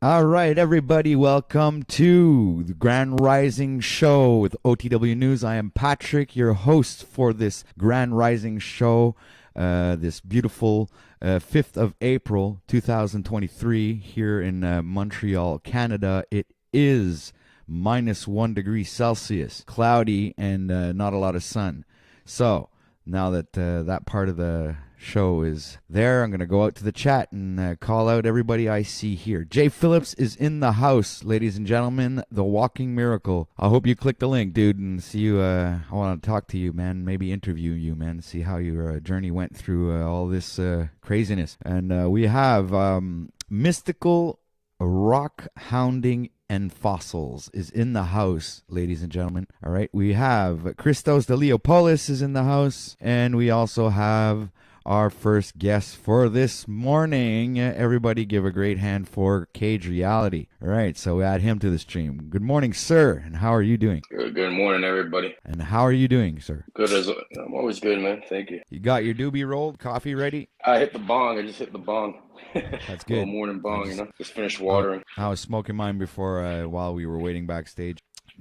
All right, everybody, welcome to the Grand Rising Show with OTW News. I am Patrick, your host for this Grand Rising Show, this beautiful 5th of April, 2023, here in Montreal, Canada. It is -1 degree Celsius, cloudy, and not a lot of sun. So now that that part of the show is there, I'm going to go out to the chat and call out everybody I see here. Jay Phillips is in the house, ladies and gentlemen, the walking miracle. I hope you click the link, dude, and see you. I want to talk to you, man, maybe interview you, man, see how your journey went through all this craziness. And we have mystical rock hounding and fossils is in the house, ladies and gentlemen. All right, we have Christos de Leopolis is in the house, and we also have our first guest for this morning. Everybody give a great hand for Cage Reality. All right, so we add him to the stream. Good morning, sir, and how are you doing? Good morning, everybody. And how are you doing, sir? Good I'm always good, man. Thank you. You got your doobie rolled, coffee ready? I hit the bong. I just hit the bong. That's good. Little morning bong, Just finished watering. I was smoking mine before while we were waiting backstage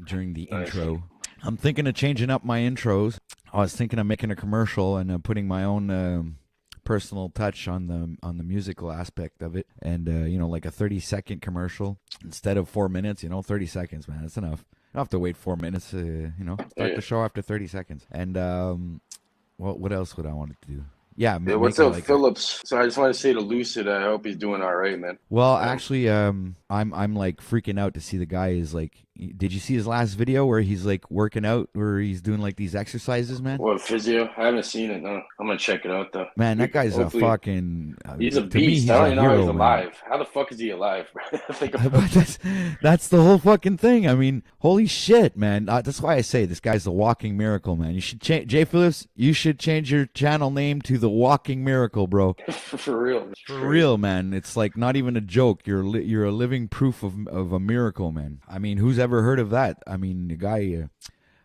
during the intro. I'm thinking of changing up my intros. I was thinking of making a commercial and putting my own personal touch on the musical aspect of it, and like a 30-second commercial instead of 4 minutes. 30 seconds, man, that's enough. You don't have to wait 4 minutes. Start the show after 30 seconds. And what else would I want to do? Yeah, what's up, Phillips? So I just want to say to Lucid, I hope he's doing all right, man. Well, actually, I'm like freaking out to see the guy is like. Did you see his last video where he's like working out, where he's doing like these exercises, man? What, physio? I haven't seen it. No, I'm gonna check it out though. Man, that guy's a fucking. He's a beast. I don't even know he's alive. How the fuck is he alive? That's the whole fucking thing. I mean, holy shit, man. That's why I say this guy's the walking miracle, man. You should change, Jay Phillips. You should change your channel name to the Walking Miracle, bro. For real. For real, man. It's like not even a joke. You're a living proof of a miracle, man. I mean, who's ever heard of that? I mean, the guy,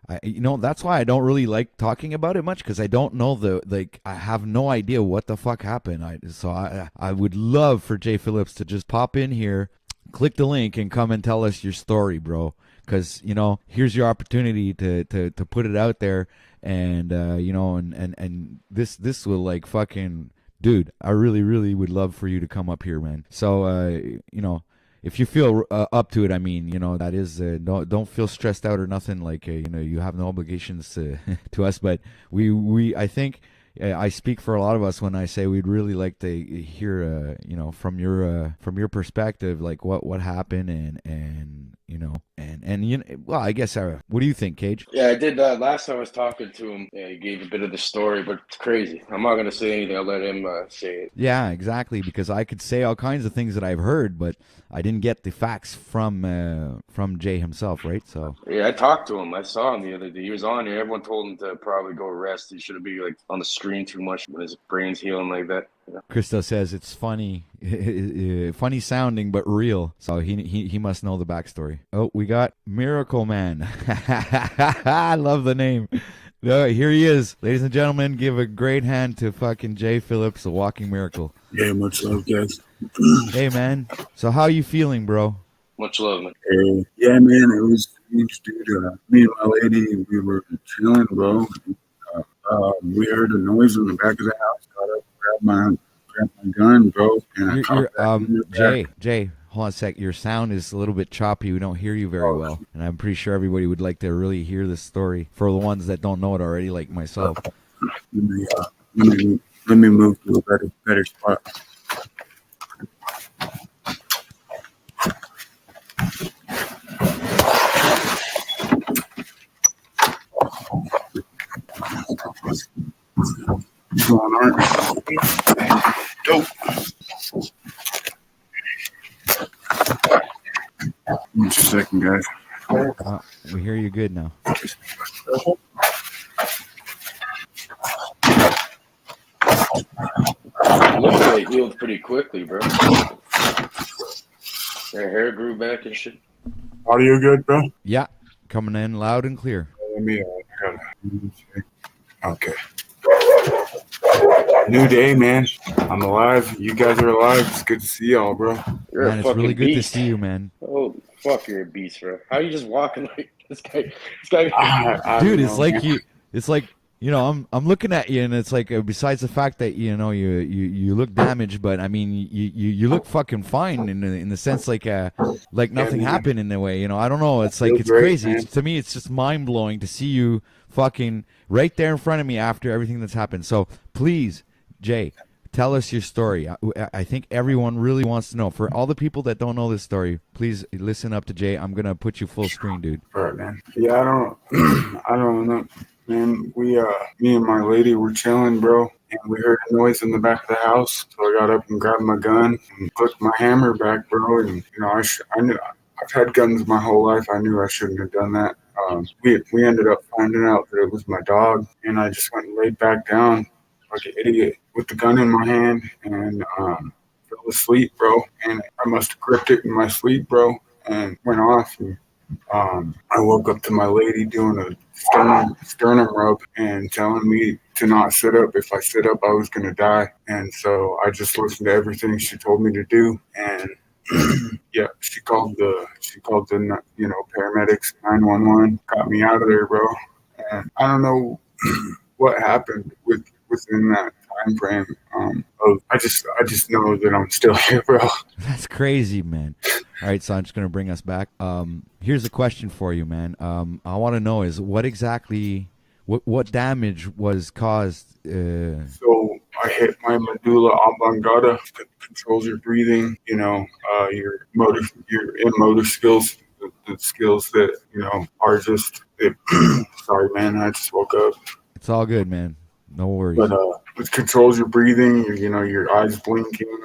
that's why I don't really like talking about it much, because I don't know I have no idea what the fuck happened. I would love for Jay Phillips to just pop in here, click the link, and come and tell us your story, bro. Because here's your opportunity to put it out there, and and this will like fucking, dude. I really, really would love for you to come up here, man. So if you feel up to it, I mean, that is, don't feel stressed out or nothing. Like, you have no obligations to us, but I think I speak for a lot of us when I say we'd really like to hear, from your perspective, like what happened well, I guess, what do you think, Cage? Yeah, I did that last time I was talking to him. Yeah, he gave a bit of the story, but it's crazy. I'm not going to say anything. I'll let him say it. Yeah, exactly, because I could say all kinds of things that I've heard, but I didn't get the facts from Jay himself, right? So yeah, I talked to him. I saw him the other day. He was on here. Everyone told him to probably go rest. He shouldn't be like on the screen too much when his brain's healing like that. Yeah. Krista says it's funny, funny sounding, but real. So he must know the backstory. Oh, we got Miracle Man. I love the name. Here he is. Ladies and gentlemen, give a great hand to fucking Jay Phillips, the Walking Miracle. Yeah, much love, guys. Hey, man. So how you feeling, bro? Much love, man. Yeah, man, it was strange, dude. Me and my lady, we were chilling, bro. We heard a noise in the back of the house. Got up, grabbed my gun, bro. And Jay, hold on a sec. Your sound is a little bit choppy. We don't hear you very well. And I'm pretty sure everybody would like to really hear this story, for the ones that don't know it already, like myself. Let me move to a better spot. What's going on? Dope. Just a second, guys. We hear you good now. Looks like healed pretty quickly, bro. Their hair grew back and shit. Audio good, bro? Yeah, coming in loud and clear. Okay. New day, man. I'm alive. You guys are alive. It's good to see y'all, bro. You're Man, a it's fucking really good beast. to see you, man. Holy fuck, you're a beast, bro. How are you just walking like this guy? This guy. I Dude, don't it's know, like man. I'm looking at you, and it's like besides the fact that you look damaged, but I mean you look fucking fine in the sense like nothing man. happened in a way. I don't know. It's like feel it's great, crazy. man. To me, it's just mind blowing to see you fucking right there in front of me after everything that's happened. So please, Jay, tell us your story. I think everyone really wants to know. For all the people that don't know this story, please listen up to Jay. I'm gonna put you full screen, dude. All right, man. Yeah, I don't, I don't know, man. Me and my lady were chilling, bro, and we heard a noise in the back of the house. So I got up and grabbed my gun and put my hammer back, bro. And I knew I've had guns my whole life. I knew I shouldn't have done that. We ended up finding out that it was my dog, and I just went and laid back down like an idiot with the gun in my hand and fell asleep, bro. And I must have gripped it in my sleep, bro, and went off. And I woke up to my lady doing a sternum rub and telling me to not sit up. If I sit up, I was gonna die. And so I just listened to everything she told me to do. And yeah, she called the paramedics, 911, got me out of there, bro. And I don't know what happened within that time frame. I just know that I'm still here, bro. That's crazy, man. All right, so I'm just going to bring us back. Here's a question for you, man. I want to know is what damage was caused? So I hit my medulla oblongata, controls your breathing, your motor skills, the skills that, are just, sorry, man, I just woke up. It's all good, man. No worries. But it controls your breathing, your eyes blinking,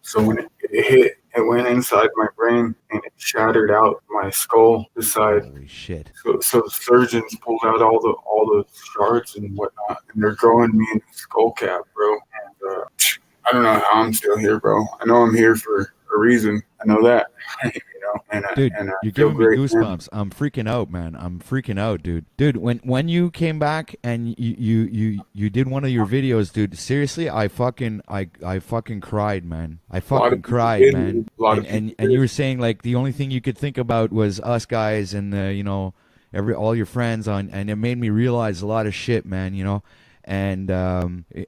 so when it hit, it went inside my brain and it shattered out my skull this side. Holy shit. So the surgeons pulled out all the shards and whatnot, and they're growing me a new skull cap, bro. And I don't know how I'm still here, bro. I know I'm here for a reason. I know that, Dude, and I you're feel giving me great, goosebumps. man. I'm freaking out, man. I'm freaking out, dude. Dude, when you came back and you did one of your videos, dude, seriously, I fucking cried, man. I fucking cried, man. And you were saying like the only thing you could think about was us guys and all your friends and it made me realize a lot of shit, man, and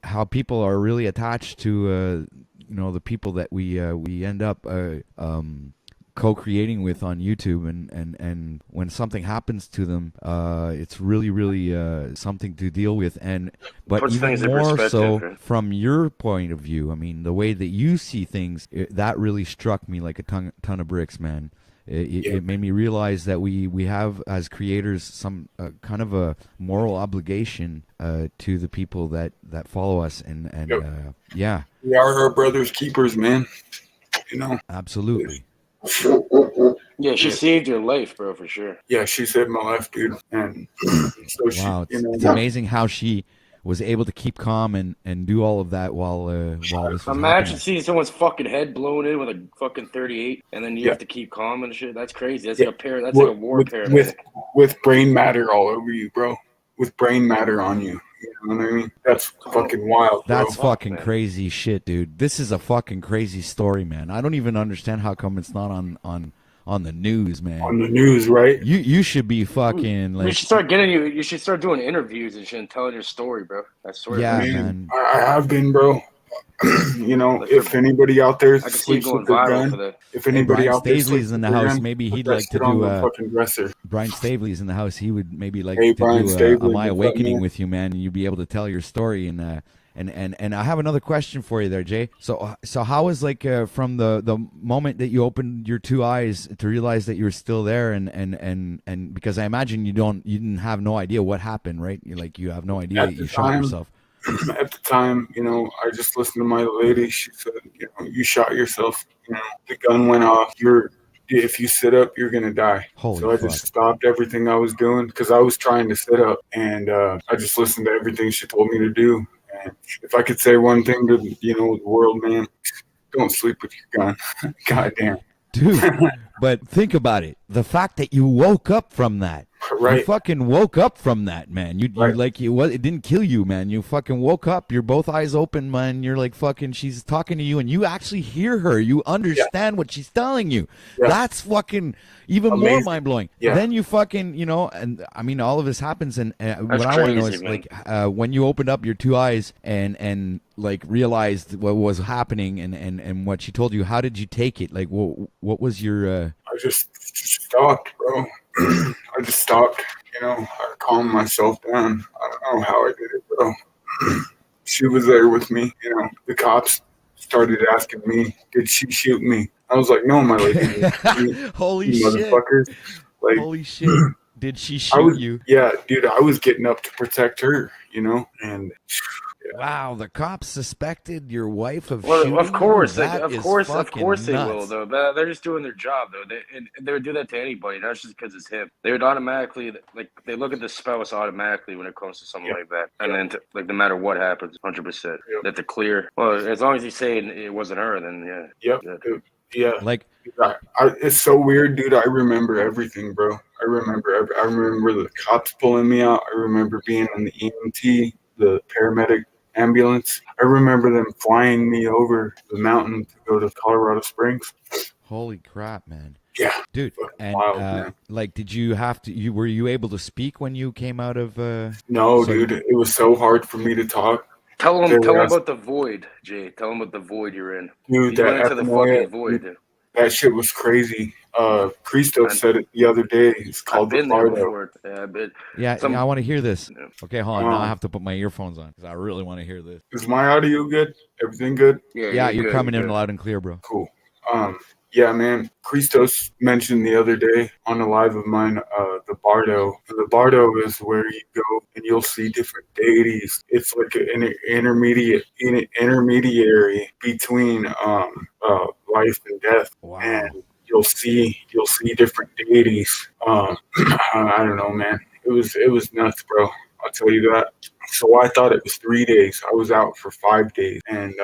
how people are really attached to the people that we end up co-creating with on YouTube, and when something happens to them, it's really something to deal with, but Puts even things in more perspective, so right? from your point of view. I mean, the way that you see things, that really struck me like a ton of bricks, man. It made me realize that we have as creators some kind of a moral obligation to the people that follow us, and yeah, We are our brother's keepers, man. absolutely. Yeah, she saved your life, bro, for sure. Yeah, she saved my life, dude. And so Wow, she, it's amazing how she was able to keep calm and do all of that while this was Imagine happening. seeing someone's fucking head blown in with a fucking 38, and then you have to keep calm and shit. That's crazy. That's like that's like a war paramedic. with brain matter all over you, bro. With brain matter on you. You know what I mean? That's fucking wild, bro. That's fucking crazy shit, dude. This is a fucking crazy story, man. I don't even understand how come it's not on the news, man. On the news, right? You should be fucking like. We should start getting you. You should start doing interviews and shit and telling your story, bro. I swear. Yeah, Man, man. I have been, bro. If anybody out there I can see you sleeps going with their viral for gun, that. if Hey, anybody Brian out there Staveley's sleeps in with the their house. gun, Maybe put he'd that like to shit on do the fucking dresser. Brian Staveley's in the house. He would maybe like Hey, to Brian do Staveley, a My what's up, Awakening man? with you, man, and you'd be able to tell your story. And I have another question for you there, Jay. So how was like from the moment that you opened your two eyes to realize that you were still there, and because I imagine you didn't have no idea what happened, right? You have no idea that you shot yourself. At the time, I just listened to my lady. She said, you shot yourself. The gun went off. If you sit up, you're gonna die. Holy So I fuck. just stopped everything I was doing because I was trying to sit up, and I just listened to everything she told me to do. And if I could say one thing to the world, man, don't sleep with your gun. God damn. Dude, but think about it. The fact that you woke up from that, You Right. fucking woke up from that, man. You Right. like it didn't kill you, man. You fucking woke up. You're both eyes open, man. You're like fucking. She's talking to you, and you actually hear her. You understand what she's telling you. Yeah. That's fucking even more Amazing. mind blowing. Yeah. Then you fucking, and I mean, all of this happens, and what I want to know crazy, is man. like when you opened up your two eyes and like realized what was happening and what she told you. How did you take it? Like, what was your? I just stopped, bro. I just stopped. I calmed myself down. I don't know how I did it, bro. She was there with me. The cops started asking me, "Did she shoot me?" I was like, "No, my lady." Holy You shit! motherfuckers! Like, Holy shit! Did she I shoot was, you? yeah, dude. I was getting up to protect her. And Wow, the cops suspected your wife of Well, shooting of course, you? like, That of is course, fucking they will, nuts. though. But they're just doing their job, though. They would do that to anybody, not just because it's him. They would automatically, like, they look at the spouse automatically when it comes to something like that, and then, like, no matter what happens, 100%, that to clear. Well, as long as he's saying it wasn't her, then yep, yeah. dude, yeah. Like, It's so weird, dude. I remember everything, bro. I remember the cops pulling me out. I remember being in the EMT, the paramedic ambulance. I remember them flying me over the mountain to go to Colorado Springs. holy crap, man. Yeah, Dude, fucking and wild, man. like, did you have to? Were you able to speak when you came out of? No, so dude, it was so hard for me to talk. Tell They him were about the void, Jay. Tell him about the void you're in. dude, You went that into the epinoia, fucking void. that shit was crazy. Christo I- said it the other day. It's I've called the been there Bardo. before. Yeah, but Yeah, I want to hear this. Yeah. Okay, hold on. Now I have to put my earphones on because I really want to hear this. Is my audio good? Everything good? Yeah, you're good, coming in good. loud and clear, bro. Cool. Yeah, man. Christos mentioned the other day on a live of mine, the Bardo. And the Bardo is where you go and you'll see different deities. It's like an intermediary between life and death. Wow. And you'll see different deities. I don't know, man. It was nuts, bro. I'll tell you that. So I thought it was 3 days. I was out for 5 days, and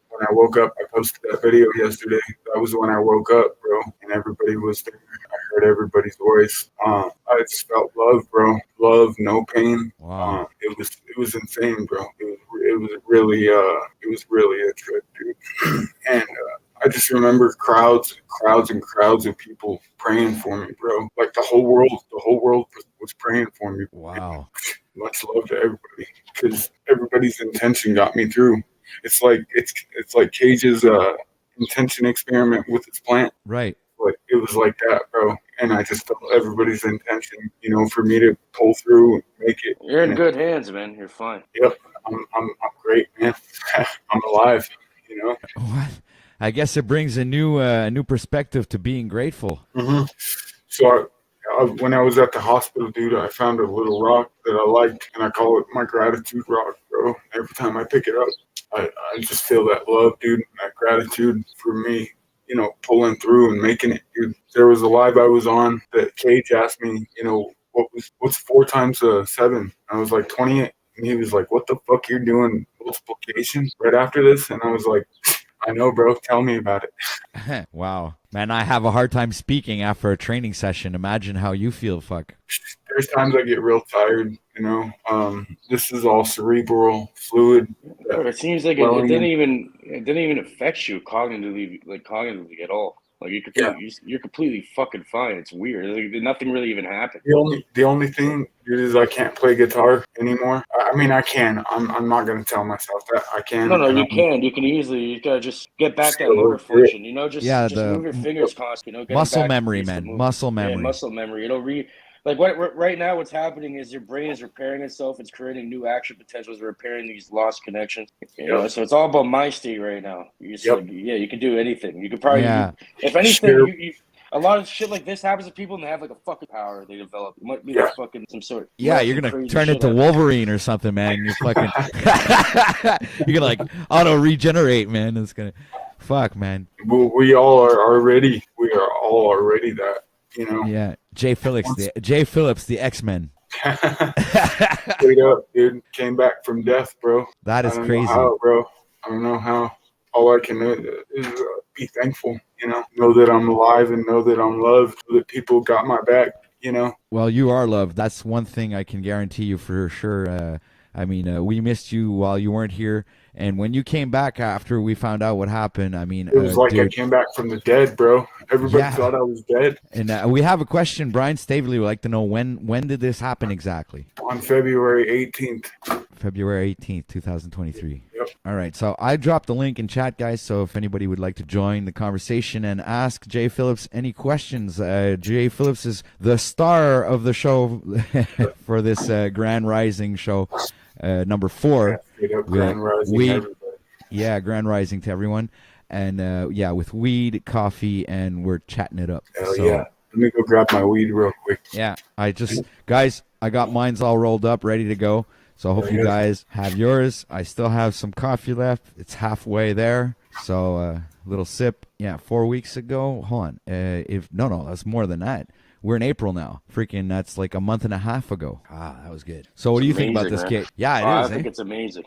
when I woke up, I posted that video yesterday. That was when I woke up, bro, and everybody was there. I heard everybody's voice. I just felt love, bro. Love, no pain. Wow. It was insane, bro. It was really a trip, dude. And I just remember crowds and crowds of people praying for me, bro. Like the whole world was praying for me. Wow. Much love to everybody, because everybody's intention got me through. It's like Cage's intention experiment with his plant. Right. But it was like that, bro. And I just felt everybody's intention, for me to pull through and make it. You're in good hands, man. You're fine. Yep, I'm great, man. I'm alive, What? I guess it brings a new perspective to being grateful. Mm-hmm. So when I was at the hospital, dude, I found a little rock that I liked, and I call it my gratitude rock, bro. Every time I pick it up, I just feel that love, dude, and that gratitude for me, pulling through and making it, dude. There was a live I was on that Cage asked me, what's 4 times 7? I was like 28, and he was like, "What the fuck you're doing multiplication right after this?" And I was like, "I know, bro. Tell me about it." Wow. Man, I have a hard time speaking after a training session. Imagine how you feel, fuck. There's times I get real tired, This is all cerebral fluid. It seems like it didn't even affect you cognitively at all. Like you're completely fucking fine. It's weird. Like, nothing really even happened. The only thing, dude, is I can't play guitar anymore. I mean, I can. I'm not gonna tell myself that I can. No, you can. You can easily. You gotta just get back that motor function. Just move your fingers constantly. Muscle memory, man. Muscle memory. Yeah, muscle memory. It'll right now, what's happening is your brain is repairing itself. It's creating new action potentials, repairing these lost connections. So it's all about mind state right now. You can do anything. You could probably, if anything, a lot of shit like this happens to people and they have like a fucking power they develop. It might be like fucking some sort of you're gonna turn into Wolverine or something, man. You're fucking you're gonna like auto regenerate, man. It's gonna man. We all are already that, Yeah. Jay Phillips, the X-Men. Straight up, dude. Came back from death, bro. That is crazy. Bro. I don't know how. All I can do is be thankful, know that I'm alive and know that I'm loved, know that people got my back, you know. Well, you are loved. That's one thing I can guarantee you for sure. I mean, we missed you while you weren't here, and when you came back after we found out what happened, I mean, It was like dude, I came back from the dead, bro. Everybody yeah. thought I was dead. And we have a question. Brian Staveley would like to know when did this happen exactly? On February 18th. February 18th, 2023. Yep. All right. So I dropped the link in chat, guys. So if anybody would like to join the conversation and ask Jay Phillips any questions, Jay Phillips is the star of the show for this Grand Rising show, number 4. Grand Rising, everybody. Yeah, Grand Rising to everyone. And yeah, with weed, coffee, and we're chatting it up. Hell yeah. Let me go grab my weed real quick. Yeah, guys, I got mine's all rolled up, ready to go. So I hope you guys have yours. I still have some coffee left. It's halfway there. So little sip. Yeah, 4 weeks ago. Hold on. No, that's more than that. We're in April now. Freaking, that's like a month and a half ago. Ah, that was good. So what do you think about this kid? Yeah, it is. I think it's amazing.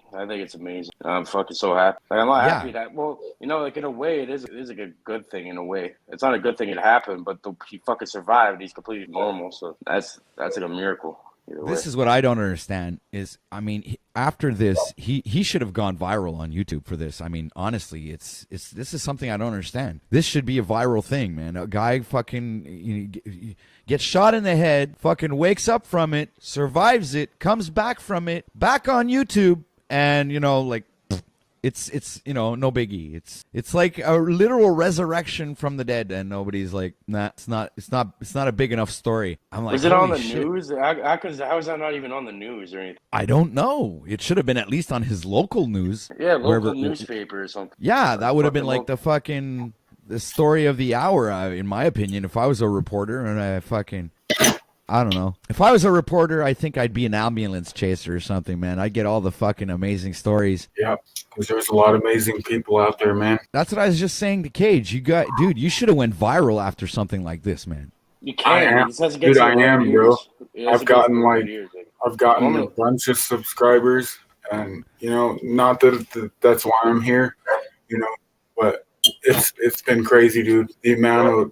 I'm fucking so happy. Like, I'm not happy that, well, you know, like in a way, it is a good thing in a way. It's not a good thing it happened, but he fucking survived. He's completely normal. So that's like a miracle. This is what I don't understand is, I mean, after this, he should have gone viral on YouTube for this. I mean, honestly, this is something I don't understand. This should be a viral thing, man. A guy fucking gets shot in the head, fucking wakes up from it, survives it, comes back from it, back on YouTube, and like, it's no biggie. It's like a literal resurrection from the dead, and nobody's like, nah, it's not a big enough story. I'm like, was it on the news? How is that not even on the news or anything? I don't know. It should have been at least on his local news. Yeah, local newspaper or something. Yeah, that would have been like the story of the hour, in my opinion. If I was a reporter and I don't know. If I was a reporter, I think I'd be an ambulance chaser or something, man. I'd get all the fucking amazing stories. Yeah, because there's a lot of amazing people out there, man. That's what I was just saying to Cage. Dude, you should have went viral after something like this, man. You can. Dude, I am, bro. I've gotten a bunch of subscribers, and not that that's why I'm here, but it's been crazy, dude. The amount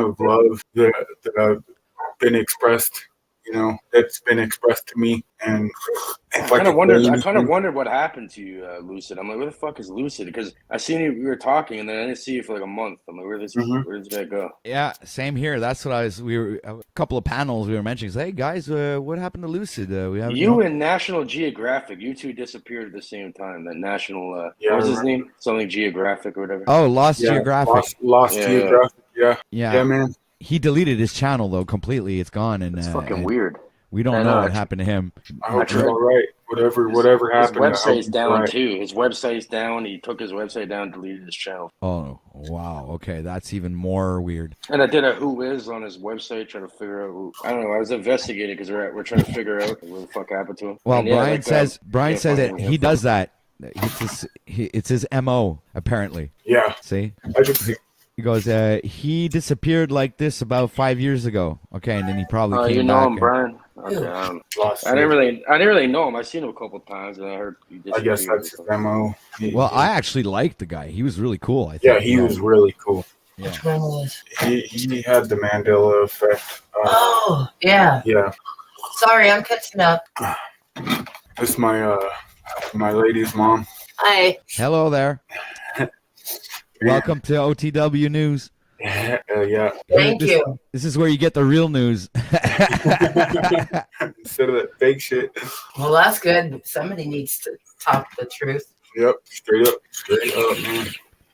of love that I've been expressed, it's been expressed to me, and I kind of wondered what happened to you, Lucid. I'm like, where the fuck is Lucid? Because I seen you, we were talking, and then I didn't see you for like a month. I'm like, where did that go? Yeah, same here. That's what we were a couple of panels we were mentioning. Hey guys, what happened to Lucid? We have you and National Geographic. You two disappeared at the same time. That National, what was his name? Something Geographic or whatever. Oh, Lost Geographic. Lost Geographic. Yeah, man. He deleted his channel though completely. It's gone, and it's fucking weird. We don't know what happened to him. I hope you're all right. Whatever happened. His website's down too. His website's down. He took his website down, deleted his channel. Oh wow. Okay, that's even more weird. And I did a who is on his website, trying to figure out who. I don't know. I was investigating because we're trying to figure out what the fuck happened to him. Well, Brian says that he does that. It's his MO apparently. Yeah. See. I just see. He goes, he disappeared like this about 5 years ago. Okay, and then he probably came back. You know him, Brian? Okay, I didn't really know him. I've seen him a couple times, and I heard he disappeared. I guess that's his MO. Well, I actually liked the guy. He was really cool, I think. Yeah, he was really cool. Yeah. Which one was? He had the Mandela effect. Yeah. Yeah. Sorry, I'm catching up. This is my lady's mom. Hi. Hello there. Welcome to OTW News. Yeah. Thank you. This is where you get the real news. Instead of that fake shit. Well, that's good. Somebody needs to talk the truth. Yep. Straight up, man.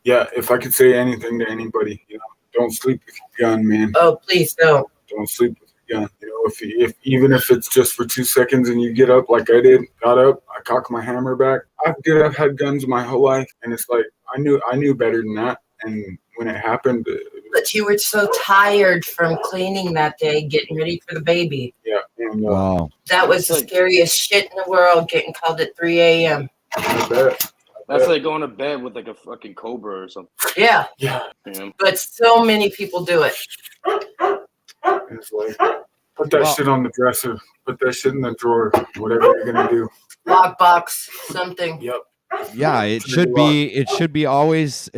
Yeah, if I could say anything to anybody, don't sleep with your gun, man. Oh, please don't. Don't sleep with your gun. If even if it's just for 2 seconds and you get up like I did, got up, I cock my hammer back. I've had guns my whole life, and it's like I knew better than that. And when it happened, but you were so tired from cleaning that day, getting ready for the baby. Yeah. And, wow. That was the scariest shit in the world, getting called at 3 a.m. I bet. That's like going to bed with like a fucking cobra or something. Yeah. Yeah. But so many people do it. It's like, put that shit on the dresser. Put that shit in the drawer. Whatever you're gonna do. Lockbox, something. Yep. Yeah, it should be. It should be always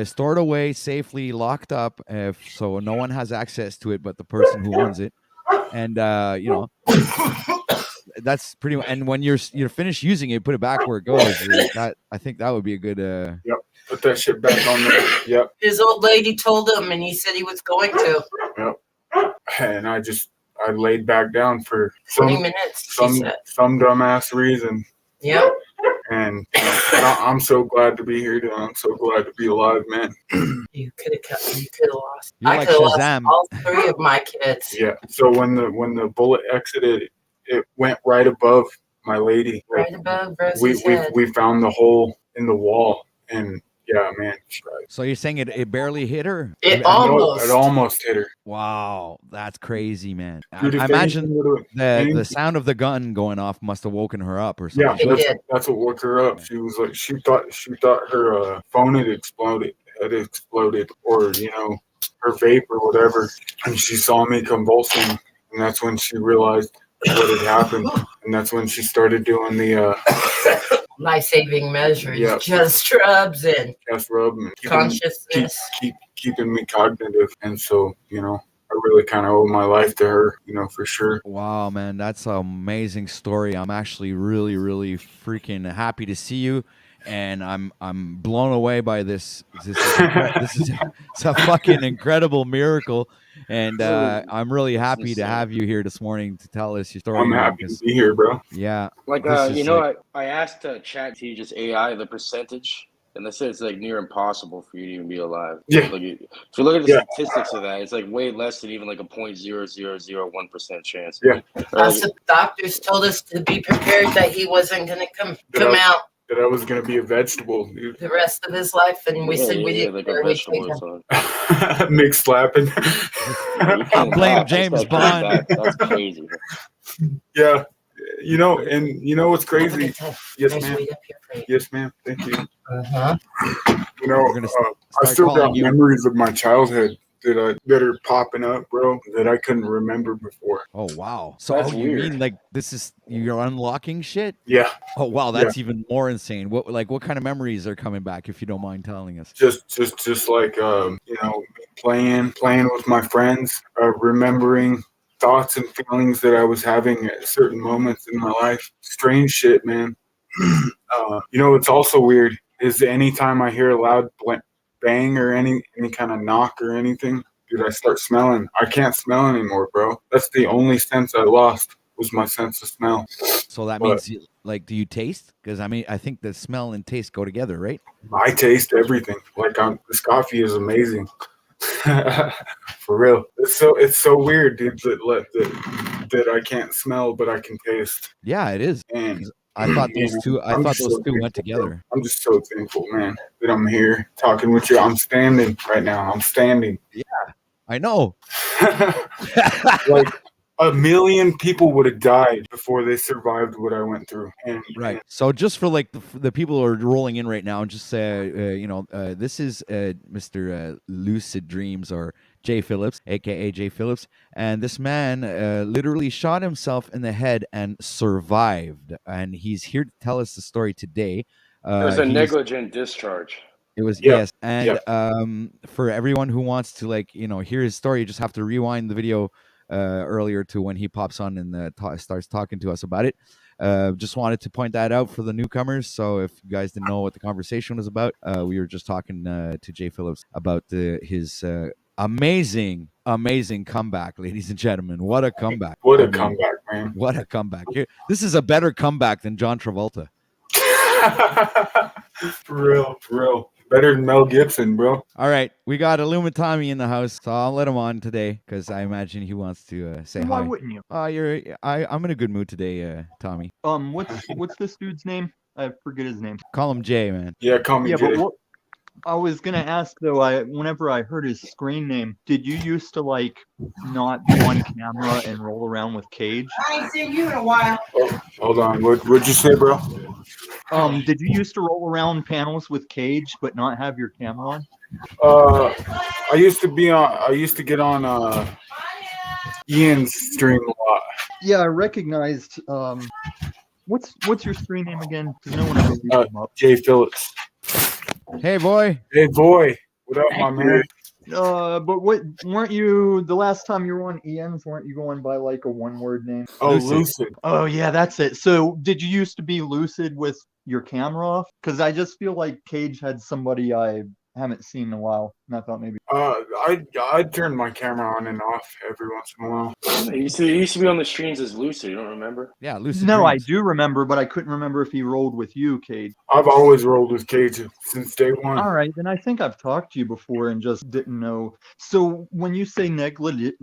stored away safely, locked up, so no one has access to it but the person who owns it. And that's pretty much. And when you're finished using it, put it back where it goes. That I think that would be a good. Yep. Put that shit back on there. Yep. His old lady told him, and he said he was going to. Yep. And I laid back down for 20 minutes. Some dumbass reason. Yep. And I'm so glad to be here. I'm so glad to be alive, man. You could have lost. You're I like could have Shazam. lost all 3 of my kids. Yeah. So when the bullet exited, it went right above my lady. Right above Rosie's head. We found the hole in the wall, and yeah, man. So you're saying it barely hit her? It It almost. almost hit her. Wow, that's crazy, man. Dude, I if imagine anything the sound of the gun going off must have woken her up or something. Yeah, that's what woke her up. She was like, she thought her phone had exploded, or her vape or whatever, and she saw me convulsing, and that's when she realized what had happened, and that's when she started doing the life-saving measures. Yeah. Just rubs and chest rub and consciousness. keeping me cognitive, and so I really kind of owe my life to her, for sure. Wow, man, that's an amazing story. I'm actually really, really freaking happy to see you, and I'm blown away by this. This is it's a fucking incredible miracle, and I'm really happy to have you here this morning to tell us your story. I'm happy to be here, bro. Yeah, Like I asked Chat T just AI the percentage. And they said it's like near impossible for you to even be alive. Yeah. Like if you look at the statistics of that, it's like way less than even like a 0.0001% chance. Yeah. Us the doctors told us to be prepared that he wasn't going to come out That I was gonna be a vegetable, dude. the rest of his life, and we said we didn't. Like a vegetable or something. Mix slapping. I blame James Bond. That's crazy. Yeah. And what's crazy? Yes, Nice ma'am. weed up here for you. Yes, ma'am. Thank you. Uh-huh. We're gonna I still got calling you. memories of my childhood that are popping up, bro, that I couldn't remember before. Oh wow! So That's you weird. mean like you're unlocking shit? Yeah. Oh wow, that's even more insane. What kind of memories are coming back, if you don't mind telling us? Just like playing with my friends, remembering thoughts and feelings that I was having at certain moments in my life. Strange shit, man. What's also weird is anytime I hear a loud bang or any kind of knock or anything, dude, I start smelling. I can't smell anymore, bro. That's the only sense I lost, was my sense of smell. So that means, do you taste? Because I think the smell and taste go together, right? I taste everything. This coffee is amazing. For real. It's so weird, dude, that I can't smell, but I can taste. Yeah, it is. And I thought those two went together. Bro. I'm just so thankful, man, that I'm here talking with you. I'm standing right now. I'm standing. Yeah, I know. Like 1 million people would have died before they survived what I went through. Right. So just for like the people who are rolling in right now, and just say, this is Mr. Lucid Dreams, or Jay Phillips, aka Jay Phillips, and this man literally shot himself in the head and survived, and he's here to tell us the story today. It was a negligent discharge. It was, yes, and for everyone who wants to hear his story, you just have to rewind the video earlier to when he pops on and starts talking to us about it. Just wanted to point that out for the newcomers. So if you guys didn't know what the conversation was about, we were just talking to Jay Phillips about his amazing comeback, ladies and gentlemen. What a comeback. What a comeback, man. What a comeback. This is a better comeback than John Travolta. For real. Better than Mel Gibson, bro. All right, we got Illumitami in the house, so I'll let him on today because I imagine he wants to say hi. Why wouldn't you? I'm in a good mood today, Tommy. What's this dude's name? I forget his name. Call him Jay, man. Yeah, call me Jay. But I was gonna ask though. Whenever I heard his screen name, did you used to not be on camera and roll around with Cage? I ain't seen you in a while. Oh, hold on. What'd you say, bro? Did you used to roll around panels with Cage but not have your camera on? I used to get on Ian's stream a lot. Yeah, I recognized What's your screen name again? Because no one ever reads them up. Jay Phillips. Hey, boy. Hey, boy. What up, my man? But weren't you the last time you were on Ian's? Weren't you going by like a one-word name? Oh, Lucid. Oh yeah, that's it. So did you used to be Lucid with your camera off? Because I just feel like Cage had somebody I haven't seen in a while, and I thought maybe. I turn my camera on and off every once in a while. He used to be on the streams as Lucid. You don't remember? Yeah, Lucid No, I Dreams. do remember, but I couldn't remember if he rolled with you, Cage. I've always rolled with Cage since day one. All right, then I think I've talked to you before and just didn't know. So when you say negligent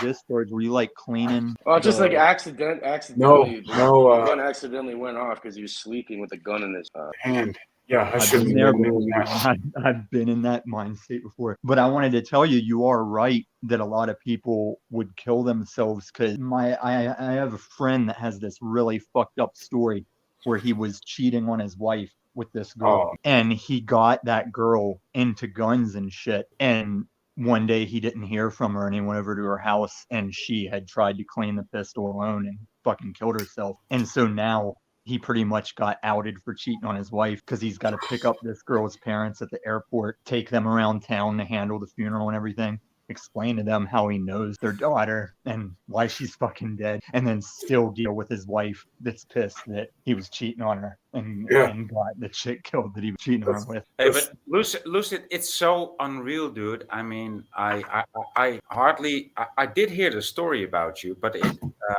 discharge, were you like cleaning? Oh, just like accidentally. No, The gun accidentally went off because he was sleeping with a gun in his hand. Yeah, I I've shouldn't been have there been doing that. before. I've been in that mind state before. But I wanted to tell you, you are right that a lot of people would kill themselves because I have a friend that has this really fucked up story where he was cheating on his wife with this girl. Oh. And he got that girl into guns and shit. And one day he didn't hear from her and he went over to her house and she had tried to clean the pistol alone and fucking killed herself. And so now he pretty much got outed for cheating on his wife because he's got to pick up this girl's parents at the airport, take them around town to handle the funeral and everything, explain to them how he knows their daughter and why she's fucking dead, and then still deal with his wife that's pissed that he was cheating on her and got the chick killed that he was cheating on her with. Hey, but Lucid, it's so unreal, dude. I mean, I did hear the story about you, but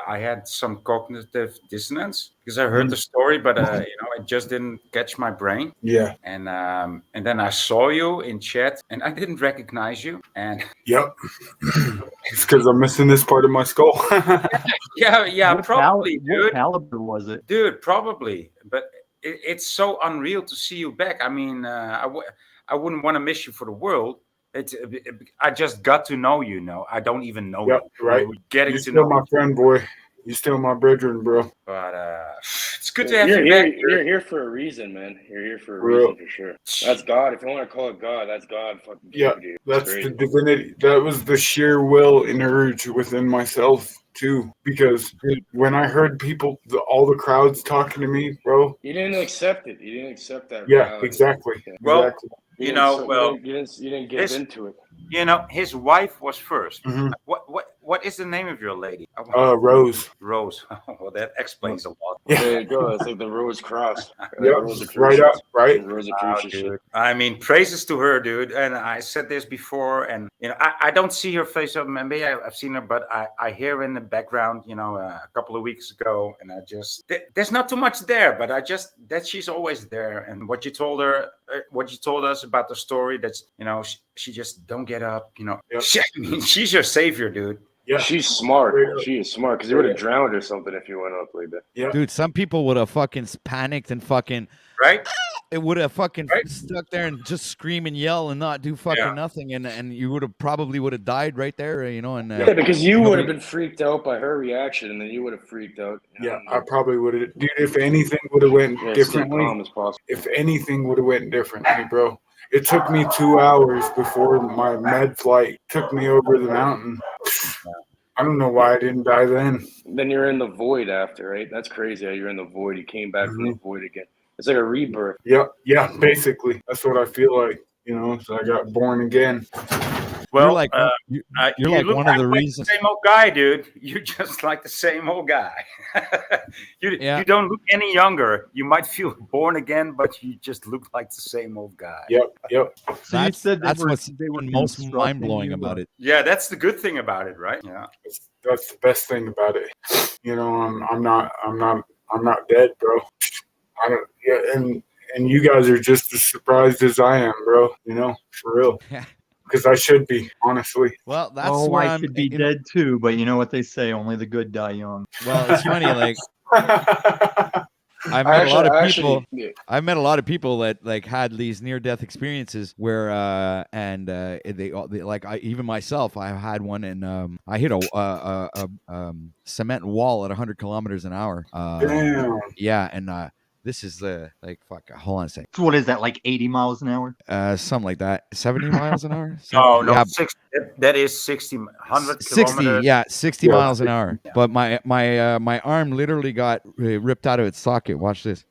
I had some cognitive dissonance because I heard the story, but it just didn't catch my brain. Yeah. And then I saw you in chat, and I didn't recognize you. And yep, it's because I'm missing this part of my skull. yeah, probably, dude. What caliber was it, dude? Probably, but it's so unreal to see you back. I mean, I wouldn't want to miss you for the world. I just got to know you. I don't even know you. Right. Getting You're to still know my friend, boy. You're still my brethren, bro. But it's good to have you back. You're here for a reason, man. You're here for a reason for sure. That's God. If you want to call it God, that's God. Fucking dude. That's the divinity. That was the sheer will and urge within myself too. Because when I heard people, all the crowds talking to me, bro, you didn't accept it. You didn't accept that. Yeah, reality. exactly. Well, exactly. You didn't give into it. His wife was first. Mm-hmm. What is the name of your lady? Rose. Rose. Well, that explains a lot. Yeah. There you go. It's like the Rose Cross. Right up, right. Rosicrucian. I mean, praises to her, dude. And I said this before, and I don't see her face up. Maybe I've seen her, but I hear her in the background. A couple of weeks ago, and I just there's not too much there, but that she's always there. And what you told us about the story, that's she just don't get up. She's your savior, dude. Yeah, she's smart. She is smart because you would have drowned or something if you went up like that. Yeah, dude, some people would have fucking panicked and fucking It would have fucking stuck there and just scream and yell and not do fucking nothing, and you would have probably died right there, And because you would have been freaked out by her reaction, and then you would have freaked out. Yeah, I probably would have. Dude, if anything would have went differently, calm as possible. If anything would have went differently, bro. It took me 2 hours before my med flight took me over the mountain. I don't know why I didn't die then. Then you're in the void after, right? That's crazy how you're in the void. You came back from the void again. It's like a rebirth. Yeah, basically. That's what I feel like, so I got born again. Well, you're like one of the reasons. The same old guy, dude. You're just like the same old guy. You don't look any younger. You might feel born again, but you just look like the same old guy. Yep. So you said that's what's most mind blowing about it. Yeah, that's the good thing about it, right? Yeah, that's the best thing about it. I'm not dead, bro. I don't. Yeah, and you guys are just as surprised as I am, bro. For real. Because I should be, honestly. Well, that's why I should be dead too. But you know what they say: only the good die young. Well, it's funny. Like I've met a lot of people that had these near-death experiences where, even myself, I had one, and I hit a cement wall at 100 kilometers an hour. Damn. Yeah, and This is like fuck. Hold on a second. So what is that, like 80 miles an hour? Something like that. 70 miles an hour. No, no, Yeah, 60, that is 60, 100 60. kilometers. Yeah, 60 Yeah, miles an hour. But my arm literally got ripped out of its socket. Watch this.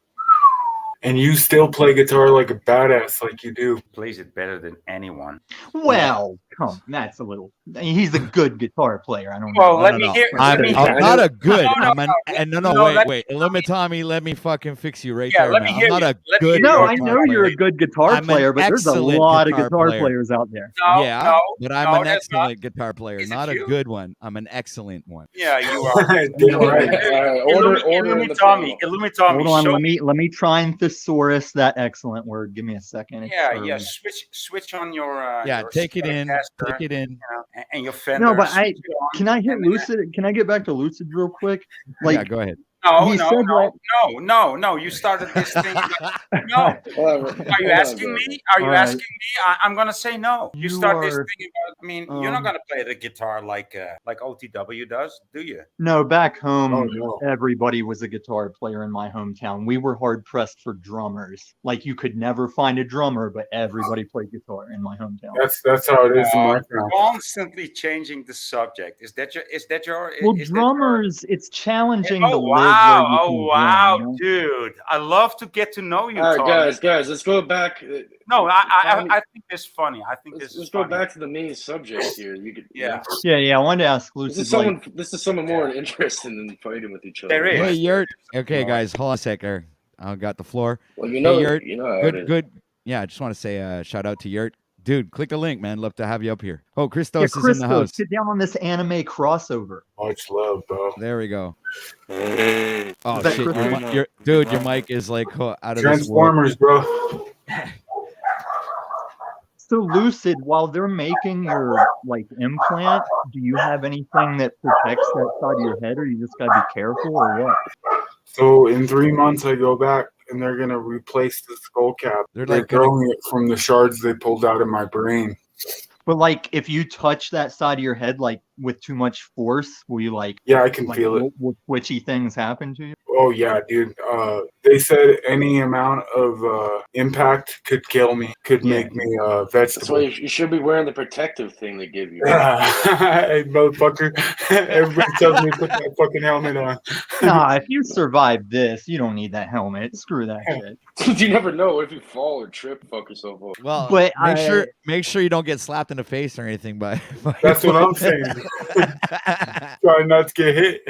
And you still play guitar like a badass, like you do. Plays it better than anyone. Well, come, that's a little. He's a good guitar player. I don't know. Well, let me hear. I'm let me- not a good. No, I'm an. And no, wait. Let me, Tommy. Let me fucking fix you right Yeah, there, let man. me hear I'm not you. a Let me good. hear No, you. I guitar know you're player. a good guitar I'm an player, but there's a excellent lot of guitar guitar player. players out there. No, Yeah, no, but I'm no, an that's excellent guitar player, Is it not a you? good one. I'm an excellent one. Yeah, you are. Damn right. Order Illumi in the Tommy. panel. Illumi Tommy. Hold on, show let me try and thesaurus that excellent word. Give me a second. Yeah. Switch on your. Yeah, your take it in. Stratocaster, Take it in. you know, and your Fender. No, but switch it on, can I hit and, Lucid? Can I get back to Lucid real quick? Like, Yeah, go ahead. No, He no, said no, no. You started this thing. No. Whatever. Are you asking me? Are you All right. asking me? I'm gonna say no. You You start this are, thing about. I mean, you're not gonna play the guitar like OTW does, do you? No, back home, Oh, no. everybody was a guitar player in my hometown. We were hard pressed for drummers. Like, you could never find a drummer, but everybody played guitar in my hometown. That's how it is in my town. Constantly changing the subject. Is that your? Well, is that your- drummers, it's challenging to Oh live where wow! you Oh can wow, drum, you know? dude! I love to get to know you, All Tom. right, guys, let's go back. No, Tommy, I think this funny. I think let's this is go funny. back to the main subject here. You could, Yeah. Yeah, I wanted to ask This is Lucid, someone more interested in fighting with each other. There is. Hey, Yurt. Okay, guys, hold on a sec there. I got the floor. Well, Hey, Yurt. you know how it is. Good. Yeah, I just want to say shout out to Yurt. Dude, click the link, man. Love to have you up here. Oh, yeah, Christos is in Christos, the house. sit down on this anime crossover. Much love, bro. There we go. Oh, Is that shit. Christos? Your mic is like out of this world. Transformers, bro. So Lucid, while they're making your like implant, do you have anything that protects that side of your head, or you just gotta be careful, or what? So in 3 months, I go back and they're gonna replace the skull cap. They're They're like gonna- growing it from the shards they pulled out of my brain. But like, if you touch that side of your head like with too much force, will you like Yeah, I can feel it. will twitchy things happen to you? Oh yeah, dude. They said any amount of impact could kill me, could Yeah. make me a That's why vegetable. you should be wearing the protective thing they give you. Hey, motherfucker. Everybody tells me to put that fucking helmet on. Nah, if you survive this, you don't need that helmet. Screw that shit. You never know. What if you fall or trip, fuck yourself up? Well, But make sure you don't get slapped in the face or anything. But That's what I'm saying. Try not to get hit.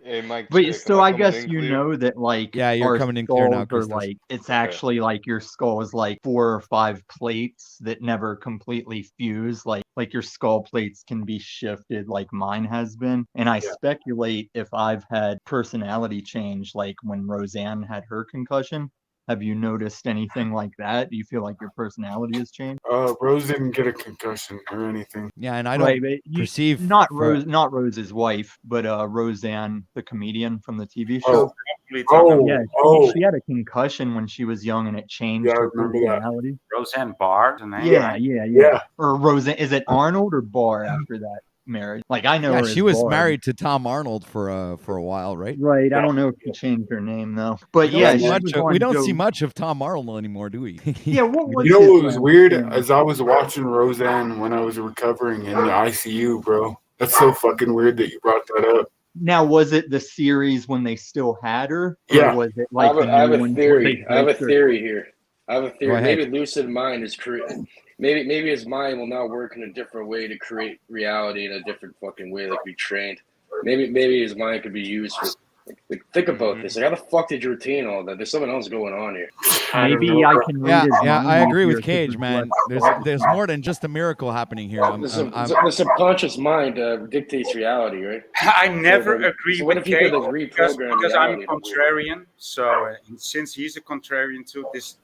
Hey, Mike. But check. so Am I coming guess in you clear? know that like Yeah, you're our coming in clear now, skulls are Christos. like it's Okay. actually like your skull is like 4 or 5 plates that never completely fuse. Like your skull plates can be shifted like mine has been. And I Yeah. speculate if I've had personality change like when Roseanne had her concussion. Have you noticed anything like that? Do you feel like your personality has changed? Rose didn't get a concussion or anything. yeah, and I don't Right, but you, perceive not for- not Rose's wife, but Roseanne, the comedian from the TV show. Oh, Complete oh, Yeah, oh. she had a concussion when she was young, and it changed Yeah, I her remember that. personality. Roseanne Barr, the name. Yeah. Yeah. Or Roseanne, is it Arnold or Barr after that marriage? Like I know Yeah, her. she as was Barr. married to Tom Arnold for a while, right? Right. I don't know if she changed her name though. But We yeah, don't see she much was of- on we don't Joe- see much of Tom Arnold anymore, do we? Yeah. What was You know his what was last weird? name? As I was watching Roseanne when I was recovering in the ICU, bro. That's so fucking weird that you brought that up. Now, was it the series when they still had her? Or Yeah. was it I like have, the I have new a ones where they theory. I have a break her- theory here. I have a Go theory. ahead. Maybe lucid mind is maybe his mind will now work in a different way to create reality in a different fucking way, like we trained. Maybe his mind could be used for. Like, think about this. Like, how the fuck did you retain all that? There's something else going on here. Maybe I can read Yeah, his yeah, mind I agree easier with 'cause Cage, it's man. less- There's more than just a miracle happening here. The subconscious mind dictates reality, right? I never So, agree so what with if you could Kate like because, reprogram because I'm reality? contrarian. So since he's a contrarian too, this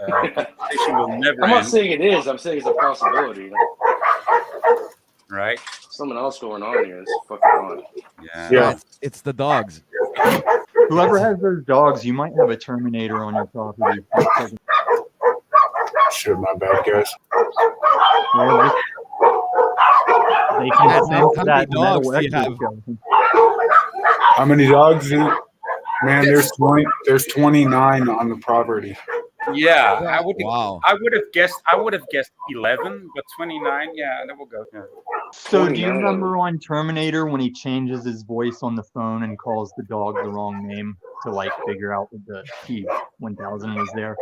conversation will never I'm not end, saying it is. I'm saying it's a possibility. You know? right? Something else going on here. It's fucking on. Yeah. It's the dogs. Whoever has those dogs, you might have a Terminator on your property. Shit, my bad, guys. Yeah, they can How sense many that dogs metal do you have? exoskeleton. How many dogs? Dude? Man, there's 29 on the property. Yeah, Wow. I would have guessed 11, but 29. Yeah, that will go. Yeah. So do you 29. remember on Terminator when he changes his voice on the phone and calls the dog the wrong name to like figure out that the T-1000 was there?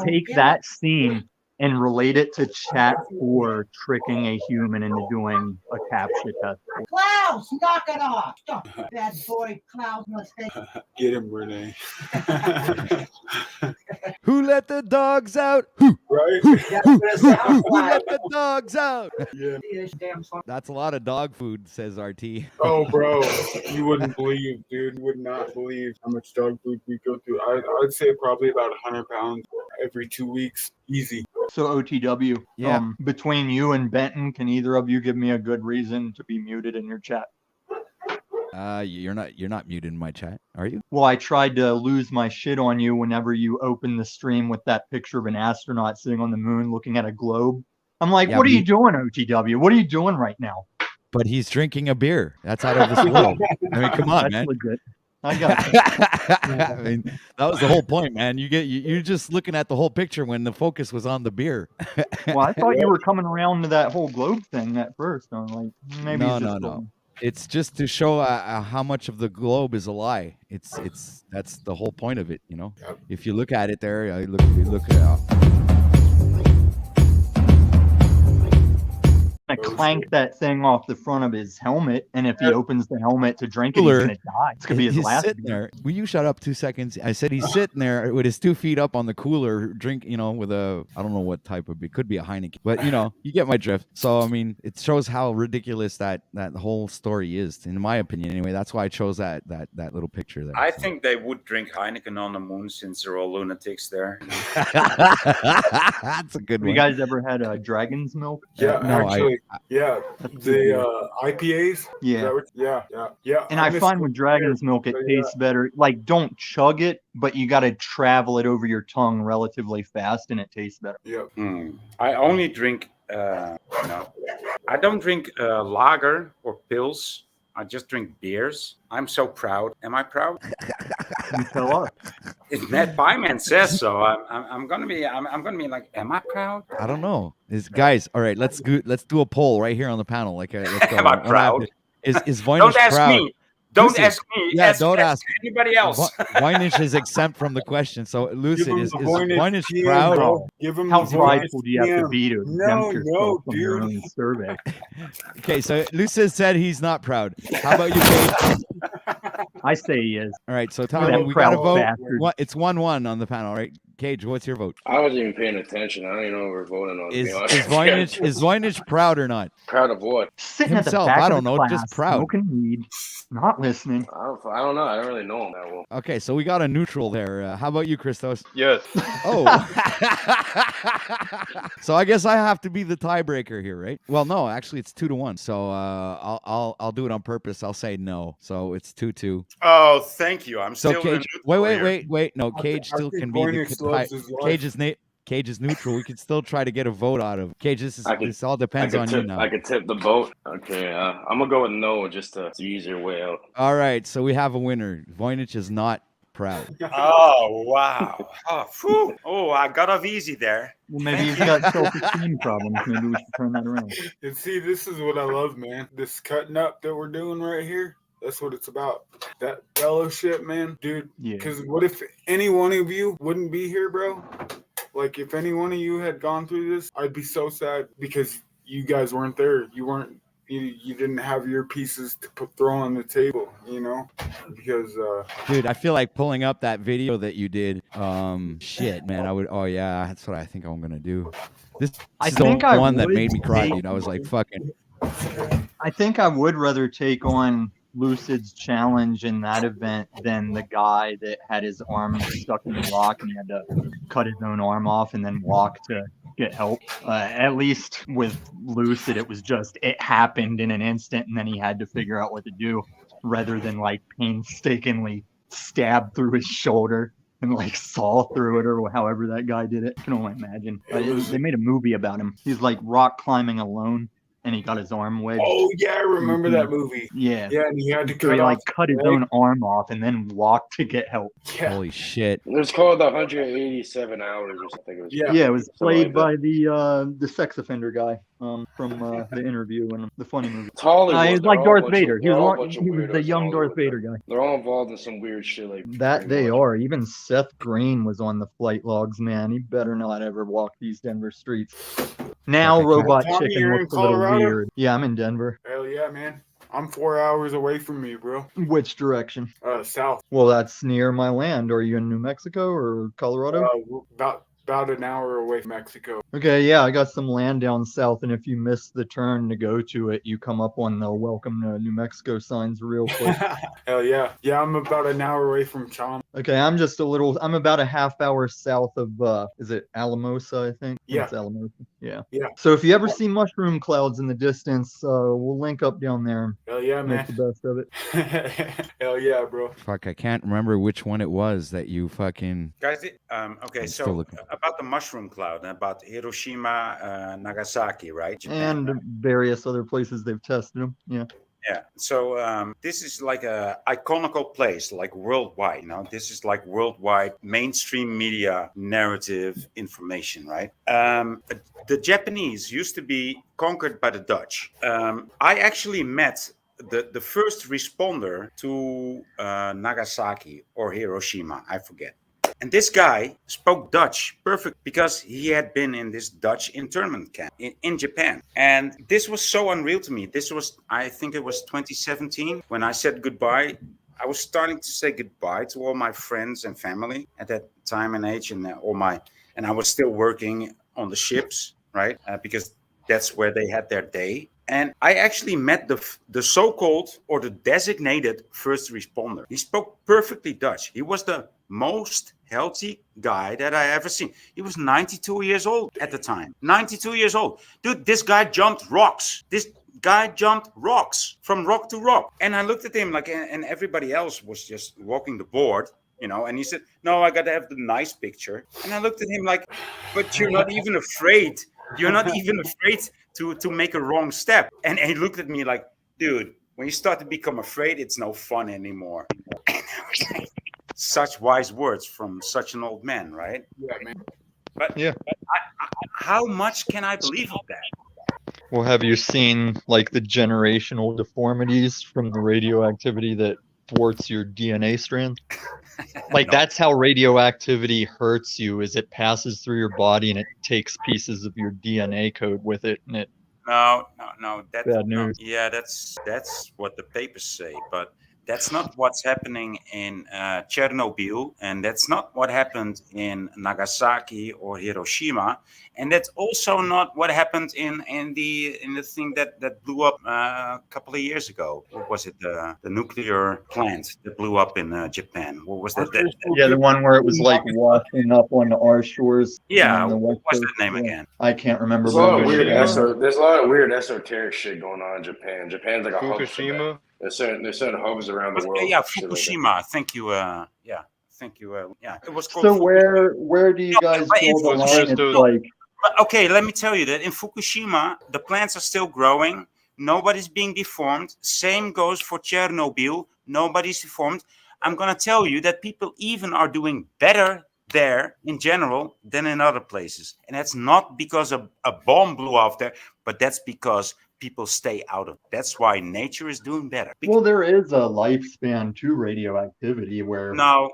Take that scene and relate it to Chat 4 tricking a human into doing a CAPTCHA test. Klaus, knock it off. Bad boy, Klaus must stay. Get him, Renee. Who let the dogs out? Who? Right? Who let the dogs out? Yeah. That's a lot of dog food, says RT. Oh, bro, you wouldn't believe, dude. You would not believe how much dog food we go through. I'd say probably about 100 pounds every 2 weeks. Easy. So OTW, Yeah. Between you and Benton, can either of you give me a good reason to be muted in your chat? You're not muted in my chat, are you? Well, I tried to lose my shit on you whenever you opened the stream with that picture of an astronaut sitting on the moon looking at a globe. I'm like, Yeah, what are you doing, OTW? What are you doing right now? But he's drinking a beer. That's out of this world. I mean, come on, That's man. legit. I got it. I mean, that was the whole point, man. You're just looking at the whole picture when the focus was on the beer. Well, I thought you were coming around to that whole globe thing at first. I'm like, maybe No, he's just no. trolling. It's just to show how much of the globe is a lie. That's the whole point of it, you know. Yep. If you look at it there, you look at Gonna clank that thing off the front of his helmet, and if he opens the helmet to drink it, he's Cooler. gonna die. It's gonna be his he's last. sitting there. Will you shut up 2 seconds? I said he's sitting there with his 2 feet up on the cooler, drink, with a, I don't know what type of, it could be a Heineken, but you get my drift. So I mean, it shows how ridiculous that whole story is, in my opinion. Anyway, that's why I chose that little picture there. I think they would drink Heineken on the moon since they're all lunatics there. That's a good Have one. you guys ever had dragon's milk? Yeah, No, actually, yeah. The IPAs. Yeah. Yeah. And I find with dragon's milk, it tastes better. Like, don't chug it, but you got to travel it over your tongue relatively fast, and it tastes better. Yeah. I only drink, I don't drink lager or pills. I just drink beers. I'm so proud. Am I proud? You tell us. If Matt Byman says so, I'm gonna be like, am I proud? I don't know. Guys, all right, let's do a poll right here on the panel. Like, let's go. Am I proud? Is Voynich Don't ask proud? me. Don't Lucid. ask me. Yeah, don't ask ask anybody else. Voynich is exempt from the question. So, Lucid, Give him is the Voynich Voynich PM, proud? bro. Give him How the Voynich prideful do you have to PM. be to exempt No, yourself from your dude. own survey? Okay, so Lucid said he's not proud. How about you, Cage? I say he is. All right, so Look at Tommy, that we got to proud vote. bastard. It's 1-1 on the panel, right? Cage, what's your vote? I wasn't even paying attention. I don't even know what we're voting on. to Is be honest. Voynich proud or not? Proud of what? Sitting Himself, at the back I of don't the know, class, just proud. smoking weed, not listening. I don't know. I don't really know him that well. Okay, so we got a neutral there. How about you, Christos? Yes. Oh. So I guess I have to be the tiebreaker here, right? Well, no, actually it's 2-1. So I'll do it on purpose. I'll say no. So it's 2-2. Oh, thank you. I'm So still Cage, wait. No, Cage I still think can be the Voynich loves his life. Cage is neutral. We can still try to get a vote out of Cage. This all depends on you now. I could tip the boat. Okay, I'm gonna go with no, just to ease your way out. All right, so we have a winner. Voynich is not proud. Oh, wow. Oh, phew. Oh, I got off easy there. Well, maybe he's got self-esteem problems. Maybe we should turn that around. And see, this is what I love, man. This cutting up that we're doing right here. That's what it's about. That fellowship, man, dude. Yeah. Because what if any one of you wouldn't be here, bro? Like, if any one of you had gone through this, I'd be so sad because you guys weren't there. You didn't have your pieces to throw on the table, because Dude, I feel like pulling up that video that you did. Shit, man. Oh yeah, that's what I think I'm gonna do. This is the one that made me cry, dude. I was like, fucking. I think I would rather take on Lucid's challenge in that event than the guy that had his arm stuck in the rock and he had to cut his own arm off and then walk to get help. At least with Lucid, it happened in an instant and then he had to figure out what to do rather than like painstakingly stab through his shoulder and like saw through it or however that guy did it. I can only imagine. They made a movie about him. He's like rock climbing alone. and he got his arm wedged. Oh yeah, I remember that movie. Yeah. Yeah, and he had to So he cut like off cut his leg. own arm off and then walked to get help. Yeah, Holy shit. It was called the 187 Hours or something. It was Yeah. Yeah, it was something played like by the sex offender guy from the interview and the funny movie. It's Hollywood. He's They're like all a Darth bunch of- Vader. He they're all a was bunch of he was the weirdos in young Darth Hollywood, Vader man. guy. They're all involved in some weird shit like That pretty they much. are. Even Seth Green was on the flight logs, man. He better not ever walk these Denver streets. Now Okay, Robot Tommy, Chicken you're in looks a little Colorado? weird. Yeah, I'm in Denver. Hell yeah, man. I'm 4 hours away from you, bro. Which direction? South. Well, that's near my land. Are you in New Mexico or Colorado? About an hour away from Mexico. Okay, yeah, I got some land down south, and if you miss the turn to go to it, you come up on the Welcome to New Mexico signs real quick. Hell yeah. Yeah, I'm about an hour away from Chom. Okay, I'm about a half hour south of, is it Alamosa, I think? Yeah. It's Alamosa, yeah. Yeah. So if you ever see mushroom clouds in the distance, we'll link up down there and Hell yeah, make man. the best of it. Hell yeah, bro. Fuck, I can't remember which one it was that you fucking. Guys, okay, I'm still so looking. about the mushroom cloud and about Hiroshima, Nagasaki, right? Japan. And various other places they've tested them, yeah. Yeah. So this is like a iconical place, like worldwide. You know, this is like worldwide mainstream media narrative information, right? The Japanese used to be conquered by the Dutch. I actually met the first responder to Nagasaki or Hiroshima, I forget. And this guy spoke Dutch perfect because he had been in this Dutch internment camp in Japan. And this was so unreal to me. This was, I think it was 2017 when I said goodbye. I was starting to say goodbye to all my friends and family at that time and age, and I was still working on the ships, right? Because that's where they had their day. And I actually met the so-called or the designated first responder. He spoke perfectly Dutch. He was the most healthy guy that I ever seen. He was 92 years old at the time. 92 years old. Dude, this guy jumped rocks. This guy jumped rocks from rock to rock. And I looked at him like, and everybody else was just walking the board, you know, and he said, no, I got to have the nice picture. And I looked at him like, but you're not even afraid. You're not even afraid to make a wrong step. And he looked at me like, dude, when you start to become afraid, it's no fun anymore. And I was like, such wise words from such an old man, right? Yeah, man. But Yeah. how much can I believe of that? Well, have you seen like the generational deformities from the radioactivity that thwarts your DNA strand? Like No. that's how radioactivity hurts you, is it passes through your body and it takes pieces of your DNA code with it, and it No. That's Bad news. Yeah, that's what the papers say, but that's not what's happening in Chernobyl, and that's not what happened in Nagasaki or Hiroshima, and that's also not what happened in the thing that blew up a couple of years ago. What was it? The nuclear plant that blew up in Japan. What was that? yeah, the one where it was like washing up on our shores. Yeah, on the what West was that Coast. name Yeah. again? I can't remember. There's a lot of but it weird was- there's a lot of weird esoteric shit going on in Japan. Japan's like a hub for that. Fukushima. There's certain hubs around the world. Yeah, for shit like that. Fukushima. Thank you. Thank you. Yeah, it was called. So where do you guys but draw the it was line? just It's those- like But okay, let me tell you that in Fukushima, the plants are still growing. Nobody's being deformed. Same goes for Chernobyl. Nobody's deformed. I'm going to tell you that people even are doing better there in general than in other places. And that's not because a bomb blew off there, but that's because people stay out of it. That's why nature is doing better. well, there is a lifespan to radioactivity where No,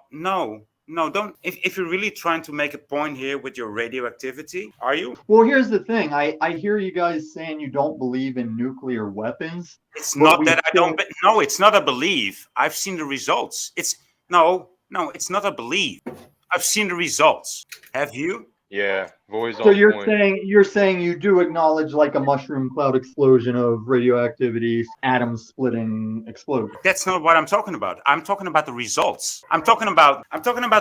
don't. If you're really trying to make a point here with your radioactivity, are you? Well, here's the thing. I hear you guys saying you don't believe in nuclear weapons. It's But not we that I still- don't. No, it's not a belief. I've seen the results. It's no, it's not a belief. I've seen the results. Have you? Yeah, voice So on you're point. saying you do acknowledge like a mushroom cloud explosion of radioactivity, atom splitting explosion. That's not what I'm talking about. I'm talking about the results. I'm talking about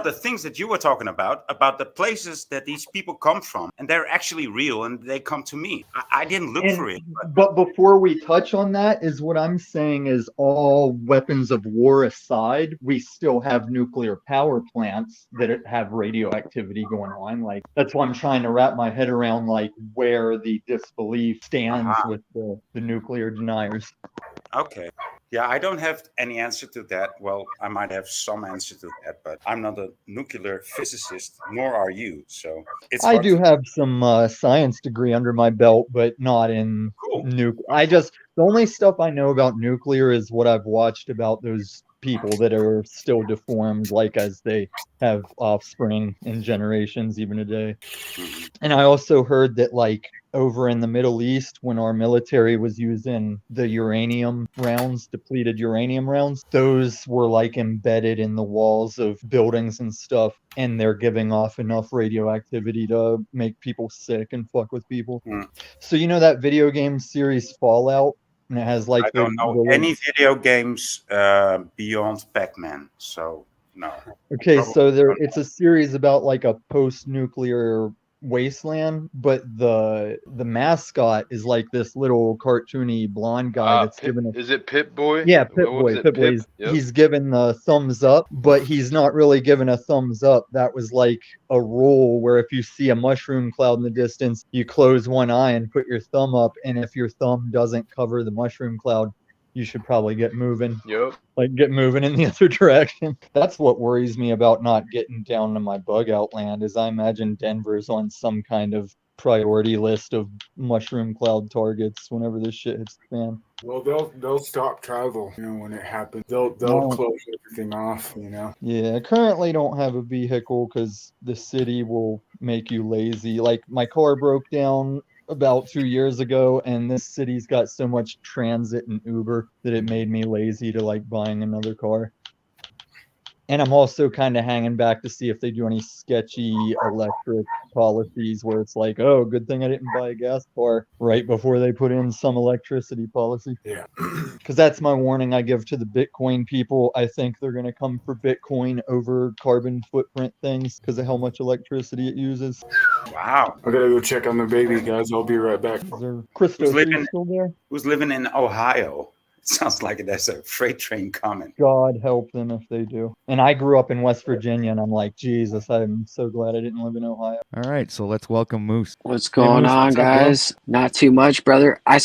the things that you were talking about the places that these people come from, and they're actually real, and they come to me. I didn't look And- for it. But before we touch on that, is what I'm saying is all weapons of war aside, we still have nuclear power plants that have radioactivity going on. Like that's why I'm trying trying to wrap my head around like where the disbelief stands with the nuclear deniers. Okay. Yeah, I don't have any answer to that. Well, I might have some answer to that, but I'm not a nuclear physicist, nor are you. So it's I hard do to. have some science degree under my belt, but not in Cool. the only stuff I know about nuclear is what I've watched about those people that are still deformed, like as they have offspring in generations, even today. Mhm. And I also heard that, like, over in the Middle East, when our military was using the uranium rounds, depleted uranium rounds, those were like embedded in the walls of buildings and stuff, and they're giving off enough radioactivity to make people sick and fuck with people. Mm. So you know that video game series Fallout? And it has like I don't know any video games beyond Pac-Man, so no. Okay, so Probably. it's a series about like a post-nuclear wasteland, but the mascot is like this little cartoony blonde guy that's given a Is it Pip Boy? yeah, What was it? Pip Boy. Yep. He's given the thumbs up, but he's not really given a thumbs up. That was like a rule where if you see a mushroom cloud in the distance, you close one eye and put your thumb up, and if your thumb doesn't cover the mushroom cloud, you should probably get moving. Yep. Like get moving in the other direction. That's what worries me about not getting down to my bug out land is I imagine Denver's on some kind of priority list of mushroom cloud targets whenever this shit hits the fan. Well, they'll stop travel, when it happens. They'll No. close everything off, Yeah, I currently don't have a vehicle because the city will make you lazy. Like my car broke down about 2 years ago, and this city's got so much transit and Uber that it made me lazy to like buying another car. And I'm also kind of hanging back to see if they do any sketchy electric policies where it's like, oh, good thing I didn't buy a gas car right before they put in some electricity policy. Yeah. Because that's my warning I give to the Bitcoin people. I think they're going to come for Bitcoin over carbon footprint things because of how much electricity it uses. Wow. I gotta go check on the baby, guys. I'll be right back. Is there Christos, are you still there? Who's living in Ohio? It sounds like there's a freight train coming. God help them if they do. And I grew up in West Virginia, and I'm like, Jesus, I'm so glad I didn't live in Ohio. All right, so let's welcome Moose. What's going Moose, on, what's up, bro? guys? Not too much, brother. I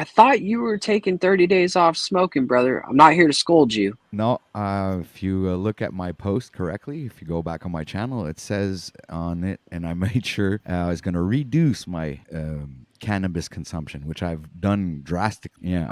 thought you were taking 30 days off smoking, brother. I'm not here to scold you. No, if you look at my post correctly, if you go back on my channel, it says on it, and I made sure I was going to reduce my cannabis consumption, which I've done drastically. Yeah,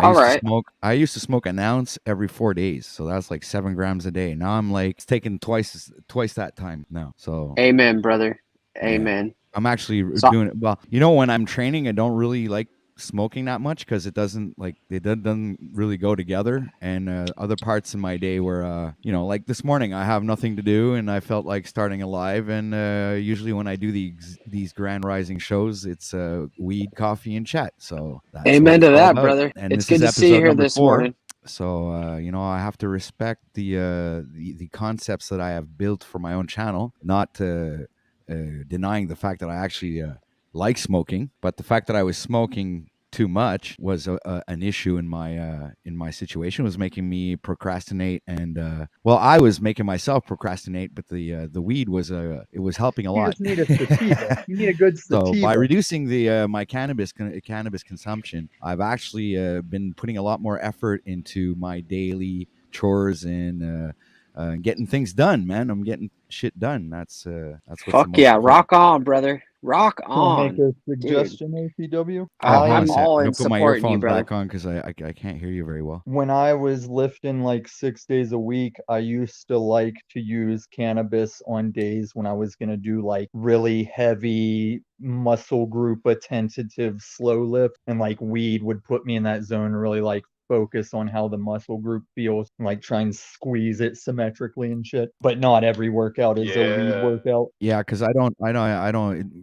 I used to smoke an ounce every 4 days, so that's like 7 grams a day. Now I'm like it's taking twice that time now. So Amen, brother. Amen. Yeah, I'm actually doing it. Well, when I'm training, I don't really like smoking that much because it doesn't really go together, and other parts in my day where like this morning I have nothing to do and I felt like starting a live, and usually when I do these Grand Rising shows, it's weed, coffee, and chat. So that's amen to that, about. brother. And it's good to see you here this morning. So I have to respect the concepts that I have built for my own channel, not denying the fact that I actually like smoking, but the fact that I was smoking too much was an issue in my situation. It was making me procrastinate, and I was making myself procrastinate, but the weed was helping a lot. You just need a sativa. You need a good sativa. So by reducing my cannabis consumption, I've actually been putting a lot more effort into my daily chores and getting things done, man. I'm getting shit done. That's what's fuck yeah, rock on, brother. Rock on. Make a suggestion, APW. I'm all in put my supporting you, earphones brother. back on because I can't hear you very well. When I was lifting like 6 days a week, I used to like to use cannabis on days when I was going to do like really heavy muscle group tentative slow lift, and like weed would put me in that zone really like focus on how the muscle group feels, like try and squeeze it symmetrically and shit. But not every workout is a weed workout. Yeah, because I don't.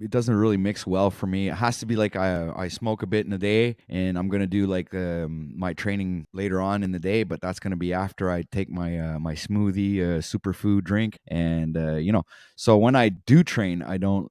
It doesn't really mix well for me. It has to be like I smoke a bit in a day, and I'm gonna do like my training later on in the day. But that's gonna be after I take my my smoothie, superfood drink, and So when I do train, I don't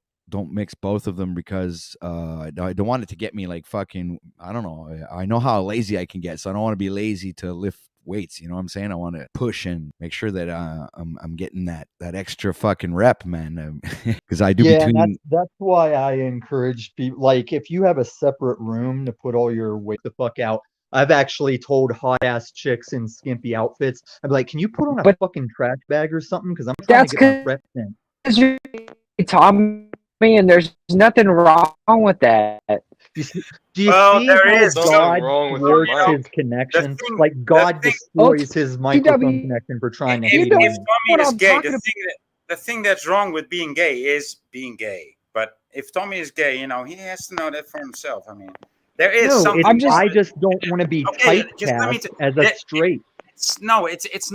mix both of them because I don't want it to get me like fucking, I don't know. I know how lazy I can get, so I don't want to be lazy to lift weights. You know what I'm saying? I want to push and make sure that I'm getting that extra fucking rep, man. Because I do Yeah, and between. that's why I encourage people. Like, if you have a separate room to put all your weight the fuck out, I've actually told hot ass chicks in skimpy outfits, I'm like, can you put on a But fucking trash bag or something? Because I'm trying that's to get my reps in. because you taught me, and there's nothing wrong with that. Do you Well, see there how is something God wrong with thwarts your mic. his connection? thing- Like God thing- destroys his microphone OTW, connection for trying to if, hate know on if him. Tommy what is I'm gay, talking the thing that's wrong with being gay is being gay. But if Tommy is gay, you know, he has to know that for himself. I mean, there is No, something. I'm just- I just don't want to be Okay, just let me typecast as a straight. it's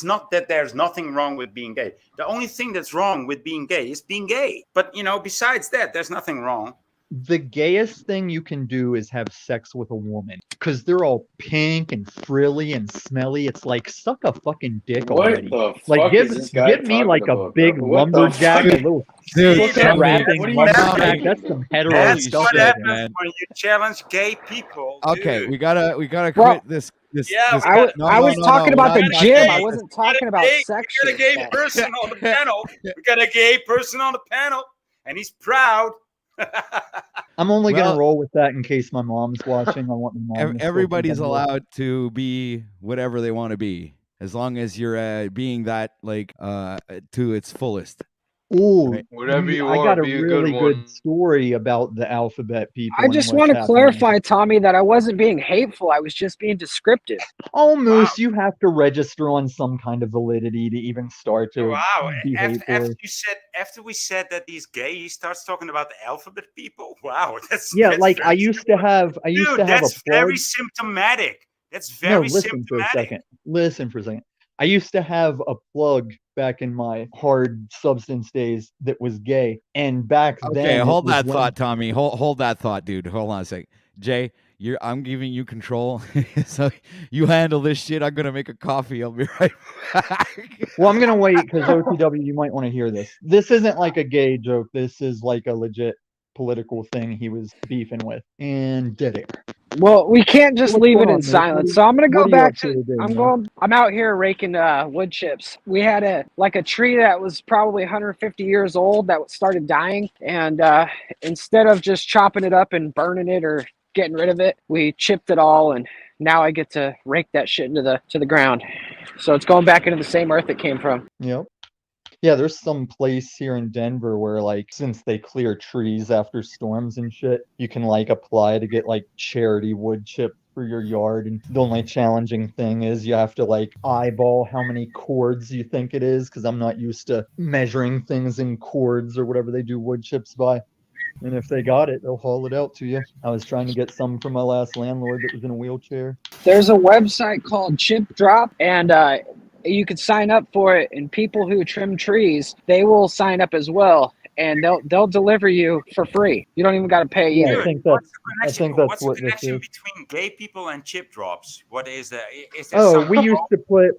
not that there's nothing wrong with being gay. The only thing that's wrong with being gay is being gay. But you know, besides that, there's nothing wrong. The gayest thing you can do is have sex with a woman because they're all pink and frilly and smelly. It's like, suck a fucking dick What already. the Like fuck is this guy give me talking like a about, big bro? What the lumberjack, a fuck? little Dude, See, strapping what are you lumberjack. saying? That's some hetero That's stuff what right happens there. man. when you challenge gay people. Okay, dude. we gotta Well, quit this. Yeah, This I no, was no, talking no, about we're the not talking gym. about I gay. wasn't talking about sex. We got a gay shit. person on the panel. We got a gay person on the panel, and he's proud. I'm only Well- gonna roll with that in case my mom's watching. I want my mom. to still Everybody's think I'm allowed to be whatever they want to be, as long as you're being that like to its fullest. Ooh, Right. Whatever you I want, got a be a really good good one. story about the alphabet people. I and just what's want to happening. clarify, Tommy, that I wasn't being hateful. I was just being descriptive. Oh, Moose, Wow. you have to register on some kind of validity to even start to Wow! be hateful. After we said that he's gay, he starts talking about the alphabet people. Wow, that's Like I very used to have a that's plug. very symptomatic. That's No, very listen for a symptomatic. second. Listen for a second. I used to have a plug back in my hard substance days that was gay, and back Okay, then hold it was that when- thought, Tommy. Hold that thought, dude. Hold on a sec. Jay, I'm giving you control, so you handle this shit. I'm gonna make a coffee. I'll be right back. Well, I'm gonna wait because OTW, you might want to hear this. This isn't like a gay joke. This is like a legit political thing he was beefing with. And dead air. Well, we can't just What's leave it going on, in Moose? silence. So I'm gonna What go are you back up to to. today, man? I'm out here raking wood chips. We had a tree that was probably 150 years old that started dying, and instead of just chopping it up and burning it or getting rid of it, we chipped it all, and now I get to rake that shit into the ground. So it's going back into the same earth it came from. Yep. Yeah, there's some place here in Denver where, like, since they clear trees after storms and shit, you can, like, apply to get, like, charity wood chip for your yard. And the only challenging thing is you have to, like, eyeball how many cords you think it is, because I'm not used to measuring things in cords or whatever they do wood chips by. And if they got it, they'll haul it out to you. I was trying to get some from my last landlord that was in a wheelchair. There's a website called Chip Drop, and you could sign up for it. And people who trim trees, they will sign up as well, and they'll deliver you for free. You don't even got to pay Yeah, either. I think What's that's the what this connection is. between gay people and chip drops? What is that? Is there Oh, some we used to put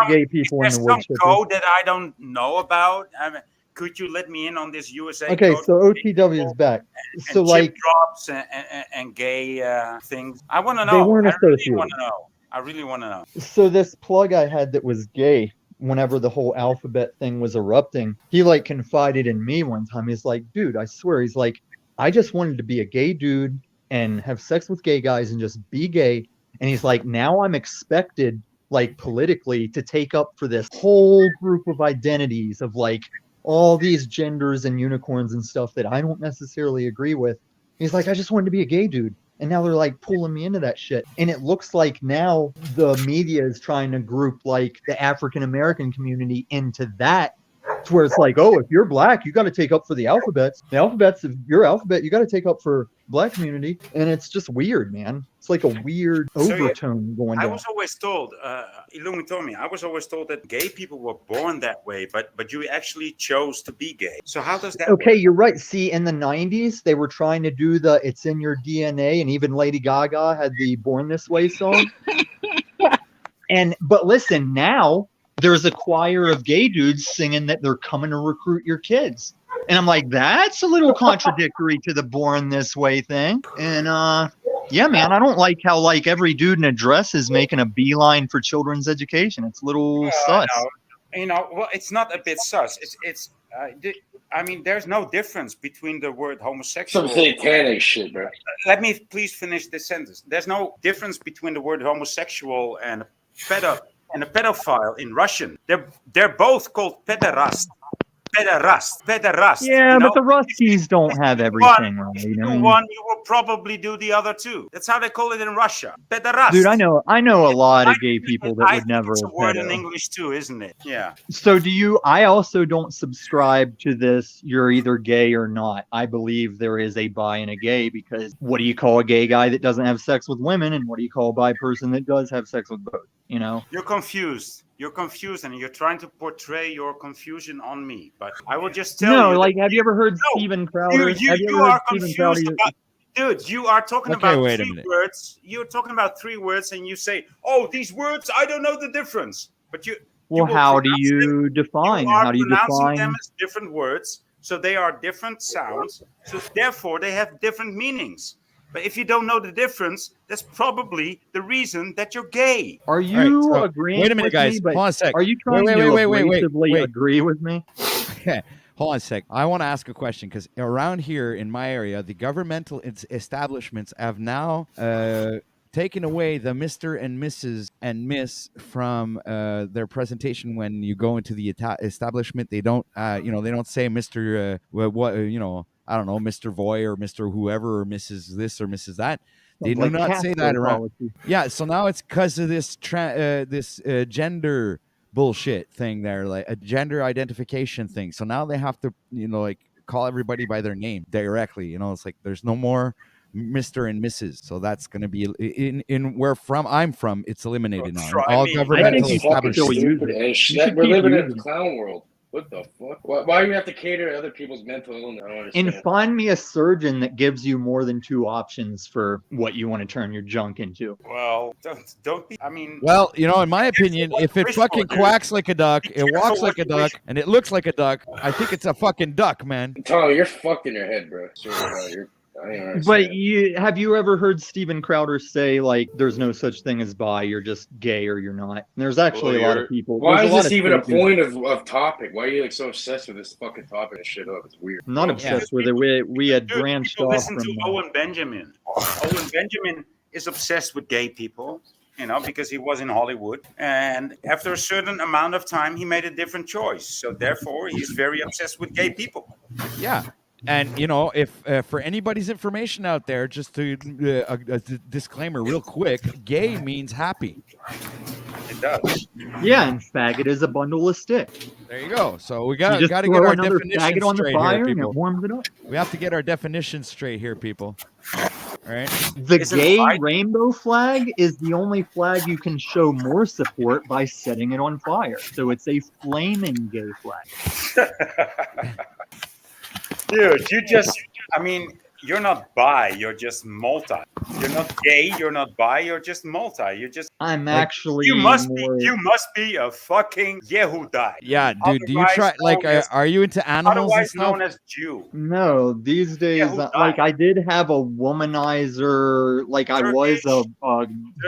gay people in There's the wood some chipper. code that I don't know about. I mean, could you let me in on this USA Okay, code? so OTW is back. So, and like, chip drops and gay things. I want to they know. weren't I really associated. want to know. I really want to know. So this plug I had that was gay, whenever the whole alphabet thing was erupting, he like confided in me one time. He's like, dude, I swear, he's like, I just wanted to be a gay dude and have sex with gay guys and just be gay. And he's like, now I'm expected, like, politically to take up for this whole group of identities of like all these genders and unicorns and stuff that I don't necessarily agree with. He's like, I just wanted to be a gay dude. And now they're like pulling me into that shit. And it looks like now the media is trying to group like the African American community into that, to where it's like, oh, if you're black, you got to take up for the alphabets. The alphabets, if you're alphabet, you got to take up for black community. And it's just weird, man. It's like a weird overtone going I down. was always told, Illumi told me, I was always told that gay people were born that way, but you actually chose to be gay. So how does that Okay, work? you're right. See, in the 90s, they were trying to do the It's in Your DNA, and even Lady Gaga had the Born This Way song. But listen, now there's a choir of gay dudes singing that they're coming to recruit your kids. And I'm like, that's a little contradictory to the Born This Way thing. And Yeah, man, I don't like how like every dude in a dress is making a beeline for children's education. It's a little sus. Well, it's not a bit sus. I mean, there's no difference between the word homosexual. Some satanic shit, bro. Let me please finish this sentence. There's no difference between the word homosexual and a pedophile in Russian. They're both called pederast. Pederast. Yeah, but the Ruskies don't have everything right. One, you will probably do the other two. That's how they call it in Russia. Pederast. Dude, I know a lot of gay people that would never. It's a word in English too, isn't it? Yeah. So I also don't subscribe to this. You're either gay or not. I believe there is a bi and a gay, because what do you call a gay guy that doesn't have sex with women, and what do you call a bi person that does have sex with both? You know. You're confused. You're confused, and you're trying to portray your confusion on me. But I will just tell you. No, like, have you ever heard Steven Crowder? You are confused about. Dude, you are talking about three words. You're talking about 3 words, and you say, "Oh, these words, I don't know the difference." But how do you define? How do you define them as different words? So they are different sounds. So therefore, they have different meanings. But if you don't know the difference, that's probably the reason that you're gay. Are you agreeing? Wait a minute, guys. Hold on a sec. Are you trying to agree with me? Okay. Hold on a sec. I want to ask a question, because around here in my area, the governmental establishments have now taken away the Mr. and Mrs. and Miss from their presentation when you go into the establishment. They don't, they don't say Mr. I don't know, Mr. Voy or Mr. whoever or Mrs. this or Mrs. that. They do not say that around. Yeah, so now it's because of this gender bullshit thing there, like a gender identification thing. So now they have to, call everybody by their name directly. It's like there's no more Mr. and Mrs. So that's going to be in where I'm from. It's eliminated now. All governmental establishments. We're living in a clown world. What the fuck? Why do you have to cater to other people's mental illness? I don't understand. And find me a surgeon that gives you more than 2 options for what you want to turn your junk into. Well, don't be. I mean, well, in my opinion, if it fucking quacks like a duck, it walks like a duck, and it looks like a duck, I think it's a fucking duck, man. Tommy, you're fucked in your head, bro. But have you ever heard Steven Crowder say, like, there's no such thing as bi, you're just gay or you're not? And there's actually a lot of people. Why is this even a point of topic? Why are you so obsessed with this fucking topic and shit up? It's weird. I'm not obsessed with it. We had branched off from. Listen to Owen Benjamin. Owen Benjamin is obsessed with gay people, because he was in Hollywood. And after a certain amount of time, he made a different choice. So therefore, he's very obsessed with gay people. Yeah. And, if for anybody's information out there, just to a disclaimer real quick, gay means happy. It does. Yeah, and faggot is a bundle of sticks. There you go. So we got to get our definitions on the straight fire here, people. And it warms it up. We have to get our definitions straight here, people. All right. The gay rainbow flag is the only flag you can show more support by setting it on fire. So it's a flaming gay flag. Dude, you're not bi, you're just multi. You're not gay, you're not bi, you're just multi. You're just. I'm actually. You must be a fucking Yehudai. Yeah, dude. Do you try? Like, are you into animals? Otherwise known as Jew. No, these days, like, I did have a womanizer. Like, I was a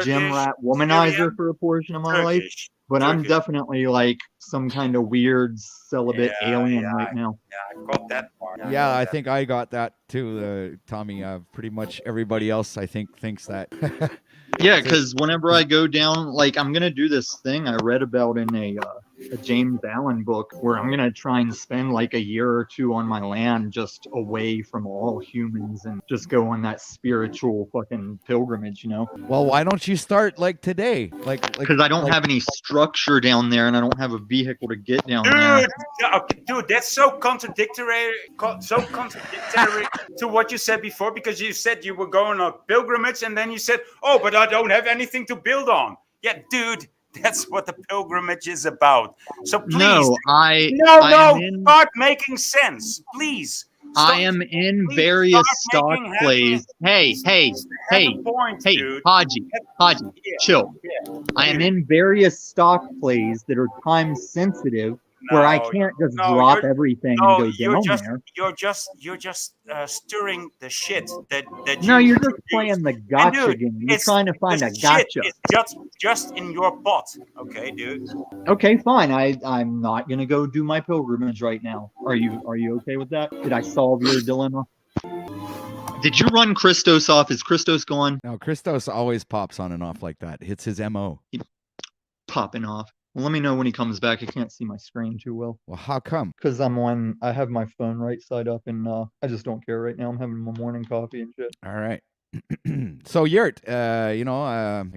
gym rat womanizer for a portion of my life. But I'm definitely like some kind of weird celibate alien right now. Yeah, I got that part. Yeah, I think I got that too, Tommy. Pretty much everybody else, I think, thinks that. Yeah, because whenever I go down, like, I'm going to do this thing I read about in a James Allen book where I'm going to try and spend like a year or 2 on my land just away from all humans and just go on that spiritual fucking pilgrimage, Well, why don't you start like today? Because I don't have any structure down there and I don't have a vehicle to get down there. Dude, that's so contradictory to what you said before, because you said you were going on a pilgrimage and then you said, oh, but I don't have anything to build on. Yeah, dude. That's what the pilgrimage is about. So please, start making sense, please. I am in various stock plays. Hey, Haji, chill. I am in various stock plays that are time sensitive where I can't just drop everything and go down there. You're just stirring the shit that No, you you're just produce. playing the And gotcha dude, game. You're trying to find the a shit gotcha. is just in your pot, okay, dude. Okay, fine. I'm not gonna go do my pilgrimage right now. Are you okay with that? Did I solve your dilemma? Did you run Christos off? Is Christos gone? No, Christos always pops on and off like that. It's his MO. Popping off. Well, let me know when he comes back. I can't see my screen too well. Well, how come? Because I have my phone right side up, and I just don't care right now. I'm having my morning coffee and shit. All right. So Yurt, I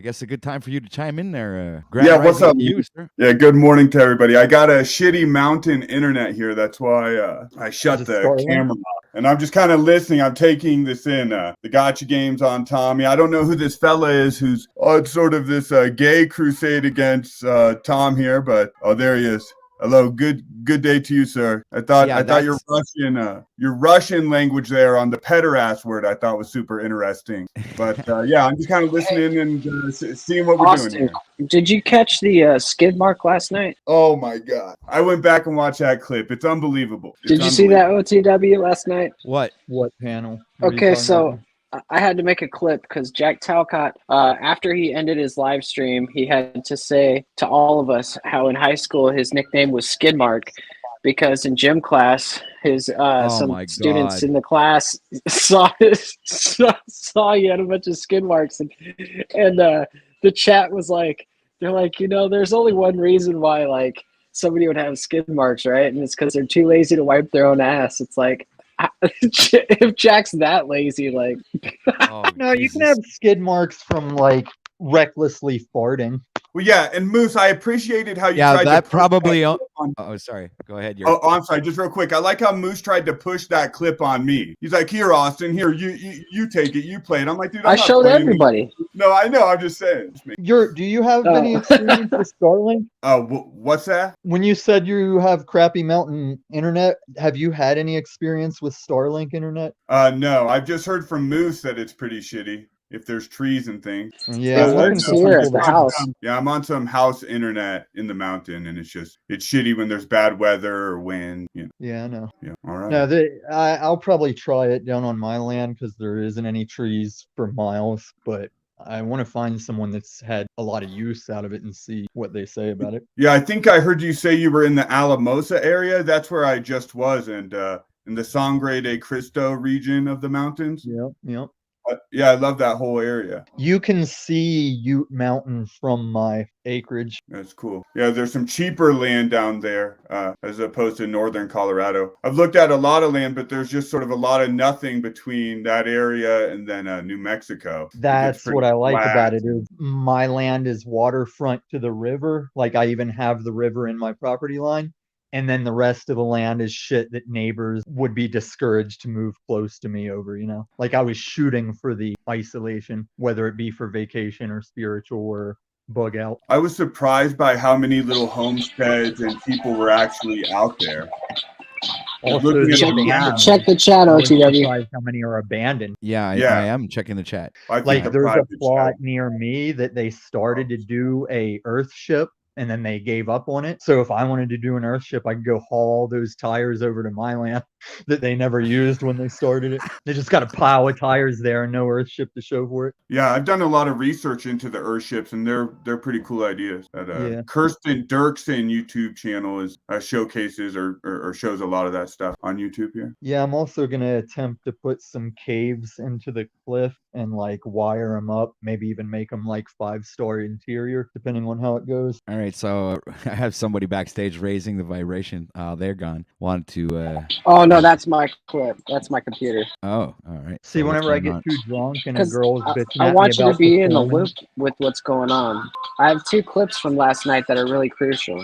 guess a good time for you to chime in there. Yeah, what's up? You, sir? Yeah, good morning to everybody. I got a shitty mountain internet here. That's why I shut the camera off. And I'm just kind of listening. I'm taking this in. The gotcha games on Tommy. I don't know who this fella is who's on sort of this gay crusade against Tom here, but there he is. Hello, good day to you, sir. I thought your Russian language there on the pederast word I thought was super interesting. But yeah, I'm just kind of listening and seeing what we're doing here. Did you catch the skid mark last night? Oh my God! I went back and watched that clip. It's unbelievable. Did you see that OTW last night? What panel? Okay, so I had to make a clip because Jack Talcott, after he ended his live stream, he had to say to all of us how in high school his nickname was Skidmark because in gym class, his students in the class saw he had a bunch of skid marks and the chat was like, they're like, there's only one reason why like somebody would have skid marks, right? And it's because they're too lazy to wipe their own ass. It's like, if Jack's that lazy, like no, you can have skid marks from like recklessly farting. Well, yeah, and Moose, I appreciated how you tried that to probably. Oh, sorry. Go ahead. I'm sorry. Just real quick. I like how Moose tried to push that clip on me. He's like, "Here, Austin. Here, you take it. You play it." I'm like, "Dude, I showed everybody." No, I know. I'm just saying. Do you have any experience with Starlink? What's that? When you said you have crappy mountain internet, have you had any experience with Starlink internet? No. I've just heard from Moose that it's pretty shitty. If there's trees and things. Yeah, yeah, I'm on some house internet in the mountain, and it's shitty when there's bad weather or wind. Yeah, I know. Yeah, all right. No, I'll probably try it down on my land because there isn't any trees for miles, but I want to find someone that's had a lot of use out of it and see what they say about it. Yeah, I think I heard you say you were in the Alamosa area. That's where I just was, and in the Sangre de Cristo region of the mountains. Yep. Yeah, I love that whole area. You can see Ute Mountain from my acreage. That's cool. Yeah, there's some cheaper land down there as opposed to northern Colorado. I've looked at a lot of land, but there's just sort of a lot of nothing between that area and then New Mexico. That's what I like about it. Is my land is waterfront to the river. Like I even have the river in my property line. And then the rest of the land is shit that neighbors would be discouraged to move close to me over, Like I was shooting for the isolation, whether it be for vacation or spiritual or bug out. I was surprised by how many little homesteads and people were actually out there. Also, check the chat, OTW. How many are abandoned? Yeah, I am checking the chat. Like there's a plot near me that they started to do a Earthship. And then they gave up on it. So if I wanted to do an Earthship, I could go haul those tires over to my land that they never used when they started it. They just got a pile of tires there and no Earthship to show for it. Yeah, I've done a lot of research into the Earthships, and they're pretty cool ideas. Kirsten Dirksen YouTube channel is showcases or shows a lot of that stuff on YouTube here. Yeah, I'm also gonna attempt to put some caves into the cliff and like wire them up, maybe even make them like 5-star interior, depending on how it goes. All right, so I have somebody backstage raising the vibration. They're gone. Wanted to. Oh no, that's my clip. That's my computer. Oh, all right. See, so whenever I get too drunk and a girl's bitching at me, I want you to be in the loop with what's going on. I have 2 clips from last night that are really crucial.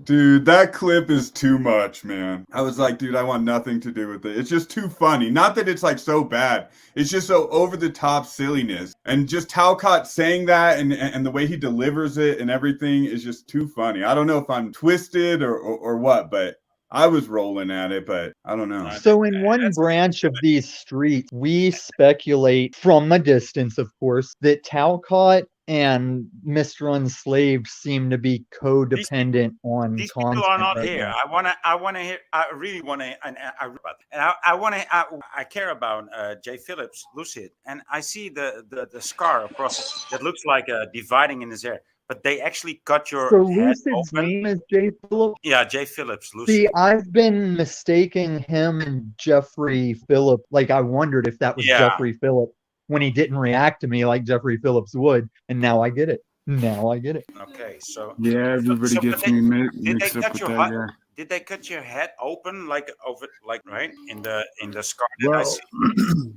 Dude, that clip is too much, man. I was like, dude, I want nothing to do with it. It's just too funny. Not that it's like so bad. It's just so over the top silliness. And just Talcott saying that and the way he delivers it and everything is just too funny. I don't know if I'm twisted or what, but I was rolling at it, but I don't know. So in one branch of these streets, we speculate from a distance, of course, that Talcott and Mr. Unslaved seem to be codependent on These people content are not right here. now. I want to hear. I really want to. And I want to. I care about Jay Phillips, Lucid, and I see the scar across that looks like a dividing in his hair. But they actually cut your So head Lucid's open. name is Jay Phillips? Yeah, Jay Phillips, Lucid. See, I've been mistaking him and Jeffrey Phillips. Like, I wondered if that was Jeffrey Phillips when he didn't react to me like Jeffrey Phillips would. And now I get it. Okay, so Yeah, everybody gets me mixed up with that guy. Did they cut your head open like right in the scar that I Well, see?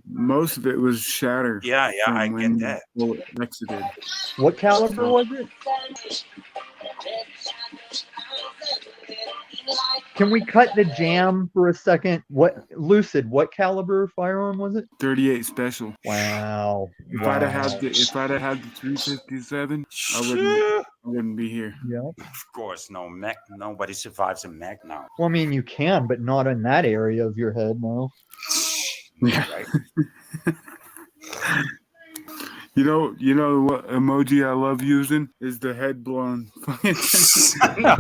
most of it was shattered. Yeah, I get that. Well, exited. What caliber was it? Can we cut the jam for a second? Lucid, what caliber firearm was it? 38 special. Wow. If I'd have had the 357, I wouldn't be here. Yeah. Of course, no Mac. Nobody survives a Mac now. Well, I mean, you can, but not in that area of your head, no. Right. You know what emoji I love using is the head blown. No,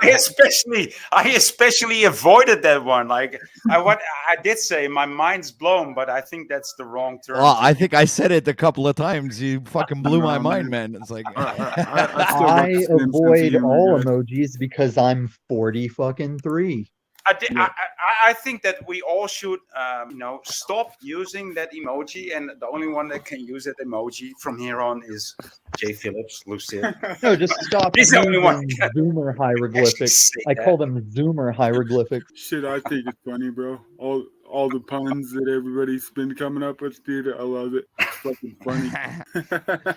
I especially avoided that one. Like I did say my mind's blown, but I think that's the wrong term. Well, I think I said it a couple of times. You fucking blew my mind, man. It's like I avoid all emojis because I'm 43. I think that we all should, stop using that emoji, and the only one that can use that emoji from here on is Jay Phillips, Lucid. No, just stop He's the only one. Zoomer hieroglyphics. I call them Zoomer hieroglyphics. Shit, I think it's funny, bro. All the puns that everybody's been coming up with, dude. I love it. It's fucking funny.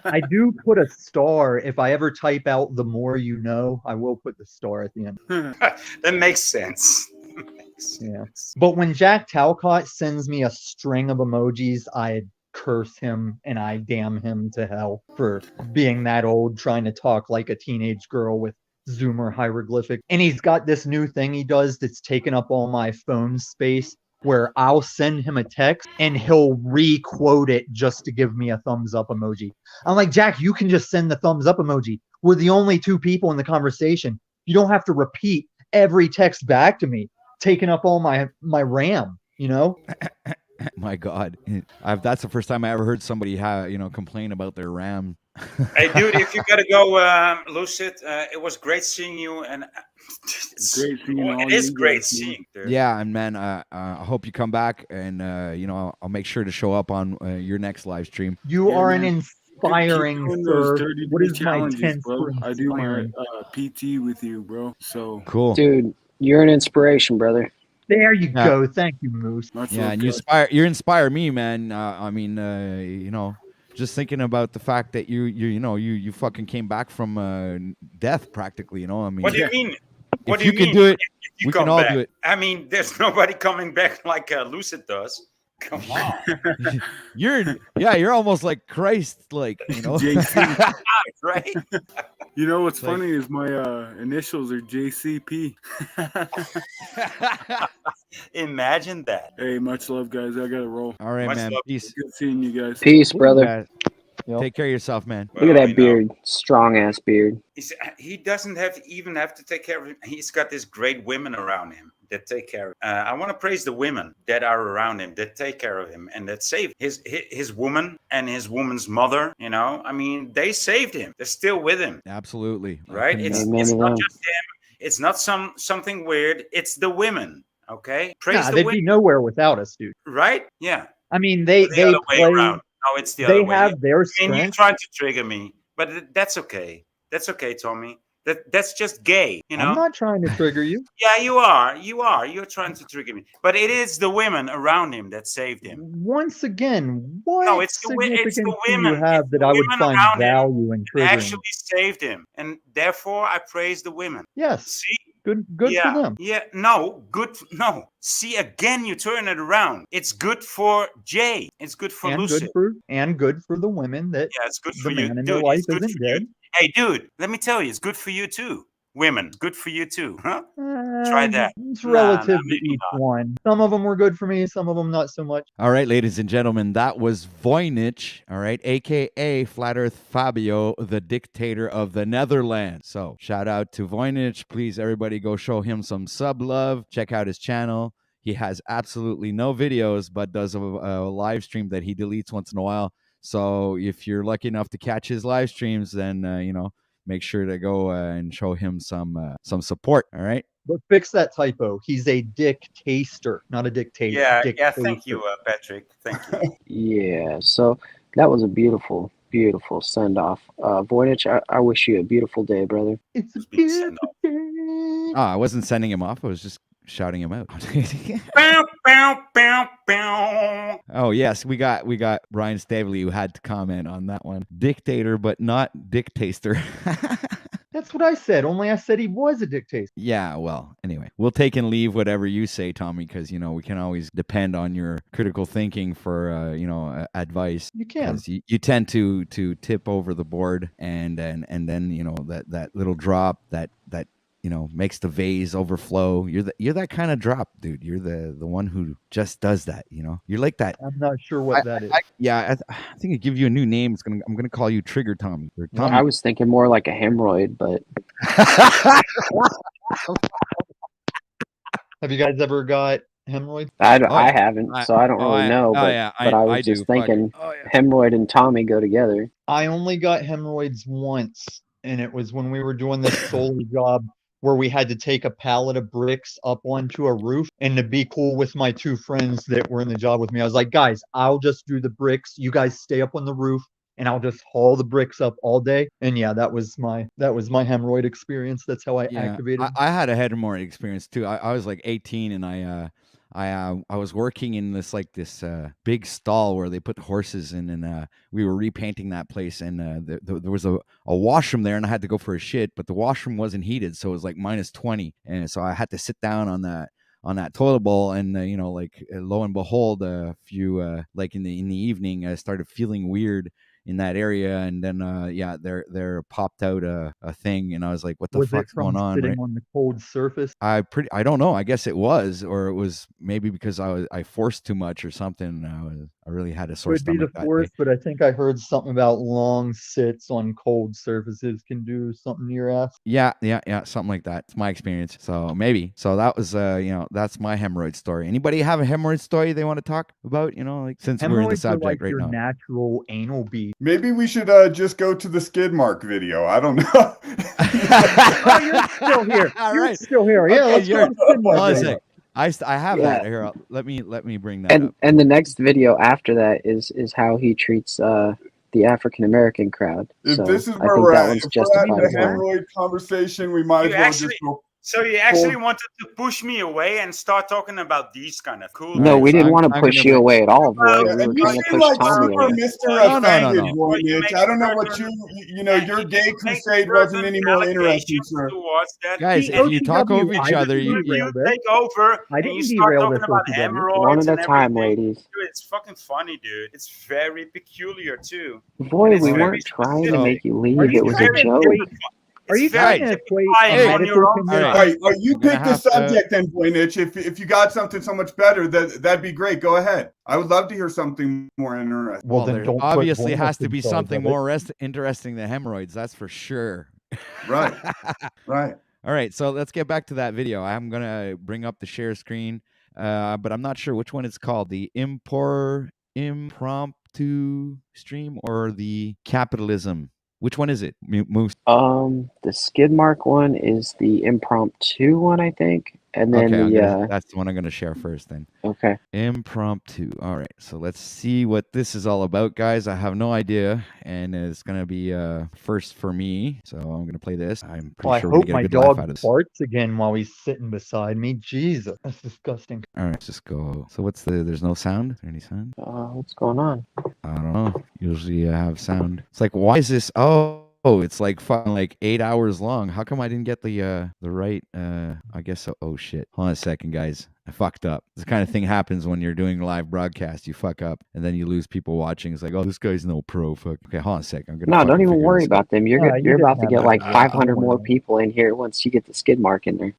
I do put a star. If I ever type out "the more you know," I will put the star at the end. That makes sense. Yeah. But when Jack Talcott sends me a string of emojis, I curse him and I damn him to hell for being that old, trying to talk like a teenage girl with Zoomer hieroglyphic. And he's got this new thing he does that's taken up all my phone space, where I'll send him a text and he'll re-quote it just to give me a thumbs up emoji. I'm like, Jack, you can just send the thumbs up emoji. We're the only two people in the conversation. You don't have to repeat every text back to me, taking up all my RAM, you know? My God, that's the first time I ever heard somebody complain about their RAM. Hey, dude, if you gotta go, Lucid, it was great seeing you, and it is great seeing. Dude. Yeah, and man, I hope you come back, and I'll make sure to show up on your next live stream. You are an inspiring third. What is my tense for I do my PT with you, bro. So cool, dude. You're an inspiration, brother. There you go. Thank you, Moose. Yeah, and you inspire me, man. Just thinking about the fact that you fucking came back from death practically. I mean, what do you mean? What if you can do it, we can all do it. I mean, there's nobody coming back like Lucid does. Come on. You're almost like Christ, like, JC. Right? You know what's funny is my initials are JCP. Imagine that. Hey, much love, guys. I gotta roll. All right, man. Peace. Good seeing you guys. Peace, brother. Take care of yourself, man. Look at that beard. Strong ass beard. He doesn't even have to take care of him. He's got these great women around him that take care of him. I want to praise the women that are around him, that take care of him, and that save his woman and his woman's mother. I mean, they saved him. They're still with him. Absolutely. Right? It's not just him. It's not something weird. It's the women. Okay? Praise the they'd women. be nowhere without us, dude. Right? Yeah. I mean, they the other way play. around. No, it's the other way. They have their strength. I mean, you're trying to trigger me, but that's okay. That's okay, Tommy. That's just gay, I'm not trying to trigger you. Yeah, you are. You're trying to trigger me. But it is the women around him that saved him. Once again, what no, it's the women you have that I would find value in triggering? Actually saved him, and therefore I praise the women. Yes. See. Good yeah, for them. Yeah, no, good. No, see again, you turn it around. It's good for Jay. It's good for Lucy. Good for the women that it's good for the you. man in Dude, their life isn't dead. Hey, dude, let me tell you, it's good for you too. women. Good for you too, huh? Try that. It's Nah, relative to maybe each not. one. Some of them were good for me, some of them not so much. All right, ladies and gentlemen, that was Voynich, all right, aka Flat Earth Fabio, the dictator of the Netherlands. So shout out to Voynich. Please, everybody, go show him some sub love. Check out his channel. He has absolutely no videos, but does a live stream that he deletes once in a while. So if you're lucky enough to catch his live streams, then make sure to go and show him some support. All right. But fix that typo. He's a dictator, not a dictator. Yeah, Dictator. thank you, Patrick. Thank you. Yeah, so that was a beautiful, beautiful send off. Voynich, I wish you a beautiful day, brother. It's a being sent beautiful day. I wasn't sending him off. I was just shouting him out. Bow, bow, bow, bow. Oh yes, we got Brian Stavely who had to comment on that one. Dictator, but not dictator. That's what I said. Only I said he was a dictator. Yeah, well, anyway, we'll take and leave whatever you say, Tommy, because we can always depend on your critical thinking for advice. You can. 'Cause you tend to tip over the board, and then that little drop that makes the vase overflow. You're that kind of drop, dude. You're the one who just does that. You're like that. I'm not sure what that is. I think I give you a new name. I'm gonna call you Trigger Tommy. Or Tommy. I was thinking more like a hemorrhoid, but Have you guys ever got hemorrhoids? I haven't, so I don't really know. But, yeah, but I was do. just thinking Oh, yeah. hemorrhoid and Tommy go together. I only got hemorrhoids once, and it was when we were doing this solar job where we had to take a pallet of bricks up onto a roof. And to be cool with my two friends that were in the job with me, I was like, guys, I'll just do the bricks. You guys stay up on the roof, and I'll just haul the bricks up all day. And yeah, that was my hemorrhoid experience. That's how I activated. I had a hemorrhoid experience too. I was like 18, and I was working in this big stall where they put horses in, and we were repainting that place, and there was a washroom there, and I had to go for a shit, but the washroom wasn't heated, so it was like -20, and so I had to sit down on that toilet bowl, and lo and behold, a few in the evening, I started feeling weird in that area, and then there popped out a thing, and I was like, what the fuck's going on? Sitting on the cold surface? I don't know. I guess it was, or it was maybe because I forced too much or something. I really had a sore stomach. Could be the force, but I think I heard something about long sits on cold surfaces can do something to your ass. Yeah, something like that. It's my experience. So maybe. So that was that's my hemorrhoid story. Anybody have a hemorrhoid story they want to talk about? Since we're in the subject right your now. Natural anal bead. Maybe we should just go to the skid mark video. I don't know. Oh, you're still here. You're still here. Yeah, let's go to the skid mark video. I have that here. Let me bring that up. And the next video after that is how he treats the African American crowd. If so this is I where think we're that at, one's if we're at justified the as well. hemorrhoid conversation, we might as well just go. So you actually wanted to push me away and start talking about these kind of cool. No, we didn't want to push you away at all, boy. We And were you trying to seem push like Tommy super away. Mr. Offended, No. boy, Mitch. I don't know what your gay crusade wasn't any more interesting, sir. Guys, if you talk over each other, you take over and you start talking about hemorrhoids. One at a and time, everything. ladies. Dude, it's fucking funny, dude. It's very peculiar too. Boy, It's we very weren't trying to specific. make you leave. Are you It was a trying to joke. Are you trying to equate Hey, on medical your own condition? All All right, you We're gonna pick the have to- subject then, Voynich. If you got something so much better, that'd be great. Go ahead. I would love to hear something more interesting. Well, then there don't put obviously Voynich has to in be charge something of it. more interesting than hemorrhoids. That's for sure. Right. Right. All right, so let's get back to that video. I'm gonna bring up the share screen, but I'm not sure which one it's called: the impromptu stream or the capitalism. Which one is it, Moose? The skid mark one is the impromptu one, I think, and then that's the one I'm gonna share first. Then okay. impromptu. All right, so let's see what this is all about, guys. I have no idea, and it's gonna be first for me. So I'm gonna play this. I'm pretty Well, sure I we're hope gonna my get a good laugh dog out of this. farts again while he's sitting beside me. Jesus, that's disgusting. All right, let's just go. So there's no sound? Is there any sound? What's going on? I don't know. Usually I have sound. It's like, why is this? Oh, Oh, it's like fucking like 8 hours long. How come I didn't get the right I guess so. Oh shit. Hold on a second, guys. I fucked up. This kind of thing happens when you're doing live broadcast. You fuck up and then you lose people watching. It's like, oh, this guy's no pro. Fuck. Okay, hold on a second. I'm gonna No, don't fucking even figure worry this about them. You're you you're didn't about to have get that like wrong. 500 Don't more worry. people in here once you get the skid mark in there.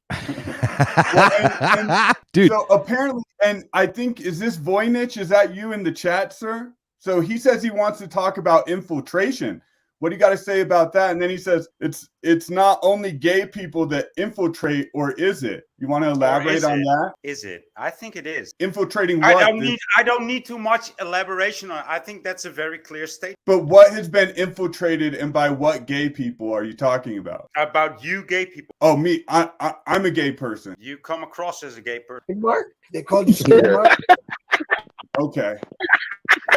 Well, Dude. So apparently, and I think, is this Voynich? Is that you in the chat, sir? So he says he wants to talk about infiltration. What do you got to say about that? And then he says it's not only gay people that infiltrate, or is it? You want to elaborate on that? Is it? I think it is. Infiltrating what? I don't need too much elaboration on it. I think that's a very clear statement. But what has been infiltrated, and by what gay people are you talking about? About you gay people. Oh, me. I'm a gay person. You come across as a gay person. Mark? They called you skid mark? Okay.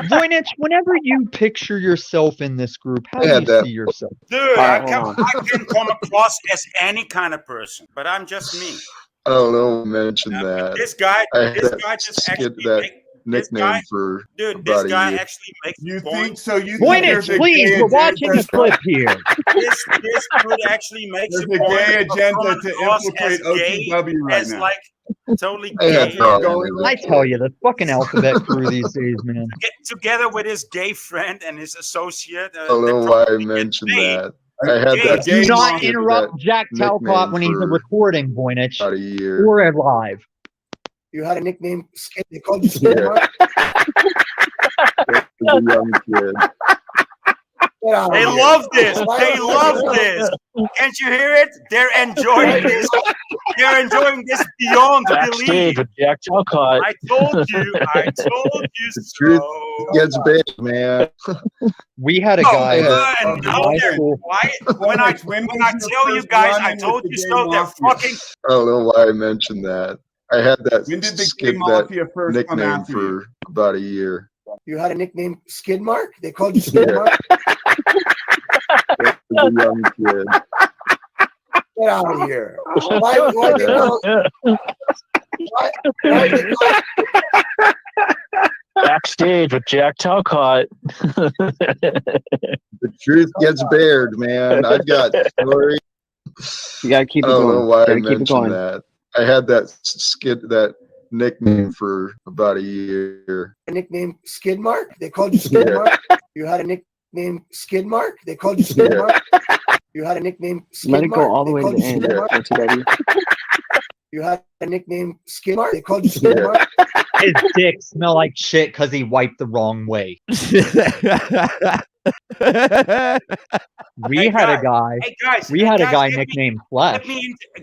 Voynich, whenever you picture yourself in this group, how do you see yourself? Dude, right, I can come across as any kind of person, but I'm just me. I don't know. Mention that. This guy just actually nickname for dude. about This a guy year. actually makes You think points. so? You think Voynich, there's a please, gay we're watching a agenda? clip here. This dude actually makes There's a a point gay of agenda coming to across as infiltrate gay, OTW right as now. like totally I have gay. problem with I it. tell you, the fucking alphabet crew these days, man. Get together with his gay friend and his associate. I don't know why I mentioned that. I had that. Do not skit, interrupt that Jack Talcott nickname when he's for recording, Voynich, about a year. or live. You had a nickname, skid. They called you skid mark? As a young kid. Get out of They here. love this. Why- They love this. Can't you hear it? They're enjoying this. They're enjoying this beyond belief. Jack Talcott. I told you. The truth gets big, man. We had a guy and now they're quiet. When I tell you guys, I told you so. They're fucking. I don't know why I mentioned that. I had that When did the skit, gay that mafia first come nickname after you? for about a year. You had a nickname, skid mark? They called you skid mark? As a young kid. Get out of here. Why they call Backstage with Jack Talcott. The truth gets bared, man. I've got stories. You gotta keep it I don't going. know why I Gotta keep it mentioned going. that. I had that skit, that nickname for about a year. a nickname, skid mark? They called you skid mark? You had a nickname, skid mark? They called you skid mark? You had a nickname, skid Let it mark? go all the They way to called the you end. skid mark? OTW. You had a nickname, skid mark? They called you skid mark? his dick smell like shit because he wiped the wrong way. We had a guy. Hey guys, we hey had a guys, guy get nicknamed me, Flash.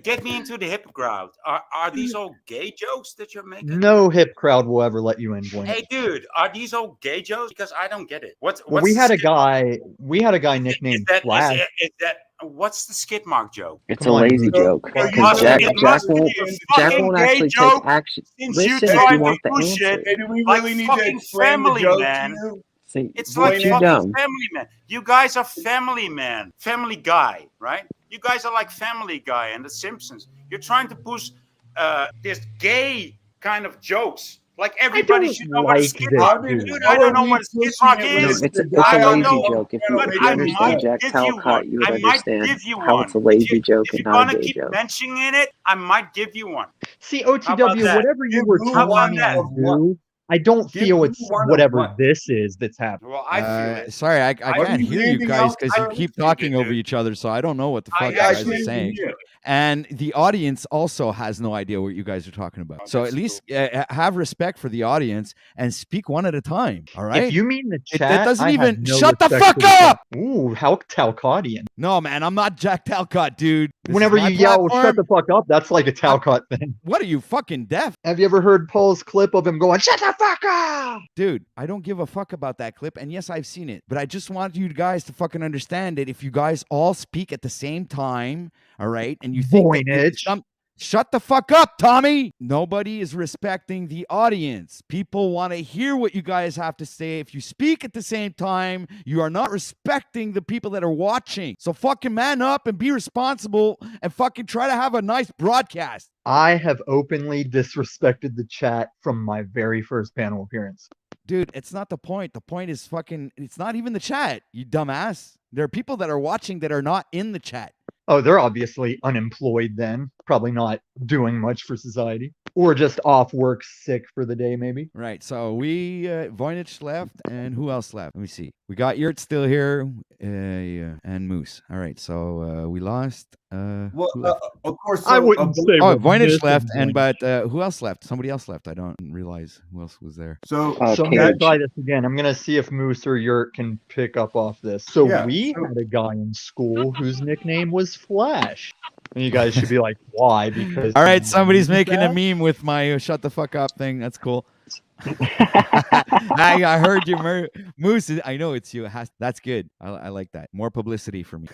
get me into the hip crowd. Are these all gay jokes that you're making? No hip crowd will ever let you in, Blaine. Hey dude, are these all gay jokes? Because I don't get it. What's we the had a skid guy. We had a guy nicknamed Flash. is that what's the skid mark joke? It's Come a on, lazy dude. joke. It Because must Jack, be- it Jack must won't, be a Jack fucking won't gay actually joke take action. since you Listen if tried you to want the push answer. it. Hey, do we Like really need to fucking explain the family, joke man. to you? See, It's you're like too fucking dumb. family man. You guys are family man, family guy, right? You guys are like Family Guy and The Simpsons. You're trying to push this gay kind of jokes. Like everybody should know what a like skid this mark dude. is. Dude, I don't know what a skid mark No, is. it's a I don't lazy know. joke. If But you I understand might Jack give you Talcott, one. you would I might understand give you how one. it's a lazy joke If and you're not a gonna gay keep joke. mentioning it, I might give you one. See, How about OTW, that? whatever you Give were who telling one me that? to of what? do, I don't Give feel who it's one of whatever what? this is that's happening. Well, I feel it. Sorry, I I can't need hear you anything guys else. because you I keep feel talking it, over dude. each other, so I don't know what the fuck you I guys I are can't even saying. hear. And the audience also has no idea what you guys are talking about. Oh, So that's at least have respect for the audience and speak one at a time. All right. If you mean the It- chat, that doesn't I have even no shut the respect fuck for the chat. up. Ooh, how Talcottian. No, man, I'm not Jack Talcott, dude. This is Whenever my you yell, platform. shut the fuck up, that's like a Talcott thing. What are you, fucking deaf? Have you ever heard Paul's clip of him going, shut the fuck up? Dude, I don't give a fuck about that clip. And yes, I've seen it. But I just want you guys to fucking understand that if you guys all speak at the same time, all right, and you think that Voynich. shut the fuck up, Tommy. Nobody is respecting the audience. People want to hear what you guys have to say. If you speak at the same time, you are not respecting the people that are watching. So fucking man up and be responsible and fucking try to have a nice broadcast. I have openly disrespected the chat from my very first panel appearance. Dude, it's not the point. The point is fucking, it's not even the chat, you dumbass. There are people that are watching that are not in the chat. Oh, they're obviously unemployed then. Probably not doing much for society. Or just off work sick for the day, maybe. Right. So we, Voynich left, and who else left? Let me see. We got Yurt still here, and Moose. All right. So we lost. Well, who left? of course. I wouldn't say. Oh, we're Voynich left, missing but Voynich. who else left? Somebody else left. I don't realize who else was there. So So I'm gonna Cage. try this again. I'm gonna see if Moose or Yurt can pick up off this. So Yeah, we so- had a guy in school whose nickname was Flash. And you guys should be like, why? Because All right, somebody's he's making a that? meme with my shut the fuck up thing. That's cool. I heard you, Moose. I know it's you. That's good. I like that. More publicity for me.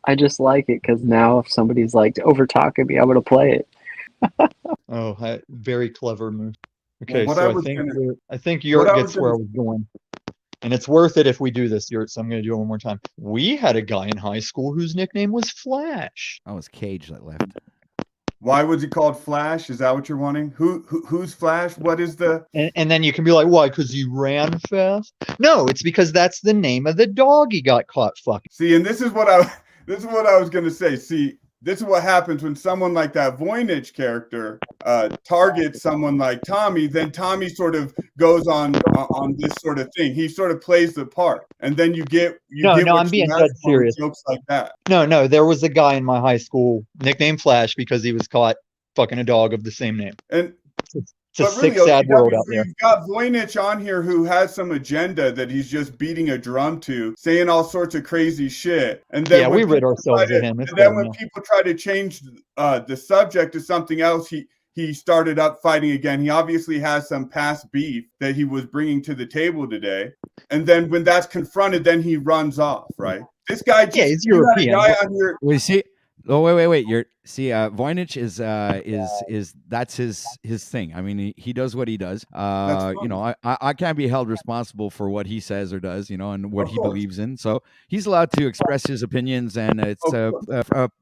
I just like it because now if somebody's like over talking me, I'm gonna play it. Oh, very clever move. Okay, what so I was I think what Yurt I was gets where I was going. And it's worth it if we do this, Yurt, so I'm going to do it one more time. We had a guy in high school whose nickname was Flash. Oh, it's Cage that left. Why was he called Flash? Is that what you're wanting? Who's Flash? What is the? And then you can be like, why? Because he ran fast? No, it's because that's the name of the dog he got caught fucking. See, and this is what I was gonna say. See, this is what happens when someone like that Voynich character targets someone like Tommy. Then Tommy sort of goes on this sort of thing. He sort of plays the part, and then you get No, I'm being dead serious. Jokes like that. No, there was a guy in my high school nicknamed Flash because he was caught fucking a dog of the same name. And it's a but sick, really, sad world out there. You've got Voynich on here who has some agenda that he's just beating a drum to, saying all sorts of crazy shit. And then we rid ourselves of him. And then when people try to change the subject to something else, he started up fighting again. He obviously has some past beef that he was bringing to the table today. And then when that's confronted, then he runs off, right? This guy just, he's European. You got a guy on here. Well, you see, oh wait. Voynich is that's his thing. I mean, he does what he does. You know, I can't be held responsible for what he says or does, you know, and what he believes in. So he's allowed to express his opinions, and it's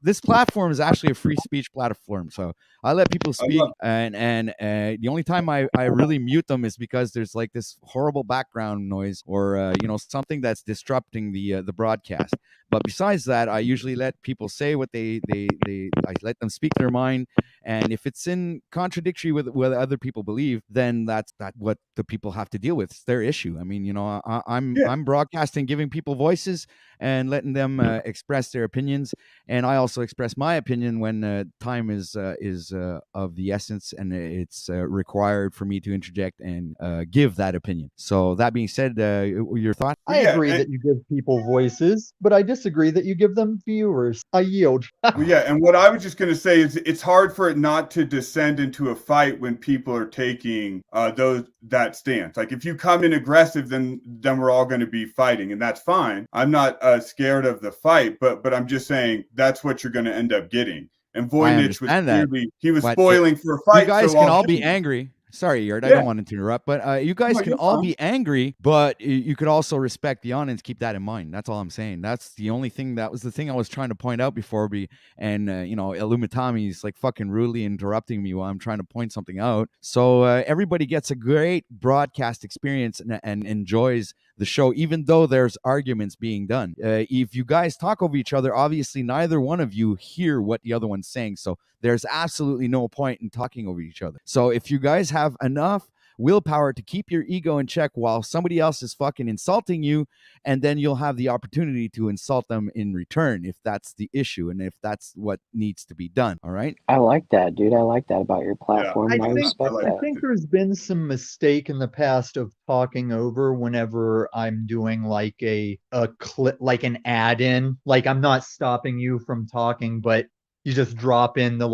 this platform is actually a free speech platform. So I let people speak, and the only time I really mute them is because there's like this horrible background noise or you know, something that's disrupting the broadcast. But besides that, I usually let people say what I let them speak their mind, and if it's in contradictory with what other people believe, then that's what the people have to deal with. It's their issue. I mean, you know, I'm broadcasting, giving people voices and letting them express their opinions, and I also express my opinion when time is of the essence, and it's required for me to interject and give that opinion. So that being said, your thought? I agree that you give people voices, but I disagree that you give them viewers. I yield. Well, yeah, and what I was just going to say is it's hard for it not to descend into a fight when people are taking that stance. Like if you come in aggressive, then we're all going to be fighting, and that's fine. I'm not scared of the fight, but I'm just saying that's what you're going to end up getting. And Voynich was clearly he was spoiling for a fight. You guys can all be angry. Sorry, Yurt, I don't want to interrupt, but you guys can all be angry, but you could also respect the audience. Keep that in mind. That's all I'm saying. That's the only thing. That was the thing I was trying to point out before and you know, Illumitami's like fucking rudely interrupting me while I'm trying to point something out. So everybody gets a great broadcast experience and enjoys the show, even though there's arguments being done. If you guys talk over each other, obviously neither one of you hear what the other one's saying. So there's absolutely no point in talking over each other. So if you guys have enough willpower to keep your ego in check while somebody else is fucking insulting you, and then you'll have the opportunity to insult them in return if that's the issue and if that's what needs to be done. All right. I like that, dude. I like that about your platform, and I respect that. I think there's been some mistake in the past of talking over whenever I'm doing like a clip, like an add-in. Like I'm not stopping you from talking, but you just drop in the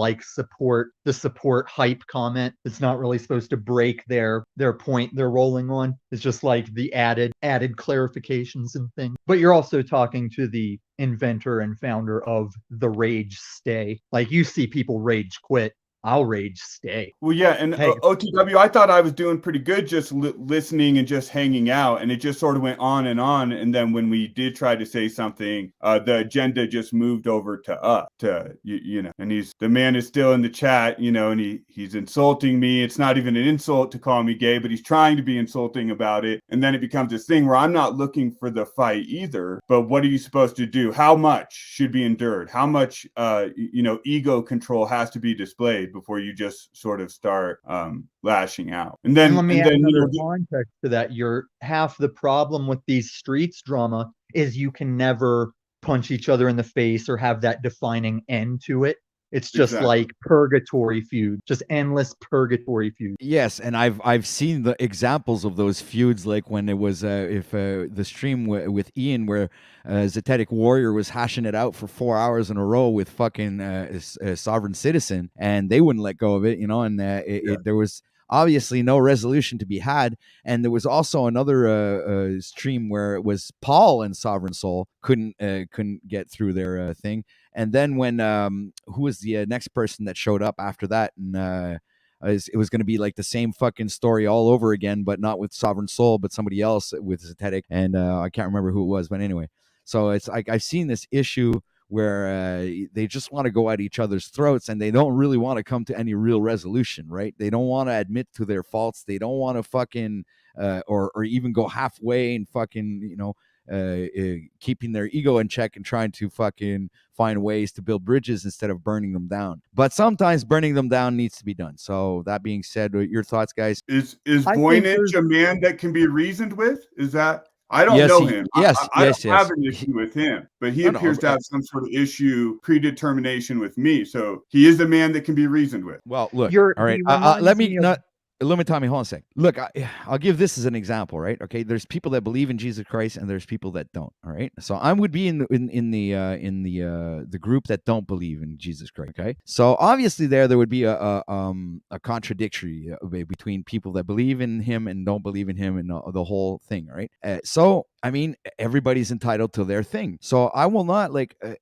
support hype comment. It's not really supposed to break their point they're rolling on. It's just like the added clarifications and things. But you're also talking to the inventor and founder of the rage stay. Like you see people rage quit. I'll rage stay. Well, yeah, and Hey. OTW, I thought I was doing pretty good just listening and just hanging out, and it just sort of went on, and then when we did try to say something, the agenda just moved over to us, you know, and the man is still in the chat, you know, and he's insulting me. It's not even an insult to call me gay, but he's trying to be insulting about it, and then it becomes this thing where I'm not looking for the fight either, but what are you supposed to do? How much should be endured? How much, you know, ego control has to be displayed before you just sort of start lashing out? And then let me add another you know, context to that. Half the problem with these streets drama is you can never punch each other in the face or have that defining end to it. It's just like purgatory feud, just endless purgatory feud. Yes, and I've seen the examples of those feuds, like when it was the stream with Ian where Zetetic Warrior was hashing it out for 4 hours in a row with fucking Sovereign Citizen, and they wouldn't let go of it, you know, and there was obviously no resolution to be had. And there was also another stream where it was Paul and Sovereign Soul couldn't get through their thing. And then when who was the next person that showed up after that, and it was going to be like the same fucking story all over again, but not with Sovereign Soul, but somebody else with Zetetic, and I can't remember who it was, but anyway. So it's like I've seen this issue where they just want to go at each other's throats, and they don't really want to come to any real resolution, right? They don't want to admit to their faults. They don't want to fucking or even go halfway and fucking, you know, keeping their ego in check and trying to fucking find ways to build bridges instead of burning them down. But sometimes burning them down needs to be done. So that being said, your thoughts, guys? Is Voynich a man that can be reasoned with? Is that? I don't know him. I don't have an issue with him, but he appears to have some sort of issue, predetermination with me. So he is a man that can be reasoned with. Well, look, all right. Let me, Tommy, hold on a sec. Look, I'll give this as an example, right? Okay, there's people that believe in Jesus Christ, and there's people that don't. All right, so I would be in the group that don't believe in Jesus Christ. Okay, so obviously there would be a contradictory between people that believe in him and don't believe in him, and the whole thing. Right? So I mean, everybody's entitled to their thing. So I will not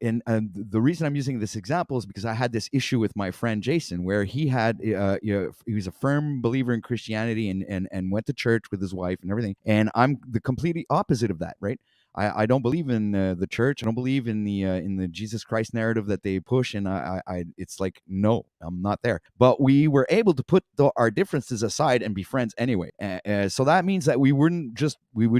and the reason I'm using this example is because I had this issue with my friend Jason, where he had, he was a firm believer in Christianity and went to church with his wife and everything. And I'm the completely opposite of that, right? I don't believe in the church. I don't believe in the Jesus Christ narrative that they push, and it's like, no, I'm not there. But we were able to put our differences aside and be friends anyway. So that means that we would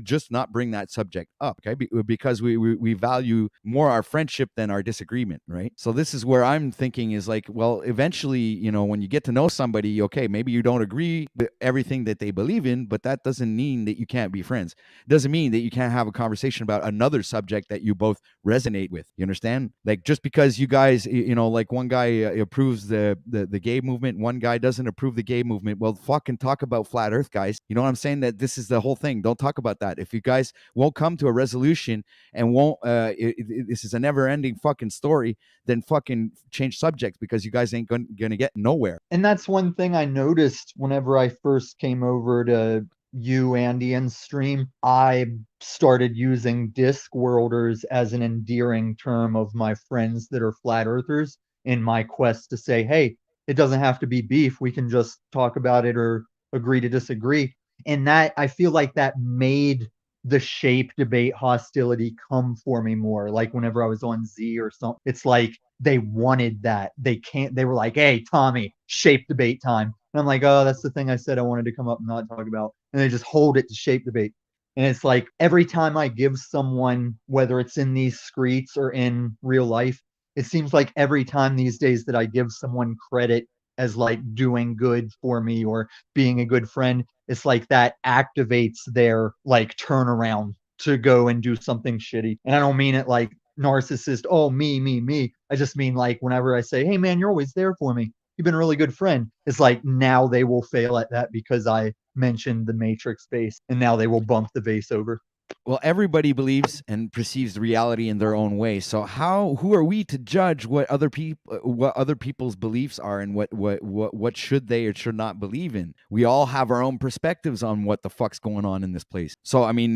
just not bring that subject up, okay? Because we value more our friendship than our disagreement, right? So this is where I'm thinking is like, well, eventually, you know, when you get to know somebody, okay, maybe you don't agree with everything that they believe in, but that doesn't mean that you can't be friends. It doesn't mean that you can't have a conversation about another subject that you both resonate with. You understand? Like, just because you guys, you know, like one guy approves the gay movement, one guy doesn't approve the gay movement. Well, fucking talk about flat earth, guys. You know what I'm saying? That this is the whole thing. Don't talk about that. If you guys won't come to a resolution and won't, this is a never ending fucking story, then fucking change subjects, because you guys ain't gonna get nowhere. And that's one thing I noticed whenever I first came over to you, Andy, and stream. I started using disc worlders as an endearing term of my friends that are flat earthers in my quest to say, hey, it doesn't have to be beef. We can just talk about it or agree to disagree. And that, I feel like that made the shape debate hostility come for me more. Like whenever I was on Z or something, it's like they wanted that. They were like, hey, Tommy, shape debate time. And I'm like, oh, that's the thing I said I wanted to come up and not talk about. And they just hold it to shape debate. And it's like every time I give someone, whether it's in these screeds or in real life, it seems like every time these days that I give someone credit as like doing good for me or being a good friend, it's like that activates their like turnaround to go and do something shitty. And I don't mean it like narcissist, oh, me. I just mean like whenever I say, hey man, you're always there for me, you've been a really good friend, it's like now they will fail at that because I mentioned the matrix base, and now they will bump the vase over. Well, everybody believes and perceives reality in their own way. So who are we to judge what other people's beliefs are, and what should they or should not believe in? We all have our own perspectives on what the fuck's going on in this place. So I mean,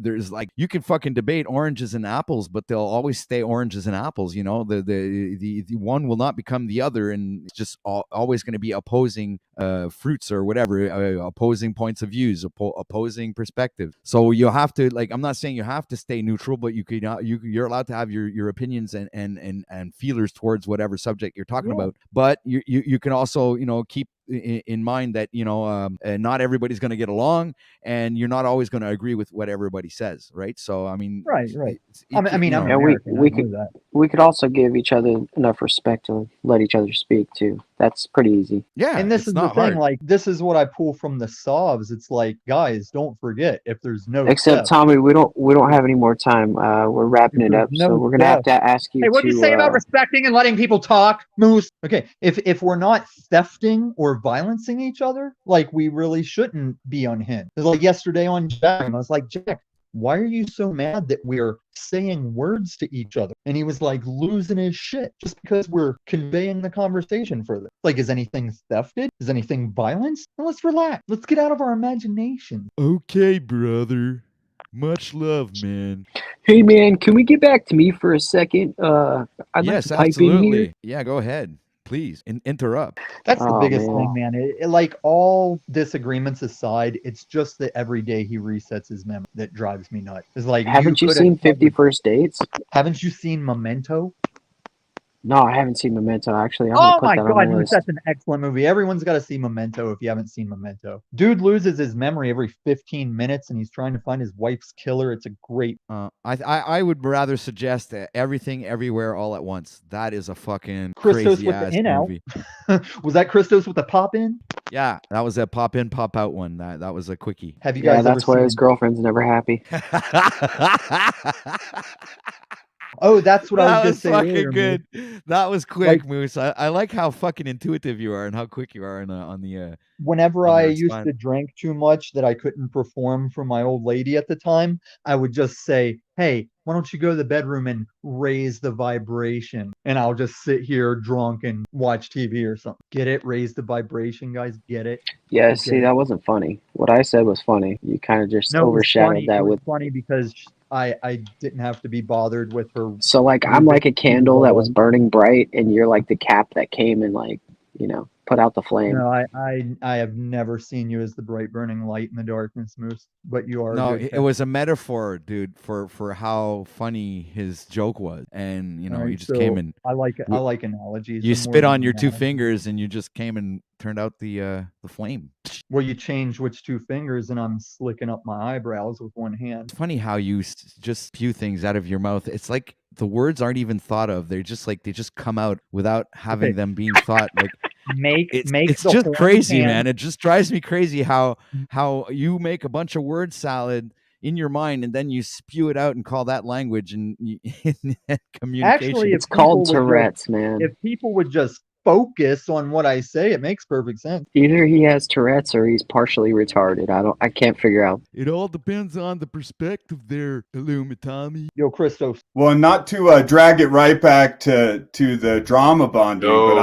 there's like, you can fucking debate oranges and apples, but they'll always stay oranges and apples. The one will not become the other, and it's just always going to be opposing fruits or whatever, opposing points of views, opposing perspectives. So you have to, like, I'm not saying you have to stay neutral, but you're allowed to have your opinions and feelers towards whatever subject you're talking about. But you can also keep in mind that not everybody's going to get along, and you're not always going to agree with what everybody says, right? So I mean, right. I'm Yeah, American. we could also give each other enough respect to let each other speak too. That's pretty easy. Yeah, and this it's is the not thing. hard. Like, this is what I pull from the Sovs. It's like, guys, don't forget, if there's no Except theft, Tommy, we don't have any more time. We're wrapping it up, so we're gonna have to ask you. Hey, what do you say about respecting and letting people talk, Moose? Okay, if we're not thefting or violencing each other, like, we really shouldn't be unhinged. It's like yesterday on Jack, I was like, Jack, why are you so mad that we're saying words to each other? And he was like losing his shit just because we're conveying the conversation further. Like, is anything thefted? Is anything violence? Well, let's relax. Let's get out of our imagination. Okay, brother. Much love, man. Hey, man, can we get back to me for a second? I'd like to pipe in here. Yeah, go ahead. Please interrupt. That's the biggest thing, man. Like, all disagreements aside, it's just that every day he resets his memory that drives me nuts. It's like, haven't you seen 50 First Dates? Haven't you seen Memento? No, I haven't seen Memento, actually. Oh my God, dude, that's an excellent movie. Everyone's got to see Memento if you haven't seen Memento. Dude loses his memory every 15 minutes, and he's trying to find his wife's killer. It's a great... I would rather suggest Everything Everywhere All at Once. That is a fucking Christos crazy with ass the in movie. out. Was that Christos with the pop in? Yeah, that was a pop in, pop out one. That was a quickie. Have you guys ever that's why his girlfriend's never happy. Oh, that's what I was just saying. Fucking earlier, good. Moose. That was quick, Moose. I like how fucking intuitive you are and how quick you are on the. Whenever I used to drink too much that I couldn't perform for my old lady at the time, I would just say, hey, why don't you go to the bedroom and raise the vibration? And I'll just sit here drunk and watch TV or something. Get it? Raise the vibration, guys. Get it? Yeah, see, that wasn't funny. What I said was funny. You kind of just overshadowed that with... funny because I didn't have to be bothered with her. So, like, I'm like a candle that was burning bright, and you're like the cap that came and, like, put out the flame. No, I have never seen you as the bright burning light in the darkness, Moose. But you are. No, it was a metaphor, dude, for how funny his joke was, and Right, he just came and I like analogies. You The more spit on than your two analogies. fingers, and you just came and turned out the flame. Well, you change which two fingers, and I'm slicking up my eyebrows with one hand. It's funny how you just spew things out of your mouth. It's like the words aren't even thought of. They're just like they just come out without having them being thought. Like it's the just horn crazy, hand. man. It just drives me crazy how you make a bunch of word salad in your mind and then you spew it out and call that language and communication. It's Actually, called Tourette's, man. If people would just focus on what I say, it makes perfect sense. Either he has Tourette's or he's partially retarded. I can't figure out. It all depends on the perspective there, Illumitami. Yo, Christos. Well, not to drag it right back to the drama bonding, but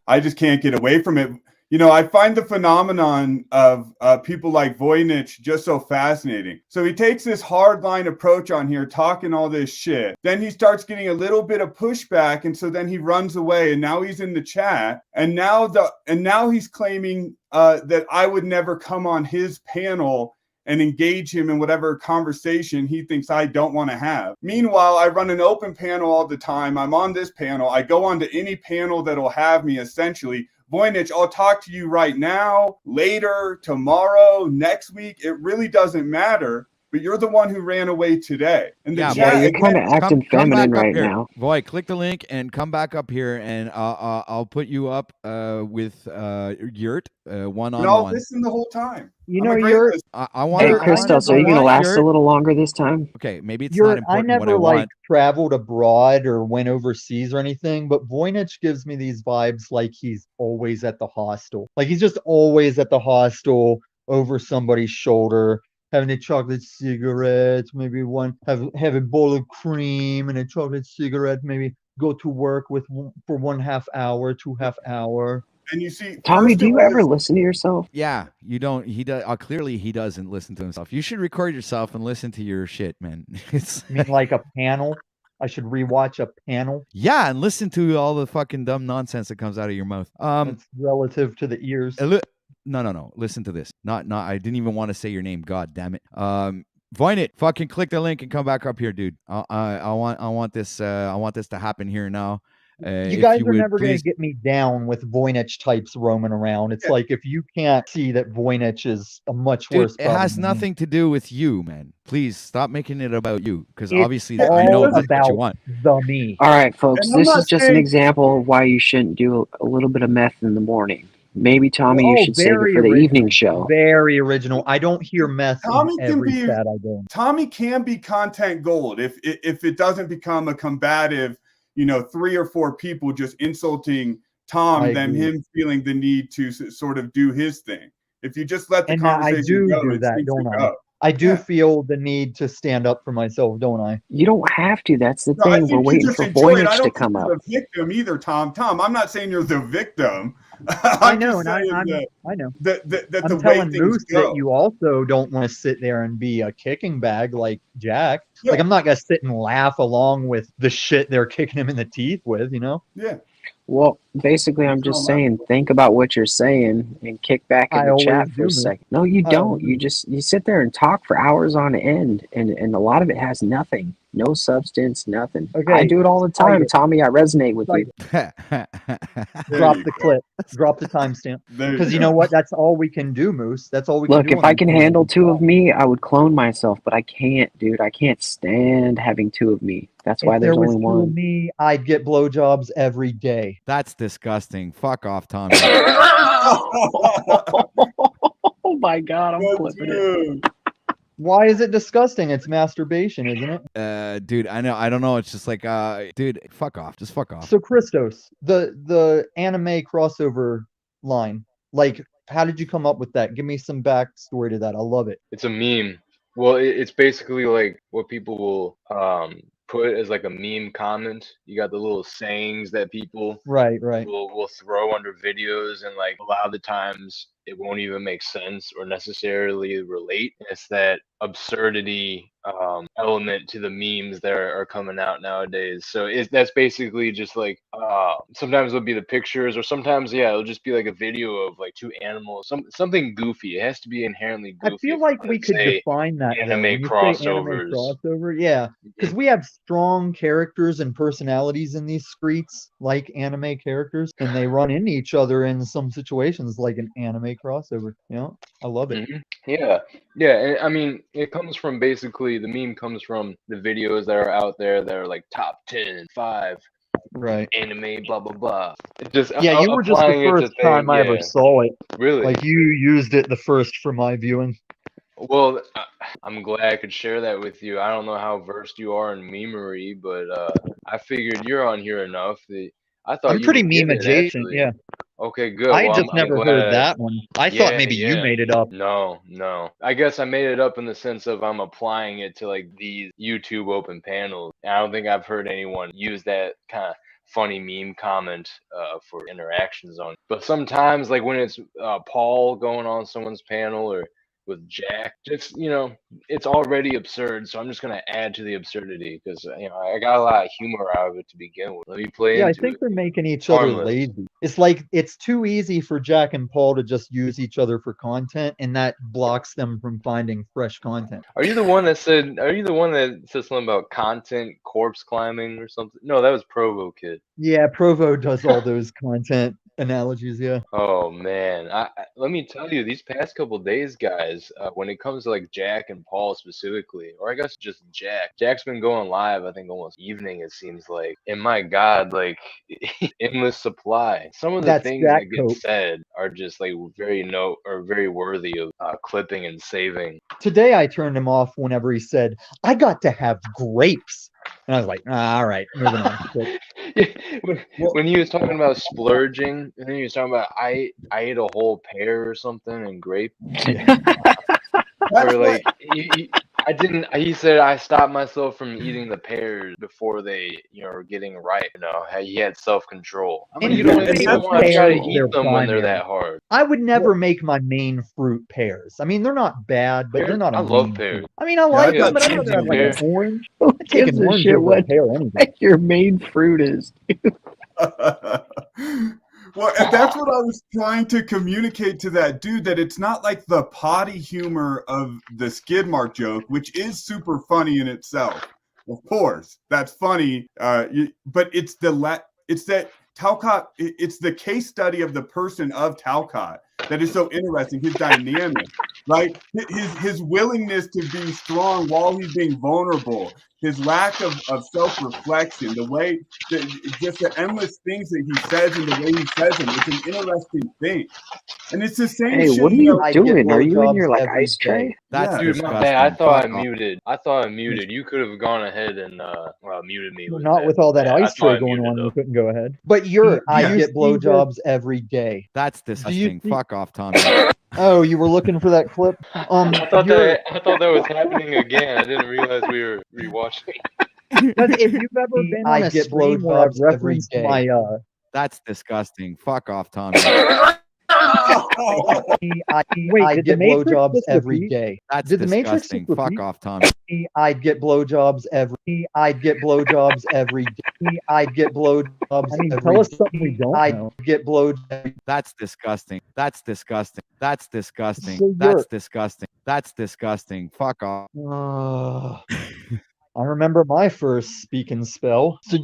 I just can't get away from it. I find the phenomenon of people like Voynich just so fascinating. So he takes this hardline approach on here, talking all this shit. Then he starts getting a little bit of pushback, and so then he runs away. And now he's in the chat, and now he's claiming that I would never come on his panel and engage him in whatever conversation he thinks I don't want to have. Meanwhile, I run an open panel all the time. I'm on this panel. I go on to any panel that'll have me, essentially. Voynich, I'll talk to you right now, later, tomorrow, next week. It really doesn't matter. But you're the one who ran away today. And you're kind of acting feminine right now. Boy, click the link and come back up here, and I'll put you up with Yurt one-on-one. And I'll listen the whole time. Yurt. I want. Hey, Christos, are you going to last a little longer this time? Okay, maybe it's not important. I never traveled abroad or went overseas or anything, but Voynich gives me these vibes like he's always at the hostel. Like he's just always at the hostel over somebody's shoulder, having a chocolate cigarette, maybe have a bowl of cream and a chocolate cigarette, maybe go to work for 1/2 hour, 2/2 hour. And you see, Tommy, first do it you was, ever listen to yourself? Yeah, you don't. He does. Clearly, he doesn't listen to himself. You should record yourself and listen to your shit, man. It's I mean, like a panel. I should rewatch a panel. yeah, and listen to all the fucking dumb nonsense that comes out of your mouth. That's relative to the ears. No. Listen to this. Not. I didn't even want to say your name. God damn it. Voinit, fucking click the link and come back up here, dude. I want this. I want this to happen here now. You guys are never going to get me down with Voynich types roaming around. It's like if you can't see that Voynich is a much worse It problem has than me. nothing to do with you, man. Please stop making it about you, because It's obviously I know all that's what you about want. the me. All right, folks, And I'm this not is just an saying- example of why you shouldn't do a little bit of meth in the morning. Maybe, Tommy, you Oh, should save it very for the original. evening show. Very original. I don't hear meth Tommy in can every be- chat I go in. Tommy can be content gold if it doesn't become a combative, 3 or 4 people just insulting Tom, I then agree. him feeling the need to sort of do his thing. If you just let the And now I conversation do go, do it that, seems to don't I? go. I do Yeah. feel the need to stand up for myself, don't I? You don't have to. That's the No, I thing. We're think you waiting just for enjoy it. I Voynich to don't think come up. you're the victim either, Tom. Tom, I'm not saying you're the victim. I know, just and saying I know. that the I'm way telling things Moose go. that you also don't want to sit there and be a kicking bag like Jack. Yeah. Like I'm not gonna sit and laugh along with the shit they're kicking him in the teeth with, you know? Yeah. Well, basically, I'm just saying, think about what you're saying and kick back in I the always chat do, for a man. second. No, you I don't. always You sit there and talk for hours on end, and a lot of it has nothing, no substance, nothing. I Okay, do it all the cite time, it. Tommy. I resonate with you. Drop you the go. clip. Drop the timestamp. There Because you go. know what? That's all we can do, Moose. That's all we can Look, do. if on I these can shows. handle 2 of me, I would clone myself, but I can't, dude. I can't stand having 2 of me. That's why If there there's was only 2 of one. me, I'd get blowjobs every day. That's disgusting. Fuck off, Tommy. Oh my God, I'm But flipping it. dude, Why is it disgusting? It's masturbation, isn't it? Dude, I know. I don't know. It's just like, dude, fuck off. Just fuck off. So Christos, the anime crossover line, like, how did you come up with that? Give me some backstory to that. I love it. It's a meme. Well, it's basically like what people will put as like a meme comment. You got the little sayings that people Right. will throw under videos, and like a lot of the times it won't even make sense or necessarily relate. It's that absurdity element to the memes that are coming out nowadays. So that's basically just like sometimes it'll be the pictures, or sometimes it'll just be like a video of like 2 animals, something goofy. It has to be inherently goofy. I feel if like you we wanna could say define that though. anime When you say anime crossovers. crossover, yeah, because we have strong characters and personalities in these streets, like anime characters, and they run into each other in some situations, like an anime crossover. You know, I love it. Yeah, and I mean, it comes from basically the meme comes from the videos that are out there that are like top 10, 5 Right. anime, blah blah blah. It just Yeah, you were just the applying it to first time I ever things, saw it. Really? Like you used it the first for my viewing. Well, I'm glad I could share that with you. I don't know how versed you are in memery, but I figured you're on here enough. I thought I'm you pretty would get meme it, adjacent, actually. yeah. Okay, good. I Well, just I'm never glad. heard that one. I thought maybe you made it up. No. I guess I made it up in the sense of I'm applying it to like these YouTube open panels. I don't think I've heard anyone use that kind of funny meme comment for interaction zone. But sometimes, like when it's Paul going on someone's panel or with Jack, just it's already absurd. So I'm just gonna add to the absurdity because I got a lot of humor out of it to begin with. Let me play Yeah, I into think it. they're making each other Harmless. lazy. It's like it's too easy for Jack and Paul to just use each other for content, and that blocks them from finding fresh content. Are you the one that said something about content corpse climbing or something? No, that was Provo Kid. Yeah, Provo does all those content analogies, yeah. Oh man, let me tell you, these past couple days, guys, when it comes to like Jack and Paul specifically, or I guess just Jack's been going live, I think almost evening it seems like, and my God, like endless supply. Some of the That's things Jack that get Cope. said are just like very worthy of clipping and saving. Today I turned him off whenever he said, "I got to have grapes." And I was like, all right, moving on. When he was talking about splurging, and then he was talking about I ate a whole pear or something and grape. Or like I didn't. He said I stopped myself from eating the pears before they, are getting ripe. He had self-control. I'm like, And you don't who even makes want to try to pears eat their them when they're primary? that hard. I would never make my main fruit pears. I mean, they're not bad, but they're not a I love main pears. fruit. I mean, I Yeah, like I them, got but I'd cheesy rather have like pears. an orange. Who I'd take gives an a orange shit over a what pear any day. your main fruit is? Well, and that's what I was trying to communicate to that dude, that it's not like the potty humor of the skid mark joke, which is super funny in itself. Of course, that's funny. But it's it's that Talcott. It's the case study of the person of Talcott that is so interesting. His dynamic, right? His willingness to be strong while he's being vulnerable. His lack of self-reflection, the way just the endless things that he says and the way he says them. It's an interesting thing. And it's the same Hey, shit. what are you I get doing? Are you in blowjobs your like every ice day. tray? That's Yeah. Dude, disgusting. my bad. I thought Fuck I off. muted. I thought I muted. You could have gone ahead and muted me. Well, With not that. with all that Yeah, I ice thought tray I going muted, on, though. you couldn't go ahead. But I Yeah. get blowjobs every day. That's Do you disgusting. see? Fuck off, Tommy. Oh, you were looking for that clip? I thought that was happening again. I didn't realize we were rewatching. Because if you've ever been on a get stream where I've blowjobs every referenced day. my That's disgusting. Fuck off, Tommy. Wait, did the get Matrix blowjobs just every repeat? day. That's Did the Matrix disgusting. just Fuck repeat? off, Tommy. I'd get blowjobs every. I'd get blowjobs every day. I'd get blowjobs I mean, every tell us something we don't I'd know. get blowjobs. That's disgusting. That's disgusting. That's disgusting. So That's disgusting. That's disgusting. Fuck off. I remember my first speaking spell. So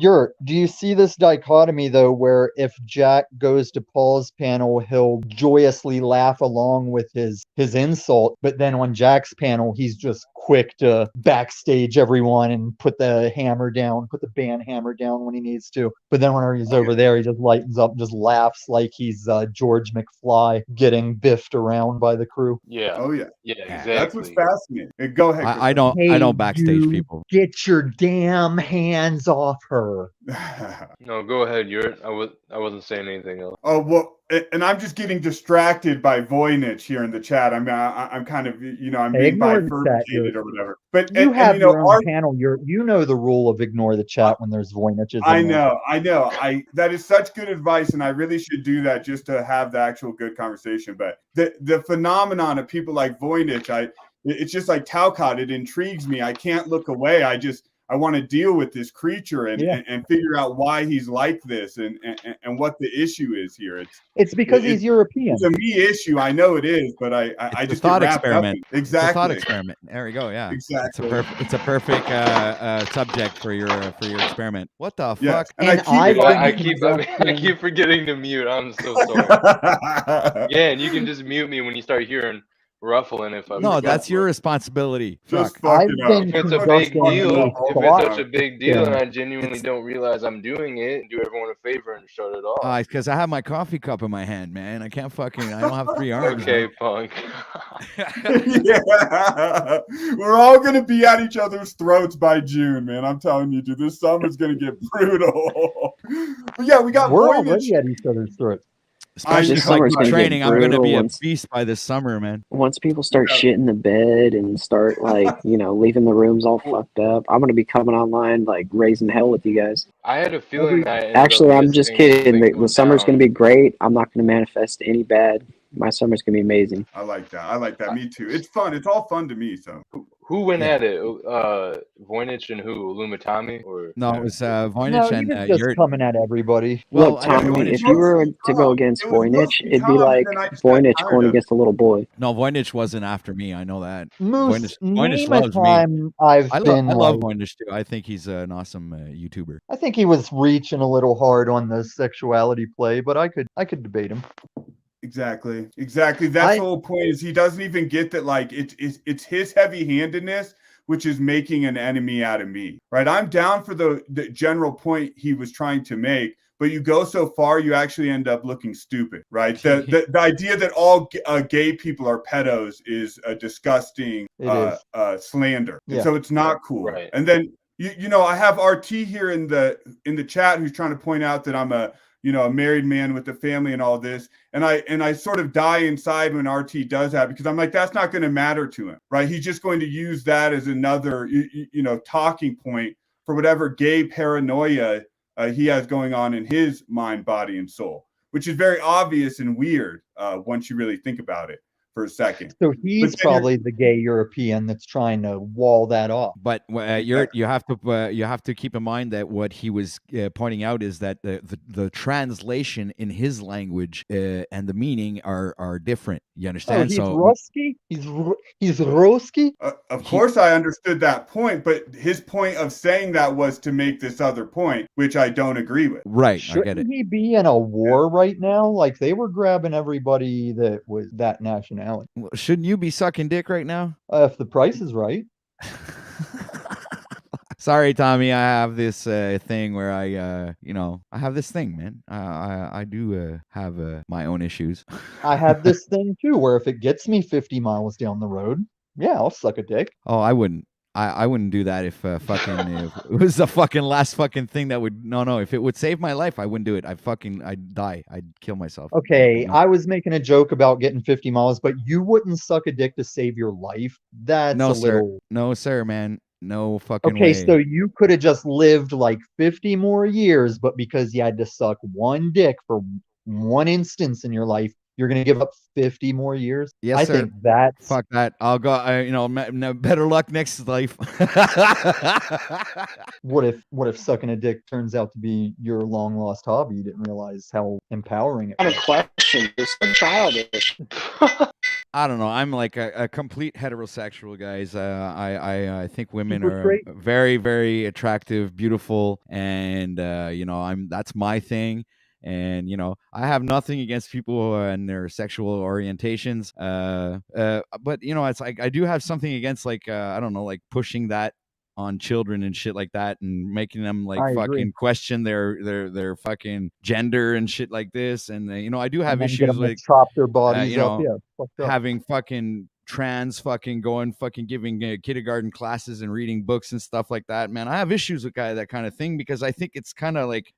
do you see this dichotomy though, where if Jack goes to Paul's panel, he'll joyously laugh along with his insult, but then on Jack's panel, he's just quick to backstage everyone and put the band hammer down when he needs to. But then when he's over there, he just lightens up and just laughs like he's George McFly getting biffed around by the crew. Yeah. Oh yeah. Yeah, exactly. That's what's fascinating. Go ahead. I don't backstage people. Get your damn hands off her. No, go ahead. I wasn't saying anything else. Oh well, and I'm just getting distracted by Voynich here in the chat. I'm kind of I'm being Ignore the chat. bifurcated or whatever. But You have your own our panel. You know the rule of ignore the chat when there's Voyniches. I know. That is such good advice, and I really should do that just to have the actual good conversation. But the phenomenon of people like Voynich, it's just like Talcott. It intrigues me. I can't look away. I want to deal with this creature and figure out why he's like this and what the issue is here. It's because he's European. It's a me issue. I know it is, but I just thought get wrapped experiment. up in it. Exactly. It's a thought experiment. There we go. Yeah. Exactly. It's a perfect subject for your experiment. What the fuck? And I keep forgetting to mute. I'm so sorry. Yeah, and you can just mute me when you start hearing ruffling if I'm that's your responsibility. Just Fuck. If it's a big deal, if it's such a big deal and I genuinely don't realize I'm doing it, do everyone a favor and shut it off. Because I have my coffee cup in my hand, man. I don't have 3 arms. Okay, man. punk. Yeah. We're all gonna be at each other's throats by June, man. I'm telling you, dude, this summer's gonna get brutal. But yeah, we're already at each other's throats. Especially This if I summer's keep gonna get training, I'm going to be a brutal beast by this summer, man. Once people start shitting the bed and start leaving the rooms all fucked up, I'm gonna be coming online like raising hell with you guys. I had a feeling that Actually, I'm just kidding. The summer's gonna be great. I'm not gonna manifest any bad. My summer's gonna be amazing. I like that. Me too. It's fun. It's all fun to me. So who went at it? Voynich and who? Lumatami or no? It was Voynich and just coming at everybody. Well, look, Tommy, if you were to go against Voynich, it'd be like Voynich going against a little boy. No, Voynich wasn't after me. I know that. Moose, Voynich name a loves time me. I love Voynich too. I think he's an awesome YouTuber. I think he was reaching a little hard on the sexuality play, but I could debate him. Exactly. That's the whole point. Is he doesn't even get that like it's his heavy-handedness which is making an enemy out of me, right? I'm down for the general point he was trying to make, but you go so far, you actually end up looking stupid, right? The idea that all gay people are pedos is a disgusting slander. Yeah. And so it's not cool. Right. And then I have RT here in the chat who's trying to point out that I'm a you know, a married man with a family and all this. And I sort of die inside when RT does that, because I'm like, that's not going to matter to him, right? He's just going to use that as another, you know, talking point for whatever gay paranoia he has going on in his mind, body, and soul, which is very obvious and weird once you really think about it for a second. So he's probably the gay European that's trying to wall that off. But you have to keep in mind that what he was pointing out is that the translation in his language and the meaning are different. You understand? Oh, he's Ruski? He's Ruski? Of course I understood that point, but his point of saying that was to make this other point, which I don't agree with. Right, Shouldn't I get it. he be in a war right now? Like, they were grabbing everybody that was that nationality. Shouldn't you be sucking dick right now? If the price is right. Sorry, Tommy. I have this thing where I have this thing, man. I do have my own issues. I have this thing too, where if it gets me 50 miles down the road, yeah, I'll suck a dick. Oh, I wouldn't. I wouldn't do that if if it was the fucking last fucking thing that would. No. If it would save my life, I wouldn't do it. I'd die. I'd kill myself. Okay, I was making a joke about getting 50 miles, but you wouldn't suck a dick to save your life. That's no, a sir. little. No, sir, man. No fucking Okay, way. so you could have just lived like 50 more years, but because you had to suck one dick for one instance in your life, you're gonna give up 50 more years. Yes, I sir. think that's Fuck that. I'll go. Better luck next life. what if sucking a dick turns out to be your long lost hobby? You didn't realize how empowering it Not was. a question. It's so childish. I don't know. I'm like a complete heterosexual, guys. I think women Super are straight. very, very attractive, beautiful, and that's my thing. And I have nothing against people and their sexual orientations. But it's like I do have something against I don't know, like pushing that on children and shit like that, and making them I fucking agree. question their fucking gender and shit like this. And I do have And then get issues them to with chop their bodies up. Yeah, fucked up. having fucking trans fucking going fucking giving kindergarten classes and reading books and stuff like that, man. I have issues with that kind of thing, because I think it's kind of like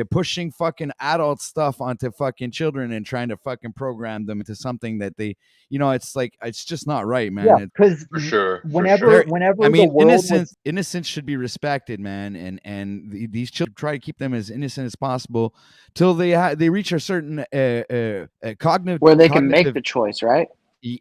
pushing fucking adult stuff onto fucking children and trying to fucking program them into something that they, it's like, it's just not right, man. Yeah, because For sure. whenever I mean, the world was innocence should be respected, man, and these children, try to keep them as innocent as possible till they reach a certain cognitive Where they can make the choice, right?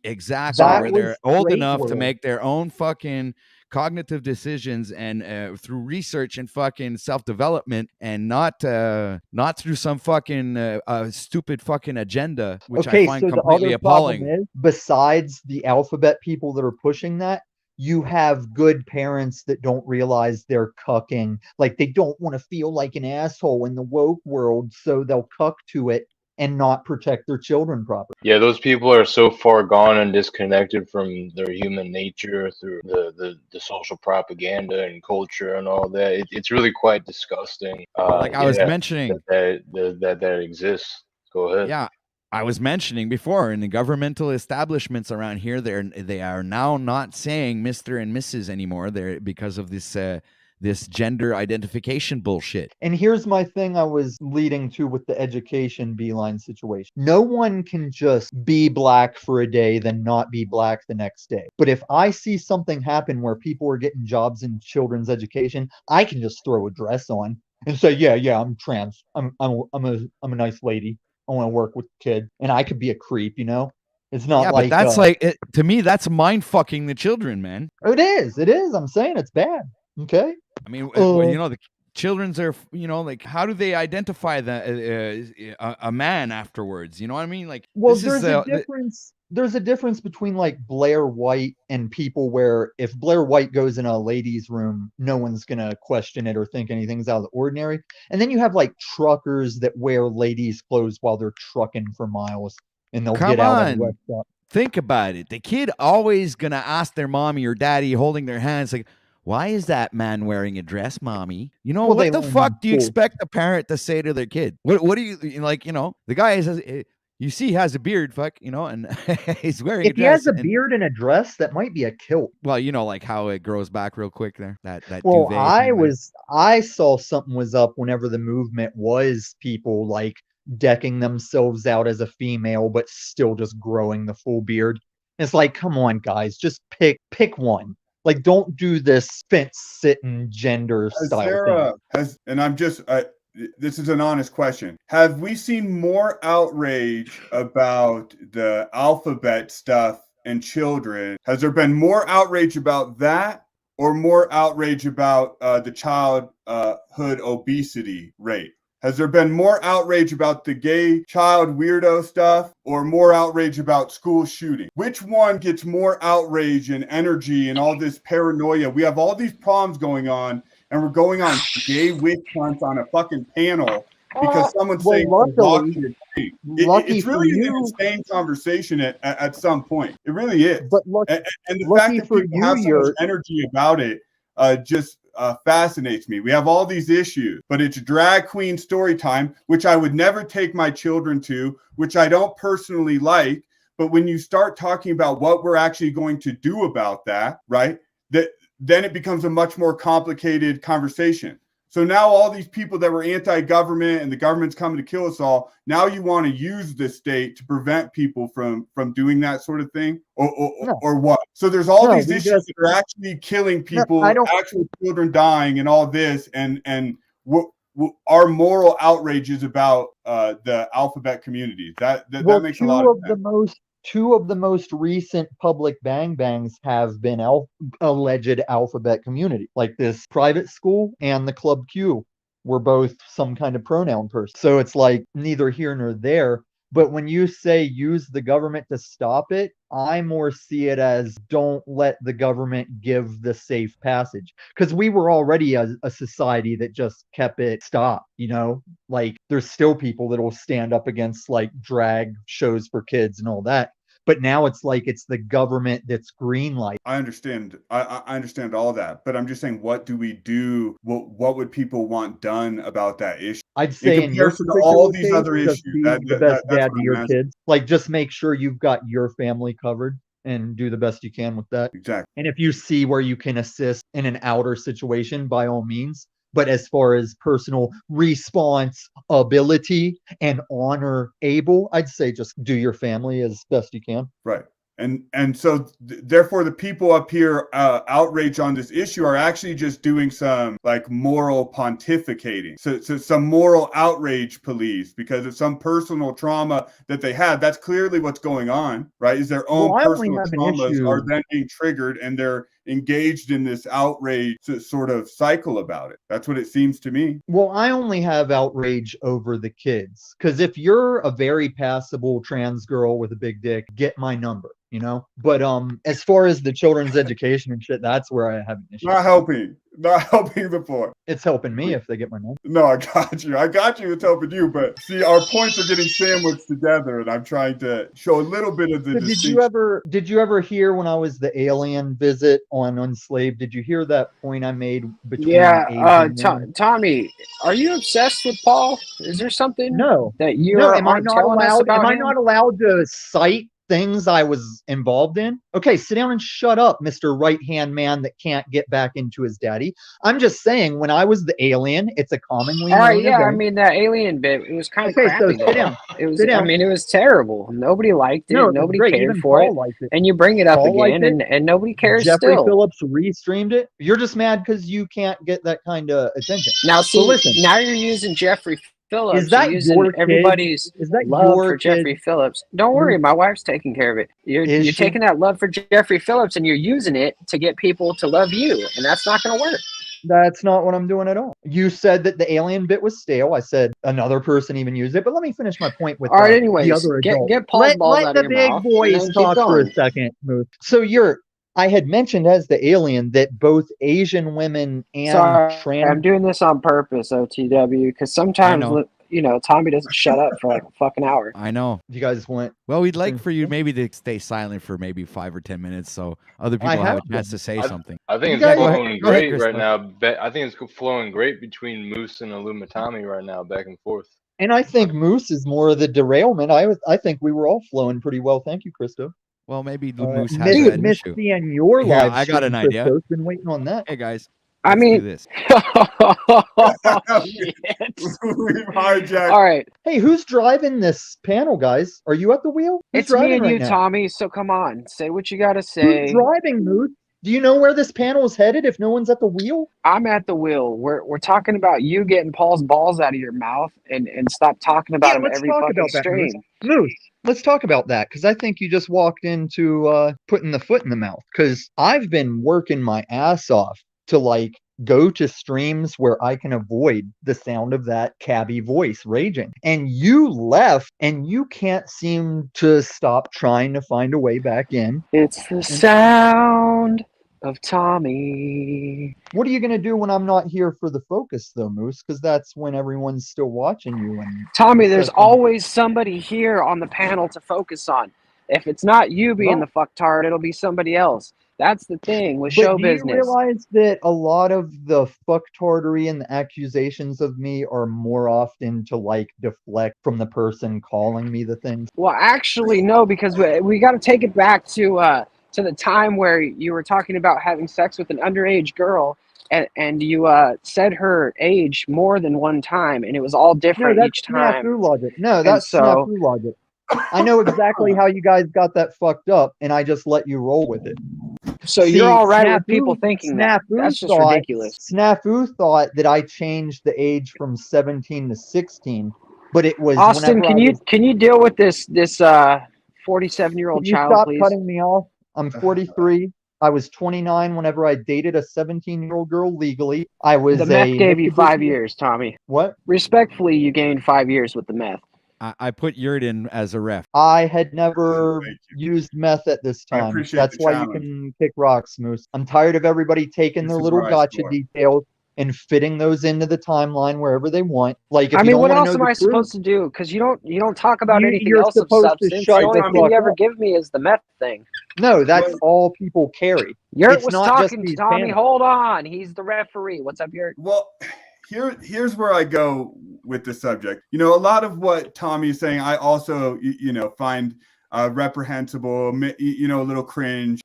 Exactly, That where they're was old straight enough to world. make their own fucking cognitive decisions, and through research and fucking self-development, and not through some fucking stupid fucking agenda, which I find so the completely other problem appalling. is, besides the alphabet people that are pushing that, you have good parents that don't realize they're cucking. Like, they don't want to feel like an asshole in the woke world, so they'll cuck to it and not protect their children properly. Yeah, those people are so far gone and disconnected from their human nature through the social propaganda and culture and all that. It's really quite disgusting. Like I was mentioning, that exists. Go ahead. yeah, I was mentioning before, in the governmental establishments around here, they are now not saying Mr. and Mrs. anymore. They're because of this gender identification bullshit. And here's my thing I was leading to with the education beeline situation. No one can just be black for a day, then not be black the next day. But if I see something happen where people are getting jobs in children's education, I can just throw a dress on and say, yeah, I'm trans. I'm a nice lady. I want to work with the kid, and I could be a creep, It's not But that's to me, that's mind fucking the children, man. It is. I'm saying it's bad. Okay. I mean, the children's are, like, how do they identify a man afterwards? You know what I mean? Like, well, this there's a difference. There's a difference between like Blair White and people where if Blair White goes in a ladies' room, no one's gonna question it or think anything's out of the ordinary. And then you have like truckers that wear ladies' clothes while they're trucking for miles, and they'll get out of the rest stop. Think about it. The kid always gonna ask their mommy or daddy, holding their hands, like, why is that man wearing a dress, mommy? Well, what the fuck do you expect a parent to say to their kid? What do you like? The guy says, You see, he has a beard, and he's wearing If a he has dress. a beard and a dress, that might be a kilt. Well, like how it grows back real quick there. That Well, duvet thing there. I saw something was up whenever the movement was people like decking themselves out as a female, but still just growing the full beard. It's like, come on, guys, just pick one. Like, don't do this fence-sitting gender style thing. And I'm just, this is an honest question. Have we seen more outrage about the alphabet stuff and children? Has there been more outrage about that, or more outrage about the childhood obesity rate? Has there been more outrage about the gay child weirdo stuff, or more outrage about school shooting? Which one gets more outrage and energy and all this paranoia? We have all these problems going on, and we're going on gay witch hunts on a fucking panel because someone's saying luckily it's really for an you, insane conversation at some point. It really is. But and the fact that people have so much energy about it just fascinates me. We have all these issues, but it's drag queen story time, which I would never take my children to, which I don't personally like. But when you start talking about what we're actually going to do about that, right, then it becomes a much more complicated conversation. So now all these people that were anti-government and the government's coming to kill us all, now you want to use the state to prevent people from doing that sort of thing, or what? So there's all these issues that are actually killing people, actual children dying, and all this, and our moral outrages about the alphabet community. That makes a lot of sense. Two of the most recent public bangs have been alleged alphabet community. Like this private school and the Club Q were both some kind of pronoun person. So it's like neither here nor there. But when you say use the government to stop it, I more see it as don't let the government give the safe passage. Because we were already a society that just kept it stopped, Like there's still people that will stand up against like drag shows for kids and all that. But now it's like it's the government that's green light. I understand. I understand all that, but I'm just saying, what do we do? What would people want done about that issue? I'd say in comparison to all these other issues, the best dad to your kids. Like, just make sure you've got your family covered and do the best you can with that. Exactly. And if you see where you can assist in an outer situation, by all means. But as far as personal responsibility and honor able, I'd say just do your family as best you can. Right. And so therefore the people up here outraged on this issue are actually just doing some like moral pontificating. So some moral outrage police because of some personal trauma that they had. That's clearly what's going on, right? Is their own personal traumas are then being triggered and they're engaged in this outrage sort of cycle about it. That's what it seems to me. Well, I only have outrage over the kids because if you're a very passable trans girl with a big dick, get my number. But as far as the children's education and shit, that's where I have an issue. Not helping the point. It's helping me if they get my number. No, I got you. It's helping you. But see, our points are getting sandwiched together, and I'm trying to show a little bit of the. So did you ever hear when I was the alien visit on Unslaved? Did you hear that point I made between? Yeah, Tommy, are you obsessed with Paul? Is there something? That you are telling us about Am I him? not allowed to cite things I was involved in? Okay, sit down and shut up, Mr. Right-hand man that can't get back into his daddy. I'm just saying, when I was the alien, it's a commonly known event. I mean, that alien bit, it was kind of crappy. So sit down. It was, I mean, it was terrible. Nobody liked it. Nobody cared Even for Paul it. And you bring it up again, and nobody cares Jeffrey still. Phillips restreamed it. You're just mad because you can't get that kind of attention. Now, see, listen, now you're using Jeffrey Phillips. Is that your kid? Everybody's love for Jeffrey Phillips? Don't worry, my wife's taking care of it. You're taking that love for Jeffrey Phillips and you're using it to get people to love you, and that's not going to work. That's not what I'm doing at all. You said that the alien bit was stale. I said another person even used it, but let me finish my point with all right. Anyways, the other adult. Get Paul's balls let out the of your big mouth, boys talk for a second. So I had mentioned as the alien that both Asian women and trans. I'm doing this on purpose, OTW, because sometimes Tommy doesn't shut up for like a fucking hour. I know. You guys want? Well, we'd like for you maybe to stay silent for maybe 5 or 10 minutes so other people have a chance to say something. I think it's flowing great right now. I think it's flowing great between Moose and Illumitami right now, back and forth. And I think Moose is more of the derailment. I think we were all flowing pretty well. Thank you, Christo. Well, maybe Moose has an Missed issue. seeing your Here, live I got stream, an idea. Christo's been waiting on that. Hey guys, I let's do mean, this. shit. We've hijacked. All right, Hey, who's driving this panel, guys? Are you at the wheel? Who's it's me driving and right you, now? Tommy. So come on, say what you gotta Who's say. driving, Moose? Do you know where this panel is headed if no one's at the wheel? I'm at the wheel. We're talking about you getting Paul's balls out of your mouth and stop talking about him let's every talk fucking about that, Moose. stream. Moose, let's talk about that because I think you just walked into putting the foot in the mouth. Because I've been working my ass off to like go to streams where I can avoid the sound of that cabbie voice raging. And you left and you can't seem to stop trying to find a way back in. It's the sound of Tommy. What are you going to do when I'm not here for the focus, though, Moose? Because that's when everyone's still watching you. And Tommy, there's always somebody here on the panel to focus on. If it's not you being the fucktard, it'll be somebody else. That's the thing with show business. Do you realize that a lot of the fucktardery and the accusations of me are more often to like deflect from the person calling me the things? Well, actually, no, because we got to take it back to the time where you were talking about having sex with an underage girl, and you said her age more than one time, and it was all different each time. Snafu logic. No, that's snafu logic. I know exactly how you guys got that fucked up, and I just let you roll with it. So you're all right with people thinking that. That's just ridiculous. Snafu thought that I changed the age from 17 to 16, but it was Austin. Can you deal with this 47-year-old child, stop please? Cutting me off? I'm 43. I was 29 whenever I dated a 17-year-old girl legally. I was the meth gave you 5 years, Tommy. What? Respectfully, you gained 5 years with the meth. I put Yurt in as a ref. I had never used meth at this time. That's why you can kick rocks, Moose. I'm tired of everybody taking their little gotcha details and fitting those into the timeline wherever they want. Like, if I you mean, don't what wanna else know am I the truth, supposed to do? Because you don't talk about anything you're else of supposed to substance. shut The only the thing you fuck ever up. give me is the meth thing. No, that's all people carry. Yurt It's was not just talking, these Tommy. panels. Hold on. He's the referee. What's up, Yurt? Well, here's where I go with the subject. You know, a lot of what Tommy is saying, I also, find reprehensible, a little cringe,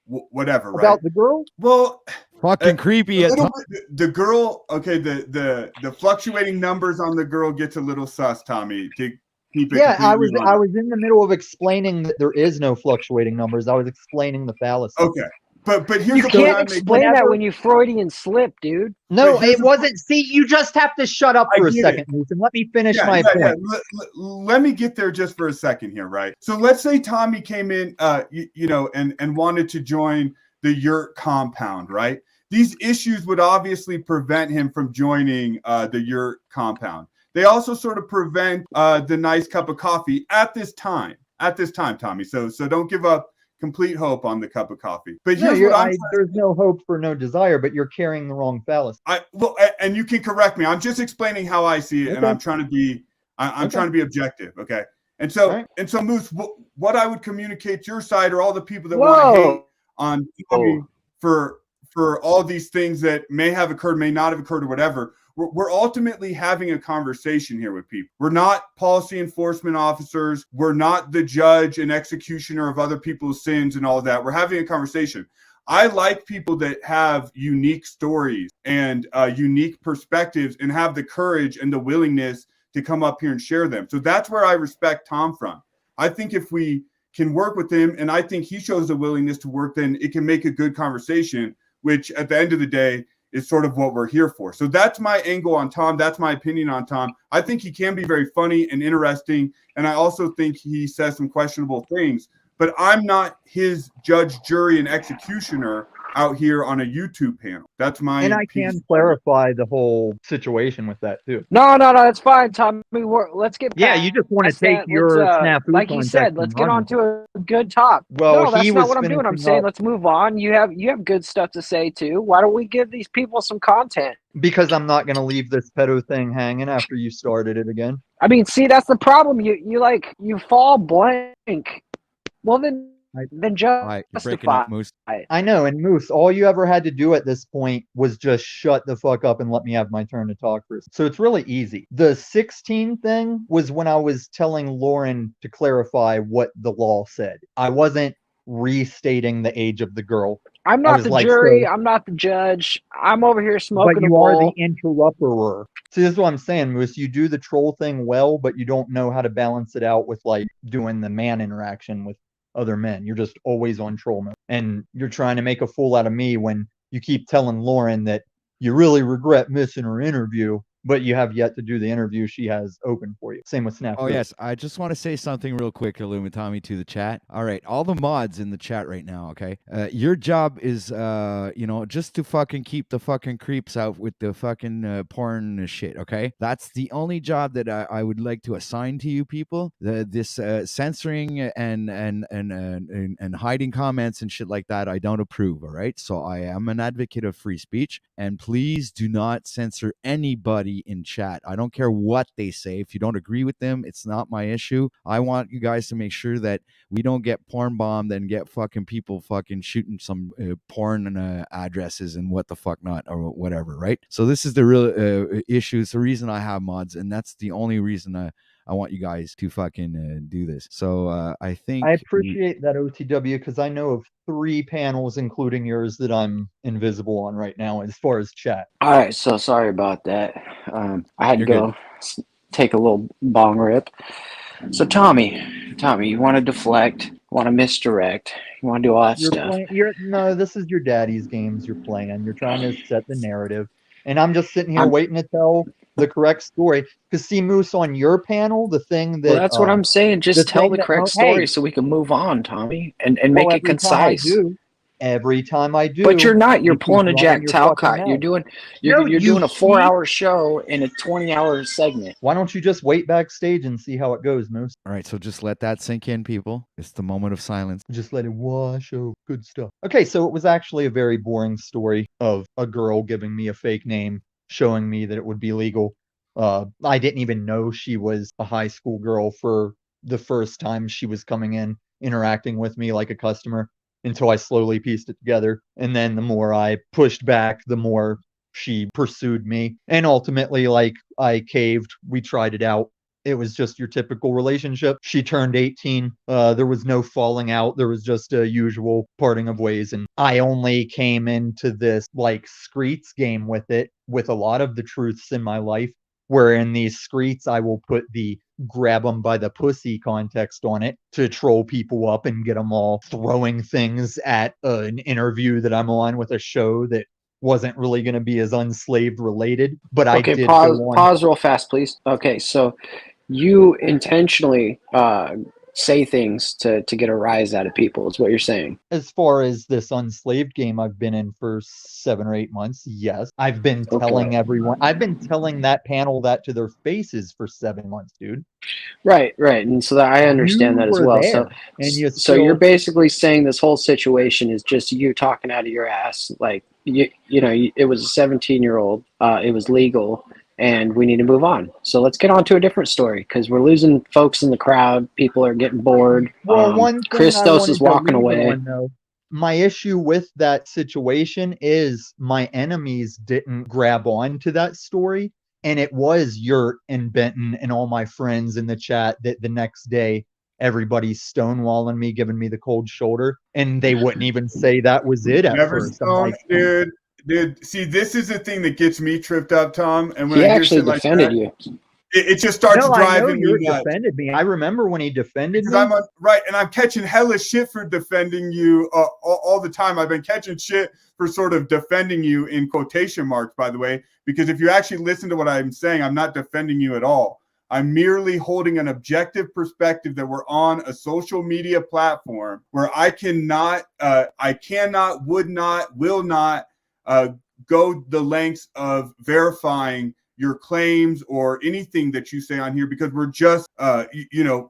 whatever, right? About the girl? Well, fucking creepy. The girl, okay, the fluctuating numbers on the girl gets a little sus, Tommy. To keep it I was completely honest. in the middle of explaining that there is no fluctuating numbers. I was explaining the fallacy. Okay. But here's You the can't point explain that when you Freudian slip, dude. No, it wasn't. See, you just have to shut up for a second, Moose, and let me finish my point. Let me get there just for a second here, right? So let's say Tommy came in, and wanted to join the Yurt compound, right? These issues would obviously prevent him from joining the Yurt compound. They also sort of prevent the nice cup of coffee at this time, Tommy. So don't give up complete hope on the cup of coffee. But here's there's no hope for no desire, but you're carrying the wrong fallacy. And you can correct me. I'm just explaining how I see it, and I'm trying to be trying to be objective, okay? And so Moose, what I would communicate to your side, or all the people that want to hate on Tommy for all these things that may have occurred, may not have occurred, or whatever. We're ultimately having a conversation here with people. We're not policy enforcement officers. We're not the judge and executioner of other people's sins and all of that. We're having a conversation. I like people that have unique stories and unique perspectives and have the courage and the willingness to come up here and share them. So that's where I respect Tom from. I think if we can work with him, and I think he shows the willingness to work, then it can make a good conversation, which at the end of the day is sort of what we're here for. So that's my angle on Tom. That's my opinion on Tom. I think he can be very funny and interesting. And I also think he says some questionable things, but I'm not his judge, jury, and executioner out here on a YouTube panel. That's my And I can clarify the whole situation with that too. No, it's fine, Tommy. Let's get Yeah, you just want to take your snafu like he said, let's get on to a good talk. Well, no, that's he not was what I'm doing. I'm finishing saying up- let's move on. You have good stuff to say too. Why don't we give these people some content? Because I'm not going to leave this pedo thing hanging after you started it again. I mean, see, that's the problem. You fall blank. Well, then then You're breaking justify up, Moose. it. I know, and Moose, all you ever had to do at this point was just shut the fuck up and let me have my turn to talk first. So it's really easy. The 16 thing was when I was telling Lauren to clarify what the law said. I wasn't restating the age of the girl. I'm I not was the like, jury. so, I'm not the judge. I'm over here but smoking a you are the bowl. interrupter. See, this is what I'm saying, Moose. You do the troll thing well, but you don't know how to balance it out with like doing the man interaction with other men. You're just always on troll mode. And you're trying to make a fool out of me when you keep telling Lauren that you really regret missing her interview, but you have yet to do the interview she has open for you. Same with Snap. Oh, yes. I just want to say something real quick, Illumitami, to the chat. All right. All the mods in the chat right now, okay? Your job is, just to fucking keep the fucking creeps out with the fucking porn shit, okay? That's the only job that I would like to assign to you people. This censoring and hiding comments and shit like that, I don't approve, all right? So I am an advocate of free speech, and please do not censor anybody in chat. I don't care what they say. If you don't agree with them, it's not my issue. I want you guys to make sure that we don't get porn bombed and get fucking people fucking shooting some porn addresses and what the fuck not or whatever, right? So this is the real issue. It's the reason I have mods, and that's the only reason I want you guys to fucking do this. So I think I appreciate that, OTW, because I know of 3 panels, including yours, that I'm invisible on right now as far as chat. All right, so sorry about that. I had to You're go take a little bong rip. So Tommy, you want to deflect, want to misdirect, you want to do all that stuff. No, this is your daddy's games you're playing. You're trying to set the narrative. And I'm just sitting here I'm- waiting to tell the correct story. Because see, Moose, on your panel, the thing that... Well, that's what I'm saying. Just tell the correct story hey, so we can move on, Tommy, and well, make it every time I concise. do, Every time I do. But you're not. You're you keep pulling a running Jack your fucking Talcott. mouth. You're doing No, you're you doing a keep- 4-hour show in a 20-hour segment. Why don't you just wait backstage and see how it goes, Moose? All right, so just let that sink in, people. It's the moment of silence. Just let it wash over. Good stuff. Okay, so it was actually a very boring story of a girl giving me a fake name, showing me that it would be legal. I didn't even know she was a high school girl for the first time she was coming in, interacting with me like a customer, until I slowly pieced it together. And then the more I pushed back, the more she pursued me. And ultimately, like, I caved. We tried it out. It was just your typical relationship. She turned 18. There was no falling out. There was just a usual parting of ways. And I only came into this like Screets game with it, with a lot of the truths in my life, where in these Screets, I will put the grab them by the pussy context on it to troll people up and get them all throwing things at an interview that I'm on with a show that wasn't really going to be as unslaved related. But I did pause real fast, please. Okay, so you intentionally say things to get a rise out of people, is what you're saying. As far as this unslaved game I've been in for 7 or 8 months, yes. I've been telling everyone, I've been telling that panel that to their faces for 7 months, dude. Right. And so I understand that as well. So you're basically saying this whole situation is just you talking out of your ass. Like, it was a 17-year-old. It was legal. And we need to move on. So let's get on to a different story because we're losing folks in the crowd. People are getting bored. Well, Christos is walking away. My issue with that situation is my enemies didn't grab on to that story. And it was Yurt and Benton and all my friends in the chat that the next day, everybody's stonewalling me, giving me the cold shoulder. And they wouldn't even say that was it at first. Dude, see, this is the thing that gets me tripped up, Tom. And when he I hear actually shit defended like that, you. It just starts driving me nuts. nuts. Defended me. I remember when he defended me. And I'm catching hella shit for defending you all the time. I've been catching shit for sort of defending you in quotation marks, by the way, because if you actually listen to what I'm saying, I'm not defending you at all. I'm merely holding an objective perspective that we're on a social media platform where I cannot, would not, will not go the lengths of verifying your claims or anything that you say on here because we're just,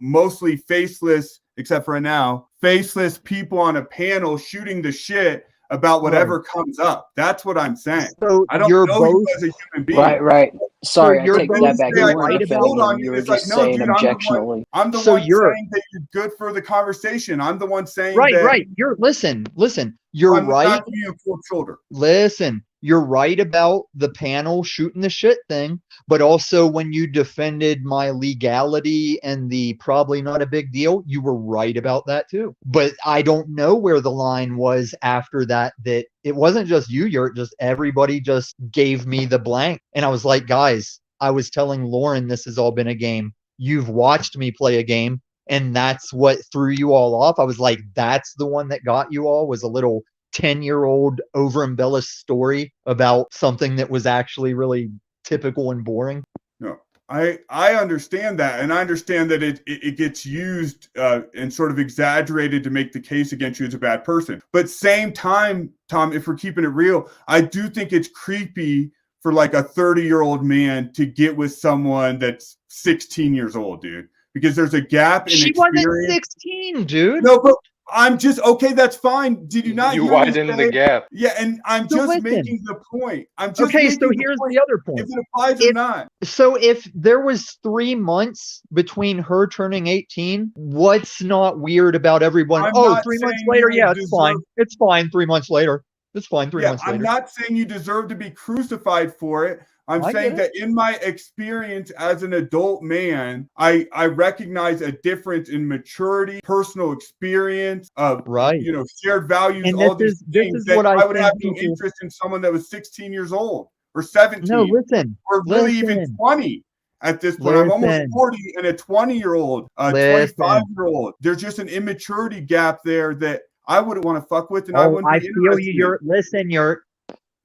mostly faceless, except for now, faceless people on a panel shooting the shit about whatever comes up. That's what I'm saying. So I don't know you as a human being. Right. Sorry, I you're take both that back. You weren't right defending about him. You were It's like, just no, saying dude, objectionally. I'm the So one you're saying that you're good for the conversation. I'm the one saying right, that right. Listen. You're I'm right. not giving you a cold shoulder. Listen, you're right about the panel shooting the shit thing, but also when you defended my legality and the probably not a big deal, you were right about that too. But I don't know where the line was after that, that it wasn't just you, Yurt, just everybody just gave me the blank. And I was like, guys, I was telling Lauren, this has all been a game. You've watched me play a game. And that's what threw you all off. I was like, that's the one that got you all, was a little 10-year-old over-embellished story about something that was actually really typical and boring. No, I understand that, and I understand that it gets used and sort of exaggerated to make the case against you as a bad person. But same time, Tom, if we're keeping it real, I do think it's creepy for like a 30-year-old man to get with someone that's 16 years old, dude. Because there's a gap in experience. She wasn't 16, dude. No, but I'm just okay. That's fine. Did you not? You widened the gap. Yeah, and I'm So just listen. making the point. I'm just Okay, making so here's the other point. If it applies or not. So if there was 3 months between her turning 18, what's not weird about everyone? I'm Oh, not 3 months saying later, you yeah, it's deserve- fine. It's fine 3 months later. It's fine 3 months later. I'm not saying you deserve to be crucified for it. I'm I saying get that in my experience as an adult man, I recognize a difference in maturity, personal experience, right, shared values, and all these this things is that what I would think have no people... interest in someone that was 16 years old or 17 No, listen, or really even 20 at this point. I'm almost 40 and a 20-year-old, 25-year-old. There's just an immaturity gap there that I wouldn't want to fuck with, and I wouldn't be feel you, Yurt. Listen, Yurt.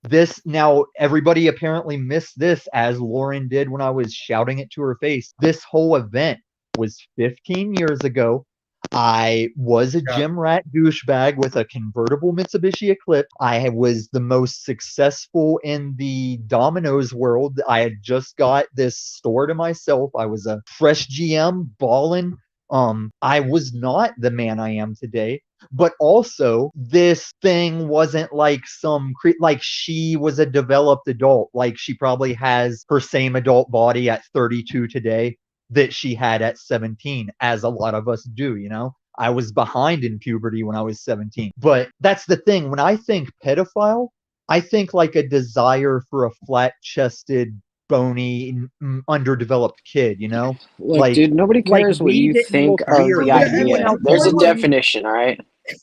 This now, everybody apparently missed this, as Lauren did when I was shouting it to her face. This whole event was 15 years ago. I was a gym rat douchebag with a convertible Mitsubishi Eclipse. I was the most successful in the Domino's world. I had just got this store to myself. I was a fresh GM, ballin'. I was not the man I am today. But also, this thing wasn't like like she was a developed adult. Like she probably has her same adult body at 32 today that she had at 17, as a lot of us do, you know? I was behind in puberty when I was 17. But that's the thing. When I think pedophile, I think like a desire for a flat-chested, bony, underdeveloped kid, you know? Look, dude, nobody cares what you think of the idea. There's a definition, all right?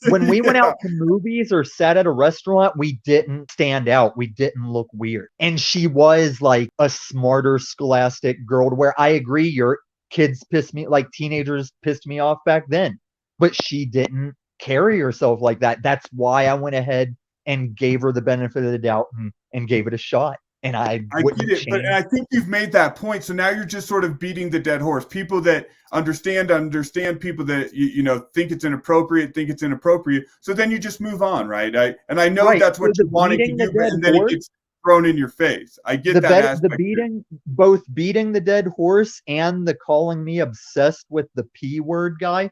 When we went out to movies or sat at a restaurant, we didn't stand out. We didn't look weird. And she was like a smarter, scholastic girl, to where I agree, your kids pissed me, like teenagers pissed me off back then. But she didn't carry herself like that. That's why I went ahead and gave her the benefit of the doubt and gave it a shot. And I get it, but I think you've made that point. So now you're just sort of beating the dead horse. People that understand. People that think it's inappropriate. So then you just move on, right? I know that's what you wanted to do, and then it gets thrown in your face. I get that aspect. Both beating the dead horse and the calling me obsessed with the P word guy.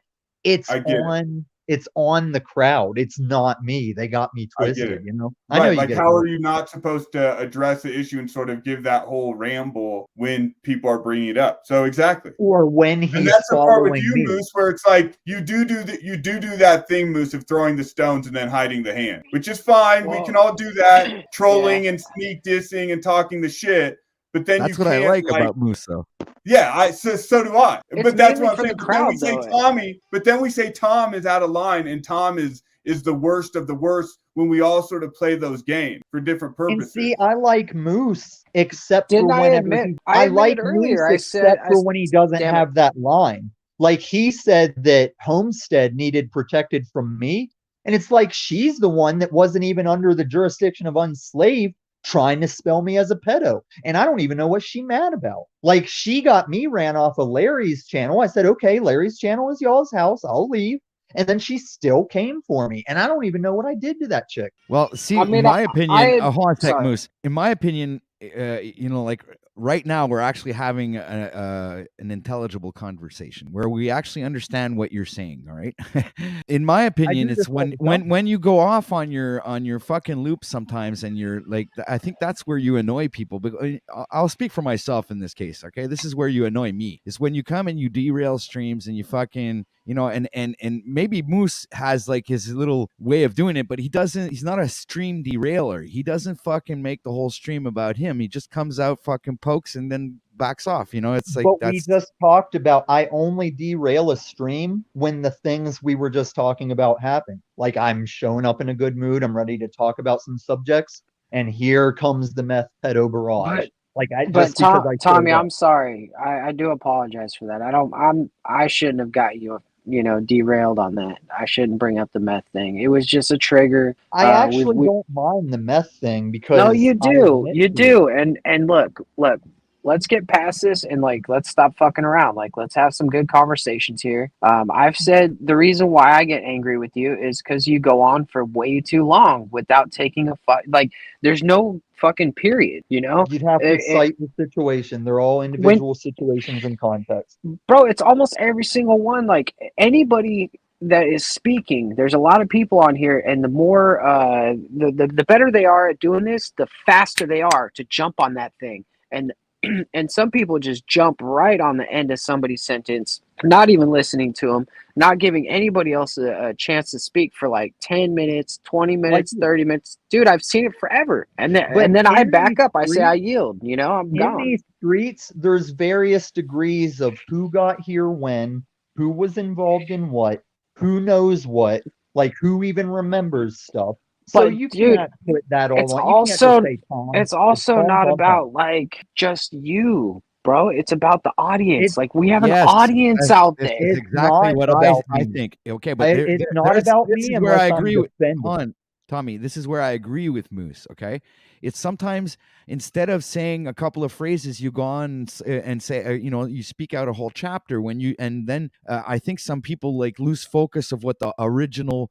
It's on the crowd. It's not me. They got me twisted, you know? Right. I know you how are you not supposed to address the issue and sort of give that whole ramble when people are bringing it up? So exactly. Or when he's and that's the part with you, me. Moose, where it's like you do that thing, Moose, of throwing the stones and then hiding the hand, which is fine. We can all do that, trolling and sneak dissing and talking the shit. But then that's what I like about Moose, though. Yeah, so do I. But that's what I'm saying. But then we say Tom is out of line, and Tom is the worst of the worst when we all sort of play those games for different purposes. And see, I like Moose, except for when I like Moose, except for when he doesn't have that line. Like he said that Homestead needed protected from me, and it's like she's the one that wasn't even under the jurisdiction of unslaved, trying to spell me as a pedo. And I don't even know what she mad about. Like she got me ran off of Larry's channel. I said, okay, Larry's channel is y'all's house. I'll leave. And then she still came for me. And I don't even know what I did to that chick. Well, see, in my opinion, hold on a sec, Moose. In my opinion, like right now we're actually having an intelligible conversation where we actually understand what you're saying. All right. In my opinion, it's when you go off on your fucking loop sometimes, and you're like, I think that's where you annoy people. But I'll speak for myself in this case. Okay, this is where you annoy me. Is when you come and you derail streams and you fucking, and maybe Moose has like his little way of doing it, but he's not a stream derailer. He doesn't fucking make the whole stream about him. He just comes out, fucking pokes, and then backs off. It's like, but we just talked about, I only derail a stream when the things we were just talking about happen. Like, I'm showing up in a good mood, I'm ready to talk about some subjects, and here comes the meth pedo barrage. Tommy, I'm sorry. I do apologize for that. I shouldn't have got you derailed on that. I shouldn't bring up the meth thing. It was just a trigger. I actually don't mind the meth thing because no, you do. And look, let's get past this and let's stop fucking around. Let's have some good conversations here. I've said the reason why I get angry with you is because you go on for way too long without taking a there's no fucking period, You'd have to cite the situation. They're all individual situations and context. Bro, it's almost every single one. Anybody that is speaking, there's a lot of people on here, and the more the better they are at doing this, the faster they are to jump on that thing. And some people just jump right on the end of somebody's sentence, not even listening to them, not giving anybody else a chance to speak for 10 minutes, 20 minutes, 30 minutes. Dude, I've seen it forever. And then I back up. I say I yield. I'm gone. In these streets, there's various degrees of who got here when, who was involved in what, who knows what, who even remembers stuff. So you can't put that all on. It's also not about just you, bro. It's about the audience. We have an audience out there. It's exactly what I think. Okay, but it's not about me. This is where I agree with Tommy. This is where I agree with Moose. Okay, it's sometimes instead of saying a couple of phrases, you go on and say, you speak out a whole chapter and then I think some people lose focus of what the original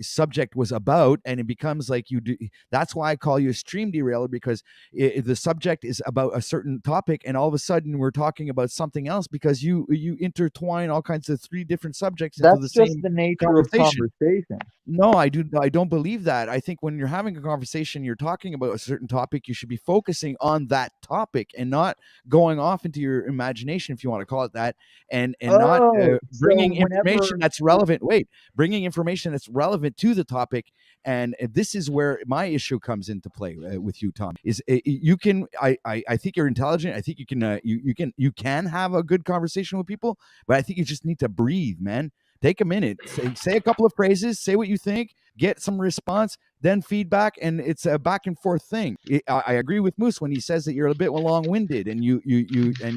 subject was about, and it becomes like you do. That's why I call you a stream derailer, because the subject is about a certain topic, and all of a sudden we're talking about something else because you intertwine all kinds of 3 different subjects into the same. That's just the nature of conversation. No, I don't believe that. I think when you're having a conversation, you're talking about a certain topic, you should be focusing on that topic and not going off into your imagination, if you want to call it that, and not bringing information that's relevant. Bringing information that's relevant to the topic. And this is where my issue comes into play with you, Tom. Is you can I think you're intelligent. I think you can have a good conversation with people, but I think you just need to breathe, man. Take a minute, say a couple of phrases, say what you think, get some response, then feedback, and it's a back and forth thing. I agree with Moose when he says that you're a bit long-winded,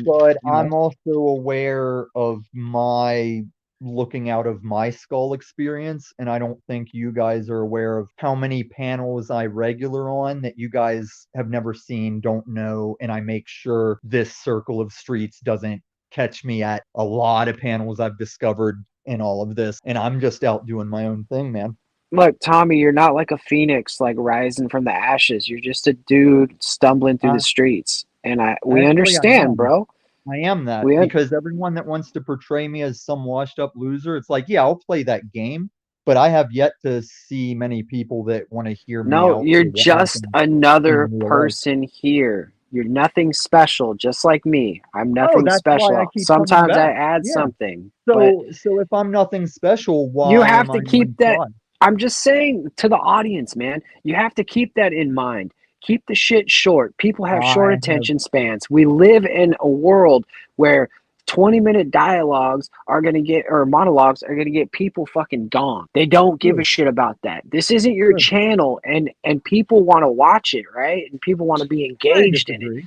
But I'm also aware of my looking out of my skull experience, and I don't think you guys are aware of how many panels I regular on that you guys have never seen, don't know, and I make sure this circle of streets doesn't catch me at a lot of panels I've discovered in all of this, and I'm just out doing my own thing, man. Look, Tommy, you're not like a phoenix rising from the ashes. You're just a dude stumbling through the streets, and we understand, bro. I am that because everyone that wants to portray me as some washed up loser, it's like, yeah, I'll play that game, but I have yet to see many people that want to hear me. No, you're just another person here. You're nothing special, just like me. I'm nothing special. Sometimes I add something. So if I'm nothing special, why you have to keep that? I'm just saying to the audience, man, you have to keep that in mind. Keep the shit short. People have short attention spans. We live in a world where 20-minute dialogues are going to get, or monologues are going to get people fucking gone. They don't give a shit about that. This isn't your channel, and people want to watch it, right? And people want to be engaged in it.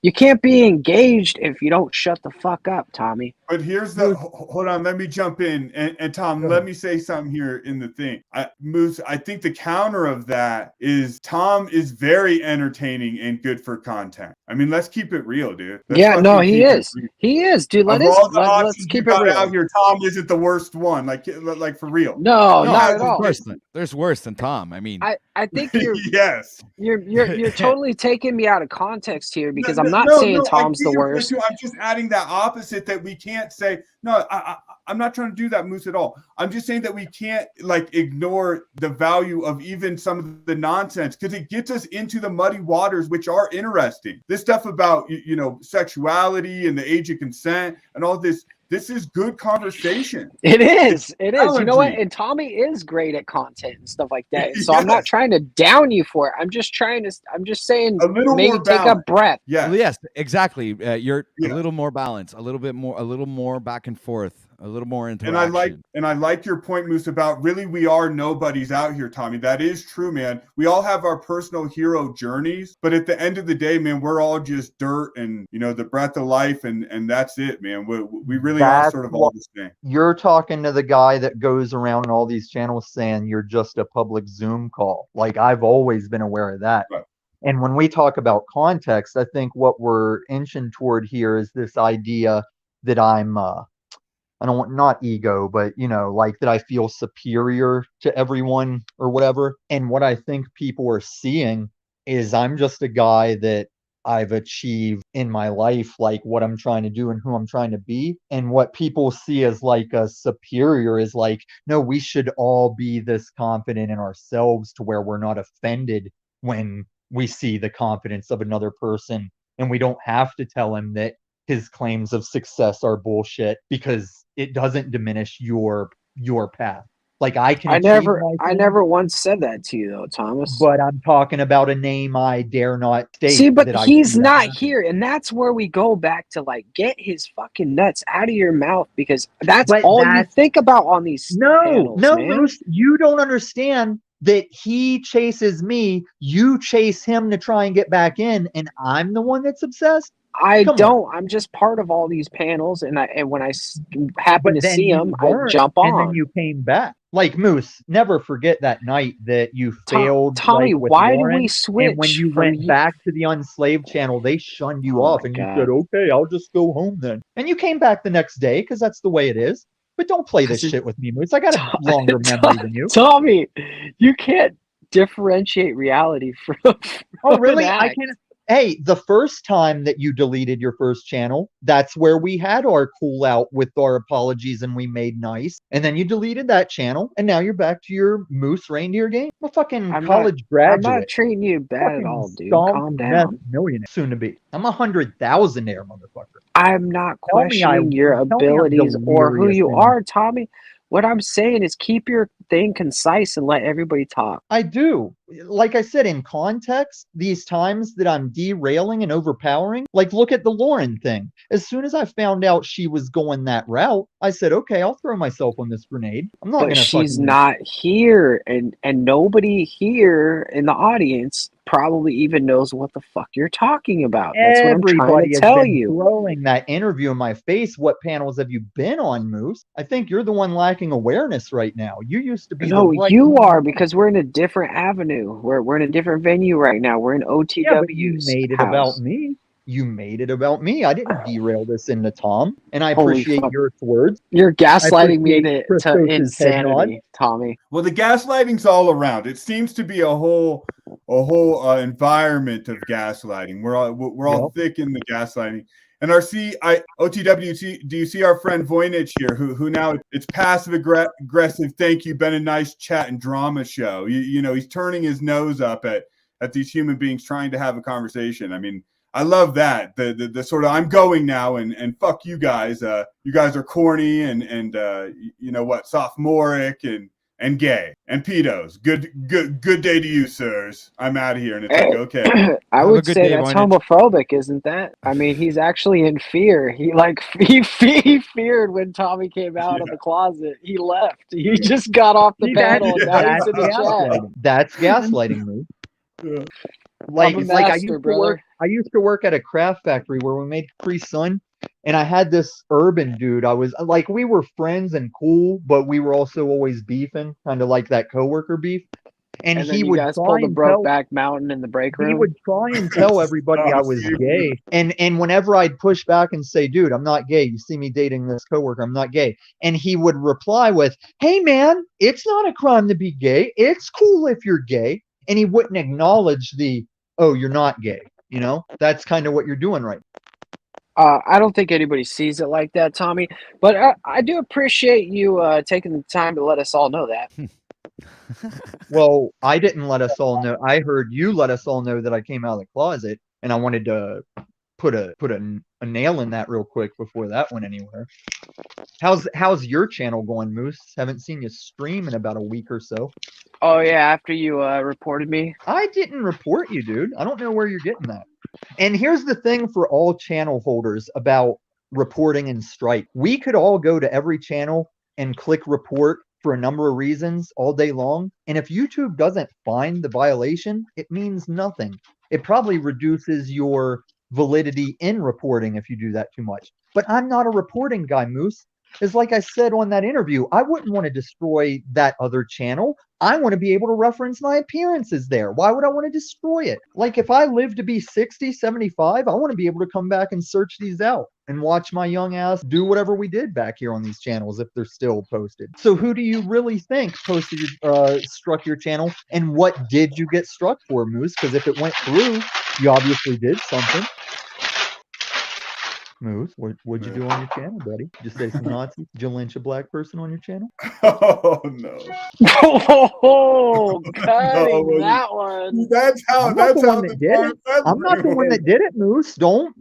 You can't be engaged if you don't shut the fuck up, Tommy. But here's the hold on, let me jump in, and Tom, let me say something here in the thing. Moose, I think the counter of that is Tom is very entertaining and good for content. I mean, let's keep it real, dude. He is. He He is, dude. Of Let's all the options keep you it got real. out here, Tom isn't the worst one. Like for real. No, No, not at there's all. There's worse than Tom. I mean, I think you're yes. You're totally taking me out of context here because I'm not No, saying I Tom's get the your point worst. too. I'm just adding that opposite that we can't say. No, I'm not trying to do that, Moose, at all. I'm just saying that we can't like ignore the value of even some of the nonsense because it gets us into the muddy waters, which are interesting. This stuff about sexuality and the age of consent and all this. This is good conversation. It is. It is. You know what? Allergy. And Tommy is great at content and stuff like that. So I'm not trying to down you for it. I'm just saying A little maybe more take a balance. breath. Yeah. yes, exactly. You're a little more balanced, a little more back and forth, a little more interaction. And I like your point, Moose, about really we are nobodies out here, Tommy. That is true, man. We all have our personal hero journeys, but at the end of the day, man, we're all just dirt and the breath of life, and that's it, man. We really are sort of all the same. You're talking to the guy that goes around all these channels saying you're just a public Zoom call. Like, I've always been aware of that. Right. And when we talk about context, I think what we're inching toward here is this idea that I'm I don't want, not ego, but like that I feel superior to everyone or whatever. And what I think people are seeing is I'm just a guy that I've achieved in my life, like what I'm trying to do and who I'm trying to be. And what people see as like a superior is like, no, we should all be this confident in ourselves to where we're not offended when we see the confidence of another person. And we don't have to tell him that his claims of success are bullshit because it doesn't diminish your path. Like I never once said that to you though, Thomas. But I'm talking about a name I dare not state. See, but he's not here, and that's where we go back to like get his fucking nuts out of your mouth because that's all you think about on these panels, man. Moose, you don't understand that he chases me, you chase him to try and get back in, and I'm the one that's obsessed. I'm just part of all these panels, and when I happen to see them, I jump on. And then you came back. Like, Moose, never forget that night that you failed. Tommy, with why Lauren, did we switch? And when you went back to the Unslaved channel, they shunned you off, and you said, "Okay, I'll just go home then." And you came back the next day because that's the way it is. But don't play this shit with me, Moose. I got a longer memory than you. Tommy, you can't differentiate reality from. Oh, really? I can. Hey, the first time that you deleted your first channel, that's where we had our cool out with our apologies and we made nice. And then you deleted that channel, and now you're back to your Moose reindeer game. I'm a fucking college graduate. I'm not treating you bad at all, dude. Calm down. Millionaire, soon to be. I'm 100,000-aire, motherfucker. I'm not questioning your abilities or who you are, Tommy. What I'm saying is keep your thing concise and let everybody talk. I do. Like I said, in context, these times that I'm derailing and overpowering, like look at the Lauren thing. As soon as I found out she was going that route, I said, okay, I'll throw myself on this grenade. I'm not going to. She's not here, and nobody here in the audience probably even knows what the fuck you're talking about. That's what I'm trying to tell you. Throwing that interview in my face. What panels have you been on, Moose? I think you're the one lacking awareness right now. You used to be. No, you are, because we're in a different avenue. We're in a different venue right now. We're in OTW's yeah, but you made it house. about me. You made it about me. I didn't derail this into Tom, and I appreciate your words. You're gaslighting me to insanity, Tommy. Well, the gaslighting's all around. It seems to be a whole environment of gaslighting. We're all thick in the gaslighting. And OTW, do you see our friend Voynich here, who now it's passive aggressive? Thank you, been a nice chat and drama show. He's turning his nose up at these human beings trying to have a conversation. I mean, I love that the sort of I'm going now and fuck you guys. You guys are corny and sophomoric and gay and pedos. Good day to you, sirs. I'm out of here. And it's like, okay. I would say that's homophobic, isn't that? I mean, he's actually in fear. He feared when Tommy came out of the closet. He left. He just got off the panel and now he's in the chat. That's gaslighting me. Yeah. Like I used to work at a craft factory where we made Capri Sun, and I had this urban dude. I was like, we were friends and cool, but we were also always beefing, kind of like that coworker beef. And he then you would guys try pulled a and tell Brokeback Mountain in the break he room. would try and tell everybody I was gay. And whenever I'd push back and say, dude, I'm not gay. You see me dating this coworker, I'm not gay. And he would reply with, hey man, it's not a crime to be gay. It's cool if you're gay. And he wouldn't acknowledge the, oh, you're not gay. You know, that's kind of what you're doing right now. I don't think anybody sees it like that, Tommy. But I do appreciate you taking the time to let us all know that. Well, I didn't let us all know. I heard you let us all know that I came out of the closet, and I wanted to put a nail in that real quick before that went anywhere. How's your channel going, Moose? Haven't seen you stream in about a week or so. Oh yeah, after you reported me. I didn't report you, dude. I don't know where you're getting that. And here's the thing for all channel holders about reporting and strike. We could all go to every channel and click report for a number of reasons all day long. And if YouTube doesn't find the violation, it means nothing. It probably reduces your validity in reporting if you do that too much. But I'm not a reporting guy, Moose. It's like I said on that interview, I wouldn't want to destroy that other channel. I want to be able to reference my appearances there. Why would I want to destroy it? Like if I live to be 60, 75, I want to be able to come back and search these out and watch my young ass do whatever we did back here on these channels if they're still posted. So who do you really think posted struck your channel, and what did you get struck for, Moose? Because if it went through, you obviously did something. Moose, what'd you do on your channel, buddy? Just say some Nazis? Did you lynch a black person on your channel? Oh no! Oh, cutting No, that one. That's how. I'm not That's the how one that did it. I'm not the one that did it, Moose. Don't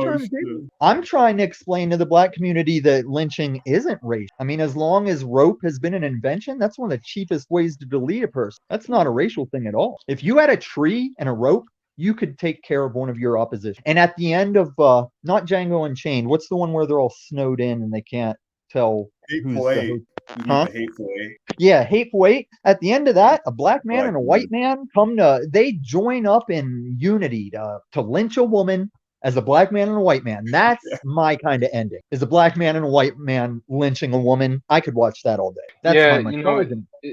turn the table. I'm trying to explain to the black community that lynching isn't racial. I mean, as long as rope has been an invention, that's one of the cheapest ways to delete a person. That's not a racial thing at all. If you had a tree and a rope, you could take care of one of your opposition. And at the end of not Django Unchained, what's the one where they're all snowed in and they can't tell Hateful who's Eight. Huh? Hateful Eight. Yeah, Hateful Eight. At the end of that, a black man and a white man they join up in unity to lynch a woman as a black man and a white man. That's my kind of ending. Is a black man and a white man lynching a woman. I could watch that all day. That's my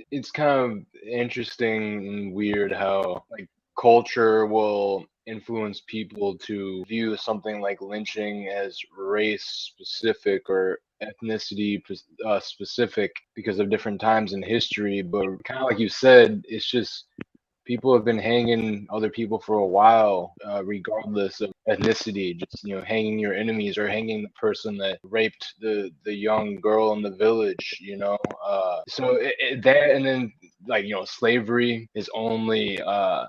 it's kind of interesting and weird how like culture will influence people to view something like lynching as race specific or ethnicity specific because of different times in history. But kind of like you said, it's just people have been hanging other people for a while, regardless of ethnicity. Just hanging your enemies or hanging the person that raped the young girl in the village. So that, and then slavery is only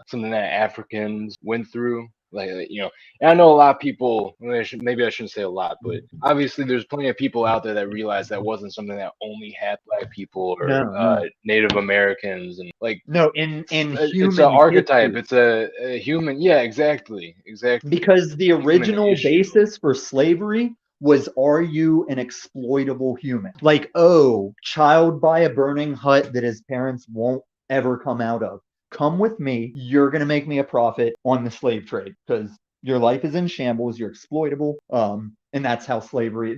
something that Africans went through. And I know a lot of people, maybe I shouldn't say a lot, but obviously there's plenty of people out there that realize that wasn't something that only had black people or Native Americans and it's an archetype. It's a human. Yeah, exactly. Because the original basis for slavery was, are you an exploitable human? Like, oh, child by a burning hut that his parents won't ever come out of. Come with me. You're going to make me a profit on the slave trade because your life is in shambles. You're exploitable. And that's how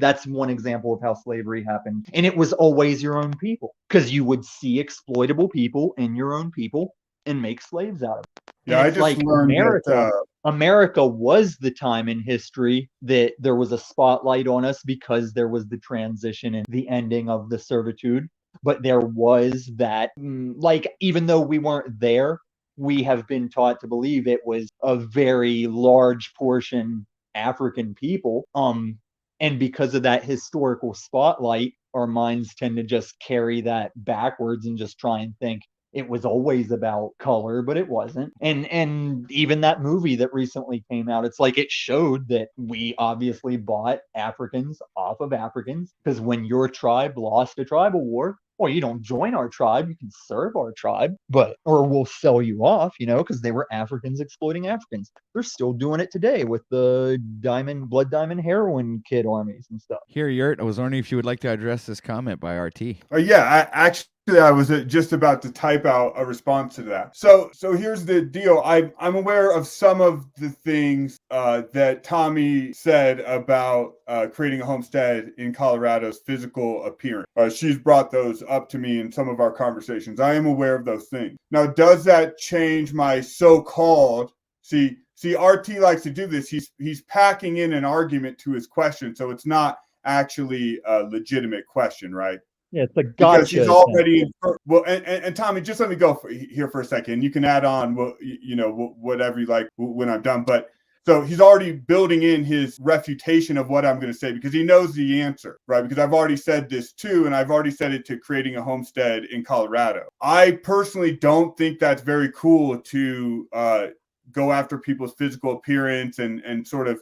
that's one example of how slavery happened. And it was always your own people because you would see exploitable people in your own people and make slaves out of them. Yeah, I just learned America was the time in history that there was a spotlight on us because there was the transition and the ending of the servitude. But there was that, even though we weren't there, we have been taught to believe it was a very large portion African people. And because of that historical spotlight, our minds tend to just carry that backwards and just try and think it was always about color, but it wasn't. And even that movie that recently came out, it's like it showed that we obviously bought Africans off of Africans because when your tribe lost a tribal war, well, you don't join our tribe, you can serve our tribe, or we'll sell you off, because they were Africans exploiting Africans. They're still doing it today with the blood diamond heroin kid armies and stuff. Here, Yurt, I was wondering if you would like to address this comment by RT. Yeah, actually, I was just about to type out a response to that. So here's the deal. I'm aware of some of the things that Tommy said about creating a homestead in Colorado's physical appearance. She's brought those up to me in some of our conversations. I am aware of those things. Now, does that change my so-called, see, RT likes to do this. He's packing in an argument to his question, so it's not actually a legitimate question, right? Yeah, it's a Because gotcha. he's already well, and Tommy, just let me go here for a second. You can add on, whatever you like when I'm done. But so he's already building in his refutation of what I'm going to say because he knows the answer, right? Because I've already said this too, and I've already said it to creating a homestead in Colorado. I personally don't think that's very cool to go after people's physical appearance and sort of,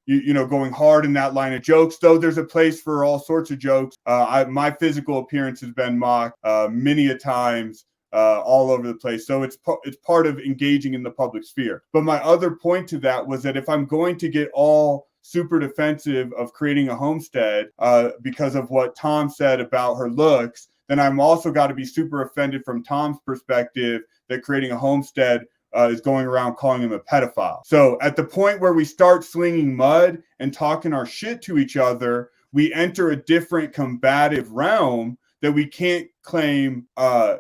going hard in that line of jokes, though there's a place for all sorts of jokes. My physical appearance has been mocked many a times all over the place. So it's part of engaging in the public sphere. But my other point to that was that if I'm going to get all super defensive of creating a homestead because of what Tom said about her looks, then I'm also got to be super offended from Tom's perspective that creating a homestead is going around calling him a pedophile. So at the point where we start slinging mud and talking our shit to each other, we enter a different combative realm that we can't claim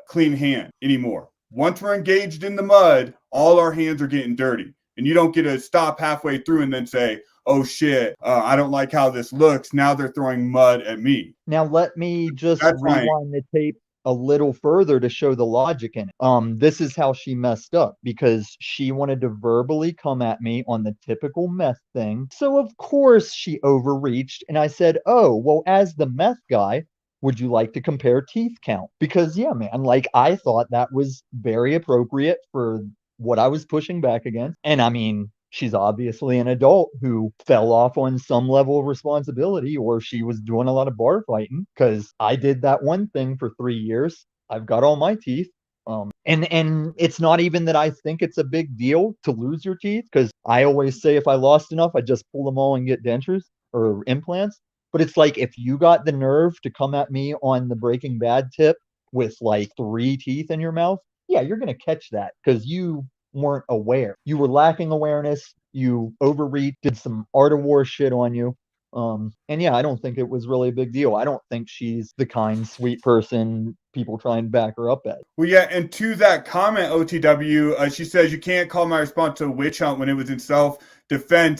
clean hand anymore. Once we're engaged in the mud, all our hands are getting dirty. And you don't get to stop halfway through and then say, oh shit, I don't like how this looks. Now they're throwing mud at me. Now let me just rewind the tape a little further to show the logic in it. This is how she messed up because she wanted to verbally come at me on the typical meth thing. So of course she overreached and I said, oh, well, as the meth guy, would you like to compare teeth count? Because yeah, man, like I thought that was very appropriate for what I was pushing back against. And I mean, she's obviously an adult who fell off on some level of responsibility, or she was doing a lot of bar fighting because I did that one thing for 3 years. I've got all my teeth. And it's not even that I think it's a big deal to lose your teeth because I always say if I lost enough, I'd just pull them all and get dentures or implants. But it's like if you got the nerve to come at me on the Breaking Bad tip with like 3 teeth in your mouth, yeah, you're going to catch that because you weren't aware. You were lacking awareness. You overreached, did some art of war shit on you. And yeah, I don't think it was really a big deal. I don't think she's the kind, sweet person people try and back her up at. Well, yeah, and to that comment, OTW, she says you can't call my response to a witch hunt when it was in self-defense.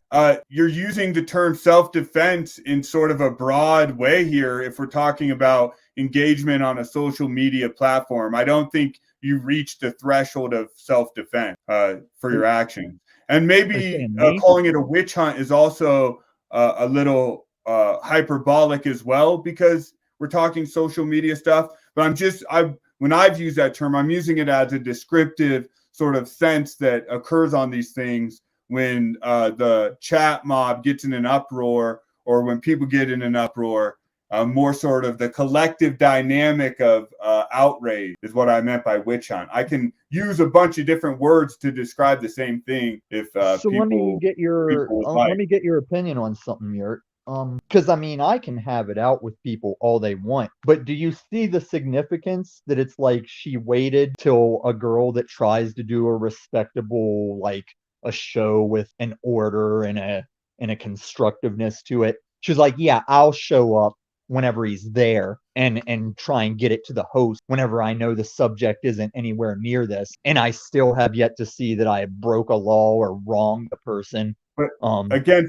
You're using the term self-defense in sort of a broad way here if we're talking about engagement on a social media platform. I don't think you reached the threshold of self-defense for your actions. And maybe calling it a witch hunt is also a little hyperbolic as well because we're talking social media stuff. But when I've used that term, I'm using it as a descriptive sort of sense that occurs on these things when the chat mob gets in an uproar or when people get in an uproar. More sort of the collective dynamic of outrage is what I meant by witch hunt. I can use a bunch of different words to describe the same thing. If so, let me get your opinion on something, Yurt. Because I mean, I can have it out with people all they want, but do you see the significance that it's like she waited till a girl that tries to do a respectable, like a show with an order and a constructiveness to it? She's like, yeah, I'll show up whenever he's there and try and get it to the host whenever I know the subject isn't anywhere near this. And I still have yet to see that I broke a law or wronged a person. But again,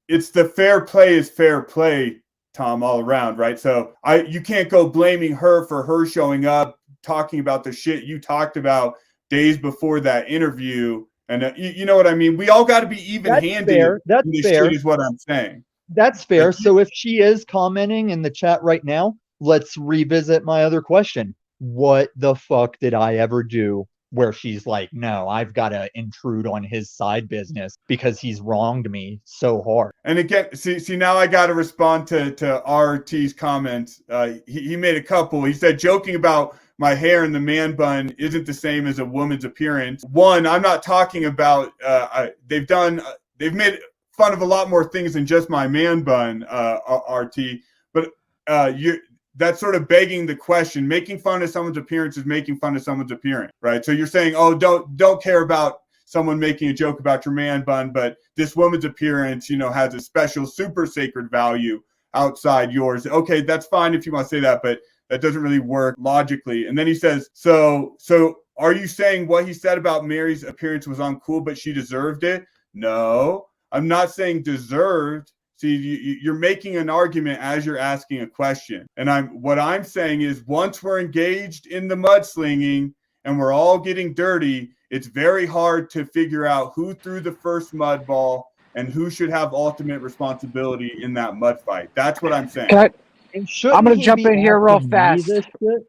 it's the fair play is fair play, Tom, all around, right? So you can't go blaming her for her showing up, talking about the shit you talked about days before that interview. And you know what I mean? We all got to be even-handed. That's fair. Shit is what I'm saying. That's fair. So if she is commenting in the chat right now, let's revisit my other question. What the fuck did I ever do where she's like, no, I've got to intrude on his side business because he's wronged me so hard? And again, see now I got to respond to RT's comments. He made a couple. He said, joking about my hair in the man bun isn't the same as a woman's appearance. One, I'm not talking about, they've made fun of a lot more things than just my man bun, RT. But that's sort of begging the question. Making fun of someone's appearance is making fun of someone's appearance, right? So you're saying, oh, don't care about someone making a joke about your man bun, but this woman's appearance, has a special super sacred value outside yours. Okay, that's fine if you want to say that, but that doesn't really work logically. And then he says, so are you saying what he said about Mary's appearance was uncool, but she deserved it? No, I'm not saying deserved. See, you're making an argument as you're asking a question. And what I'm saying is, once we're engaged in the mudslinging and we're all getting dirty, it's very hard to figure out who threw the first mud ball and who should have ultimate responsibility in that mud fight. That's what I'm saying. I'm going to jump in here real fast.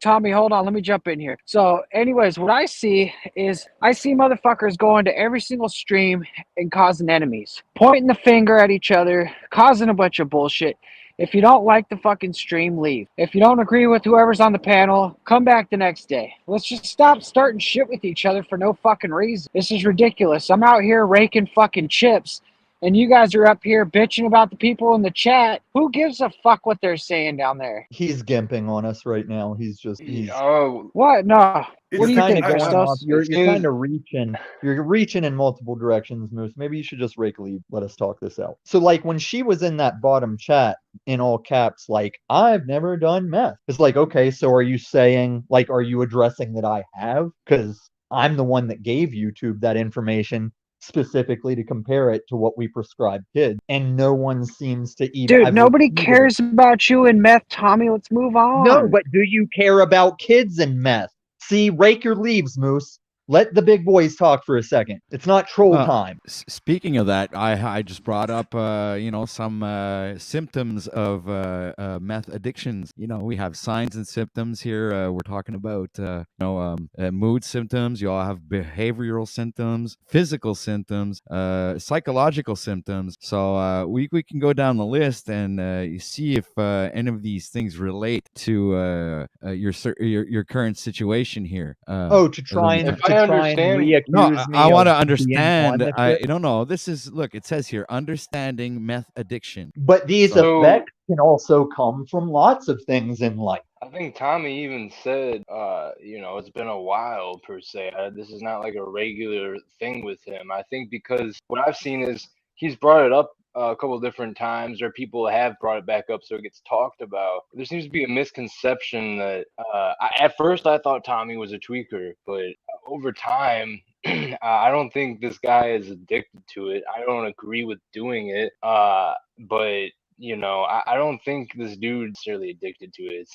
Tommy, hold on. Let me jump in here. So anyways, what I see is motherfuckers going to every single stream and causing enemies, pointing the finger at each other, causing a bunch of bullshit. If you don't like the fucking stream, leave. If you don't agree with whoever's on the panel, come back the next day. Let's just stop starting shit with each other for no fucking reason. This is ridiculous. I'm out here raking fucking chips, and you guys are up here bitching about the people in the chat. Who gives a fuck what they're saying down there? He's gimping on us right now. He's what? No. What do you think, Christos? You're kind of reaching. You're reaching in multiple directions, Moose. Maybe you should just rake leave. Let us talk this out. So, like, when she was in that bottom chat in all caps, like, I've never done meth. It's like, okay, so are you saying, like, are you addressing that I have? Because I'm the one that gave YouTube that information specifically to compare it to what we prescribe kids, and no one seems to even. Dude, nobody cares about you and meth, Tommy. Let's move on. No, but do you care about kids and meth? See, rake your leaves, Moose. Let the big boys talk for a second. It's not troll time. Speaking of that, I just brought up, some symptoms of meth addictions. We have signs and symptoms here. We're talking about, mood symptoms. You all have behavioral symptoms, physical symptoms, psychological symptoms. So we can go down the list and you see if any of these things relate to your current situation here. To try and No, I want to understand. I don't know. This is, look, it says here, understanding meth addiction. But these effects can also come from lots of things in life. I think Tommy even said, it's been a while per se. This is not like a regular thing with him. I think because what I've seen is he's brought it up a couple of different times, or people have brought it back up so it gets talked about. There seems to be a misconception that at first I thought Tommy was a tweaker, but over time I don't think this guy is addicted to it. I don't agree with doing it, but I don't think this dude's necessarily addicted to it.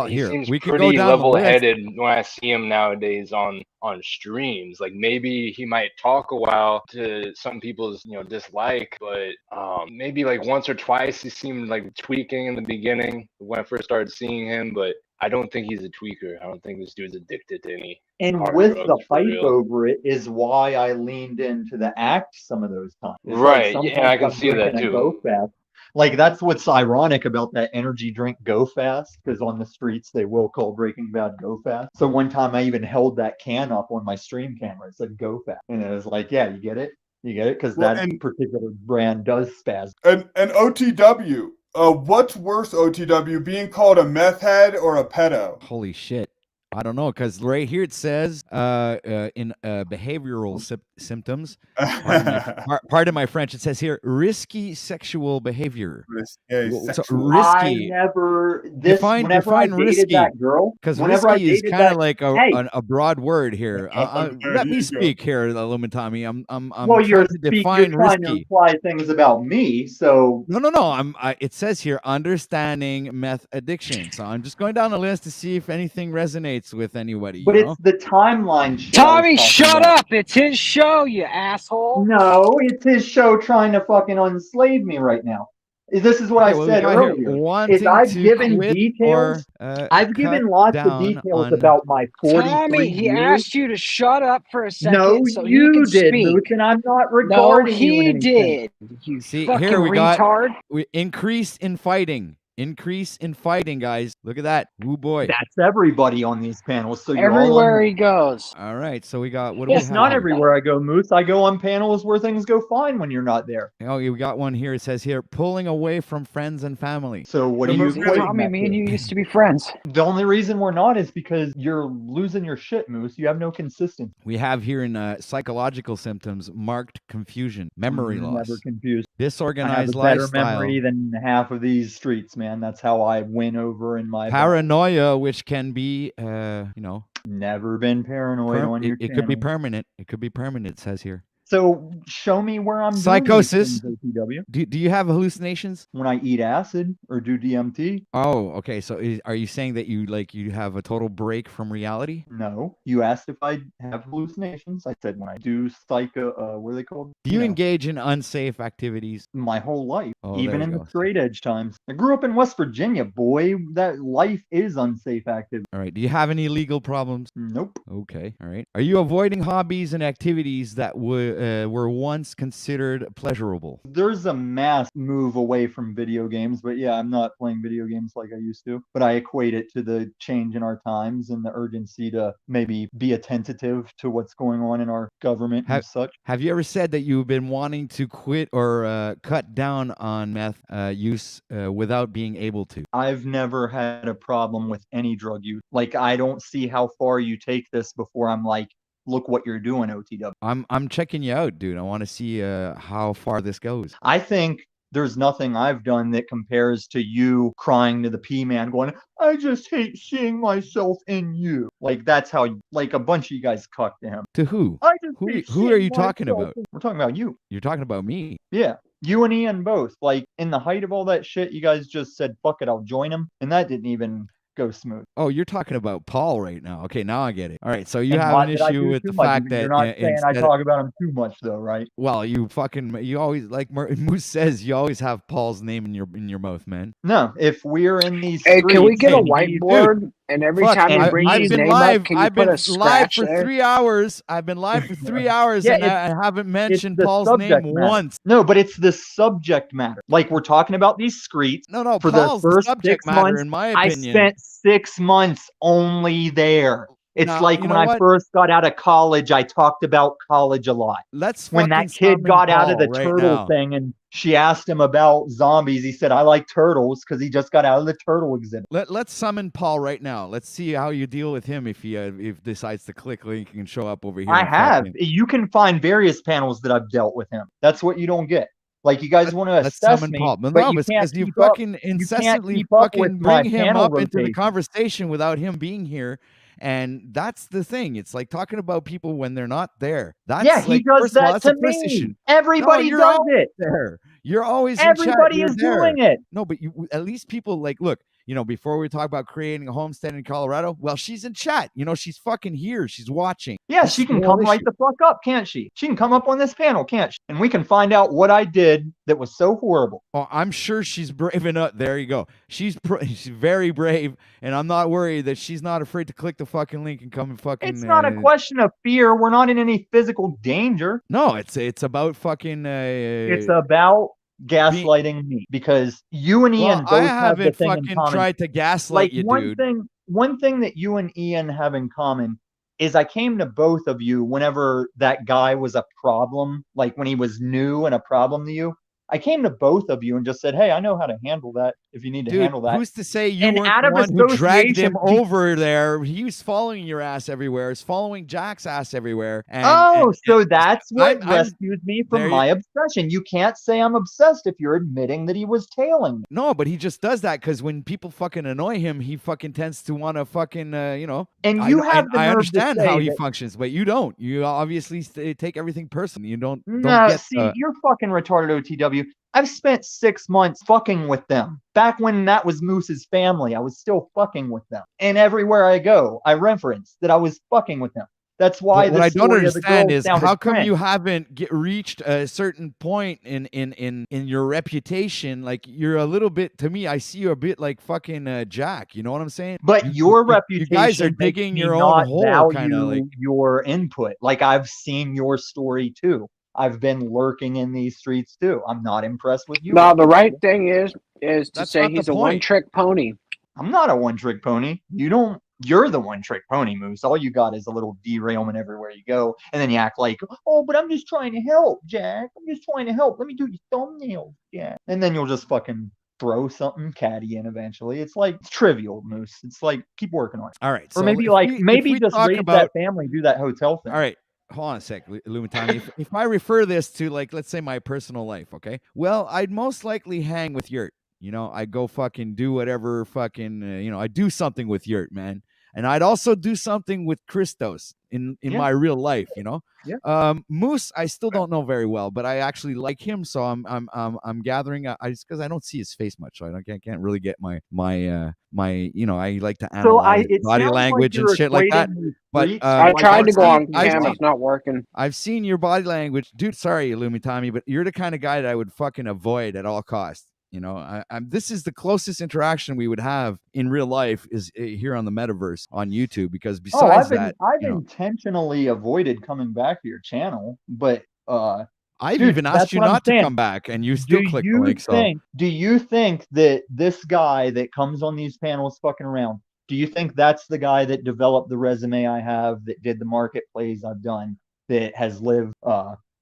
He seems pretty level-headed when I see him nowadays on streams. Like, maybe he might talk a while to some people's dislike, but maybe like once or twice he seemed like tweaking in the beginning when I first started seeing him. But I don't think he's a tweaker. I don't think this dude's addicted to any. And with the hype over it is why I leaned into the act some of those times. Right, yeah, I can see that too. Like, that's what's ironic about that energy drink Go Fast, because on the streets they will call Breaking Bad Go Fast. So one time I even held that can up on my stream camera. It said Go Fast. And it was like, yeah, you get it? You get it? Because that particular brand does spaz. And OTW, what's worse, OTW, being called a meth head or a pedo? Holy shit. I don't know, because right here it says in behavioral symptoms, pardon my French, it says here, risky sexual behavior. Risky. Define risky. That girl, because risky is kind of like a broad word here. Let me speak here, Lumitami. I'm you're trying to define trying to imply things about me, so... No. It says here, understanding meth addiction. So I'm just going down the list to see if anything resonates with anybody. But it's the timeline show. Tommy, shut up! It's his show, you asshole! No, it's his show trying to fucking unslave me right now. This is what I said earlier. Is I've given details. I've given lots of details about my 43 Tommy, he asked you to shut up for a second. No, so you did, Luke, and I'm not regarding you. No, he did. You see, fucking here we retard. We increased in fighting. Increase in fighting, guys. Look at that. Ooh, boy. That's everybody on these panels. So you're Everywhere all he goes. All right. So we got, what do we it's have not here? everywhere I go, Moose. I go on panels where things go fine when you're not there. Oh, we got one here. It says here, pulling away from friends and family. So what do you equate Tommy, me and you used to be friends. The only reason we're not is because you're losing your shit, Moose. You have no consistency. We have here in psychological symptoms, marked confusion, memory loss, Never confused. disorganized I have a better lifestyle, memory than half of these streets, man. That's how I win over in my paranoia, which can be, never been paranoid on your it could be channel. permanent. It could be permanent, it says here. So show me where I'm Psychosis. doing these things, OTW. Do you have hallucinations? When I eat acid or do DMT? Oh, okay. So are you saying that you have a total break from reality? No. You asked if I have hallucinations. I said when I do what are they called? Do you engage in unsafe activities? My whole life, Oh, even there in you the go. straight edge times. I grew up in West Virginia, boy. That life is unsafe activity. All right. Do you have any legal problems? Nope. Okay. All right. Are you avoiding hobbies and activities that were once considered pleasurable? There's a mass move away from video games, but yeah, I'm not playing video games like I used to. But I equate it to the change in our times and the urgency to maybe be attentive to what's going on in our government and such. Have you ever said that you've been wanting to quit or cut down on meth use without being able to? I've never had a problem with any drug use. Like, I don't see how far you take this before I'm like, look what you're doing, OTW. I'm checking you out, dude. I want to see how far this goes. I think there's nothing I've done that compares to you crying to the P-Man going, I just hate seeing myself in you. Like, that's how, like, a bunch of you guys cucked to him. To who? I just hate Who are seeing you talking myself about? in-" We're talking about you. You're talking about me. Yeah. You and Ian both. Like, in the height of all that shit, you guys just said, fuck it, I'll join him. And that didn't even go smooth. Oh, you're talking about Paul right now. Okay, now I get it. All right, so you And have not an that I issue do with too the much. fact that You're not saying I talk about him too much, though, right? Well, you always, like Moose says, you always have Paul's name in your mouth, man. No, if we're in these Hey, can we streets get a and he's- whiteboard? And every Fuck, time you bring I've his been name live. up, can you I've put been a live scratch for there? 3 hours. I've been live for 3 hours, Yeah, and I haven't mentioned the Paul's name subject matter. once. No, but it's the subject matter. Like, we're talking about these streets. No, for Paul's the first subject 6 matter, months, in my I opinion. spent 6 months only there. It's Now, like you when know I what? first got out of college, I talked about college a lot. Let's When fucking that kid summon got out of Paul the right turtle now. thing and she asked him about zombies, he said, I like turtles, because he just got out of the turtle exhibit. Let's summon Paul right now. Let's see how you deal with him if he decides to click link and show up over here. I and have. fucking- You can find various panels that I've dealt with him. That's what you don't get. Like, you guys want to Let's assess summon me, Paul. but No, you it's can't because you keep up. fucking You can't incessantly keep up with fucking my bring him panel up into the rotation. conversation without him being here. And that's the thing. It's like talking about people when they're not there. That's Yeah, he like, does first of all, that that's to a first issue. me. Everybody you're does always it. there. You're always in chat. Everybody You're is there. doing it. No, but at least people like, look, before we talk about creating a homestead in Colorado, well, she's in chat. She's fucking here. She's watching. Yeah, This she is can the whole come right issue. the fuck up, can't she? She can come up on this panel, can't she? And we can find out what I did that was so horrible. Oh, I'm sure she's brave enough. There you go. She's very brave, and I'm not worried that she's not afraid to click the fucking link and come and fucking. It's not a question of fear. We're not in any physical danger. No, it's about fucking. It's about gaslighting me, because you and Ian both I have the haven't thing in fucking common. tried to gaslight you, dude. One thing that you and Ian have in common is I came to both of you whenever that guy was a problem, like when he was new and a problem to you. I came to both of you and just said, hey, I know how to handle that if you need to Dude, handle that. who's to say you And weren't out the of one who dragged him association, over there? He was following your ass everywhere. He's following Jack's ass everywhere. So that's what I'm- rescues me there from you- my obsession. You can't say I'm obsessed if you're admitting that he was tailing me. No, but he just does that because when people fucking annoy him, he fucking tends to want to fucking, And I- you I, have the I nerve to understand say how he that- functions, but you don't. You obviously take everything personally. You don't No, get. see, you're fucking retarded, OTW. I've spent 6 months fucking with them. Back when that was Moose's family, I was still fucking with them. And everywhere I go, I reference that I was fucking with them. That's why What the I don't story of the understand girl is sounded how come cringe. you haven't reached a certain point in your reputation? Like you're a little bit, to me, I see you a bit like fucking Jack. You know what I'm saying? But your you reputation guys are makes digging me your not own hole, value kind of like. your input. Like, I've seen your story too. I've been lurking in these streets too. I'm not impressed with you. No, the right thing is to That's say not the he's a point. one-trick pony. I'm not a one-trick pony. You're the one-trick pony, Moose. All you got is a little derailment everywhere you go, and then you act like, oh, but I'm just trying to help, Jack. I'm just trying to help. Let me do your thumbnails, Jack. And then you'll just fucking throw something catty in eventually. It's like it's trivial, Moose. It's like keep working on it. All right. Or So maybe if we just talk raise about that family, do that hotel thing. All right. Hold on a sec, Lumitani. if I refer this to, like, let's say my personal life, okay? Well, I'd most likely hang with Yurt. I go fucking do whatever fucking, I do something with Yurt, man. And I'd also do something with Christos in my real life, Yeah. Moose, I still don't know very well, but I actually like him, so I'm gathering. I just because I don't see his face much, so I can't really get my I like to analyze body language and shit like that. But I tried to go on cam, it's not working. I've seen your body language, dude. Sorry, Lumitami, but you're the kind of guy that I would fucking avoid at all costs. This is the closest interaction we would have in real life is here on the metaverse on YouTube, because besides I've intentionally avoided coming back to your channel, but I've even asked you not to come back, and you still click the link. Do you think that this guy that comes on these panels fucking around, do you think that's the guy that developed the resume I have, that did the marketplace I've done, that has lived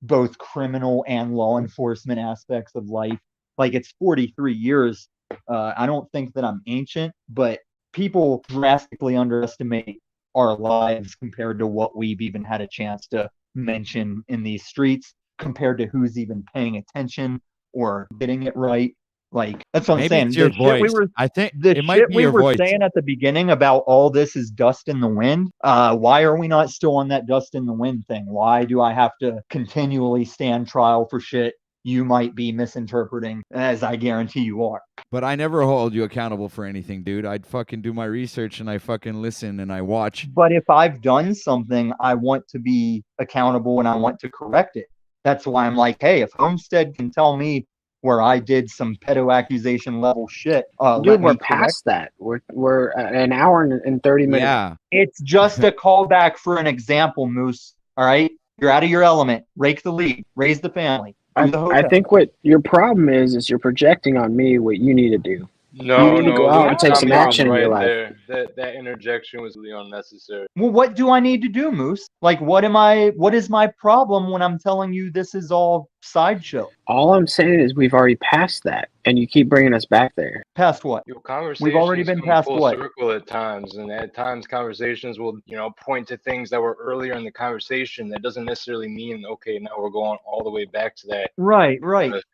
both criminal and law enforcement aspects of life? Like, it's 43 years. I don't think that I'm ancient, but people drastically underestimate our lives compared to what we've even had a chance to mention in these streets, compared to who's even paying attention or getting it right. Like, that's what I'm saying. It's your voice. I think it might be your voice. Saying at the beginning about all this is dust in the wind. Why are we not still on that dust in the wind thing? Why do I have to continually stand trial for shit you might be misinterpreting, as I guarantee you are? But I never hold you accountable for anything, dude. I'd fucking do my research, and I fucking listen, and I watch. But if I've done something, I want to be accountable, and I want to correct it. That's why I'm like, hey, if Homestead can tell me where I did some pedo accusation level shit, dude, we're past that. We're an hour and 30 minutes. Yeah, it's just a callback for an example, Moose. All right, you're out of your element. Rake the lead. Raise the family. I think what your problem is you're projecting on me what you need to do. No, you need to go out and take some action in your life. That interjection was really unnecessary. Well, what do I need to do, Moose? Like, what is my problem when I'm telling you this is all sideshow? All I'm saying is we've already passed that, and you keep bringing us back there. Past what? We've already been past full what? Circle at times, and at times conversations will, point to things that were earlier in the conversation. That doesn't necessarily mean, okay, now we're going all the way back to that. Right.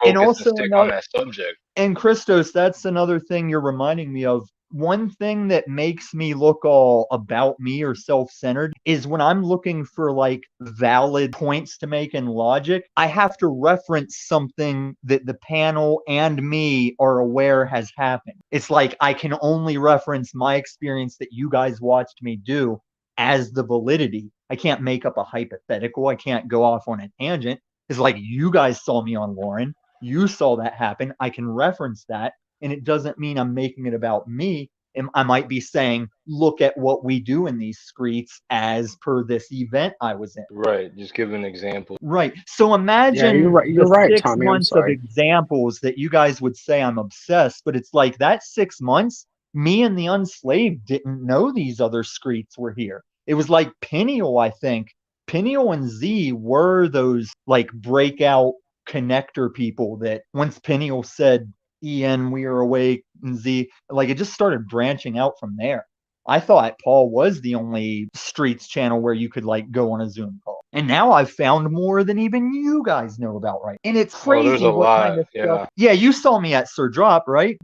And also on that subject. And Christos, that's another thing you're reminding me of. One thing that makes me look all about me or self-centered is when I'm looking for like valid points to make in logic, I have to reference something that the panel and me are aware has happened. It's like I can only reference my experience that you guys watched me do as the validity. I can't make up a hypothetical. I can't go off on a tangent. It's like you guys saw me on Lauren. You saw that happen. I can reference that. And it doesn't mean I'm making it about me. And I might be saying, look at what we do in these streets as per this event I was in. Right. Just give an example. Right. So imagine you're right, 6 Tommy, months of examples that you guys would say I'm obsessed. But it's like that 6 months, me and the unslaved didn't know these other streets were here. It was like Peniel, I think. Peniel and Z were those like breakout connector people that once Peniel said, Ian, we are awake, and Z, like it just started branching out from there. I thought Paul was the only streets channel where you could like go on a Zoom call. And now I've found more than even you guys know about, right? And it's crazy there's a what lot, kind of stuff. Yeah, you saw me at Sir Drop, right?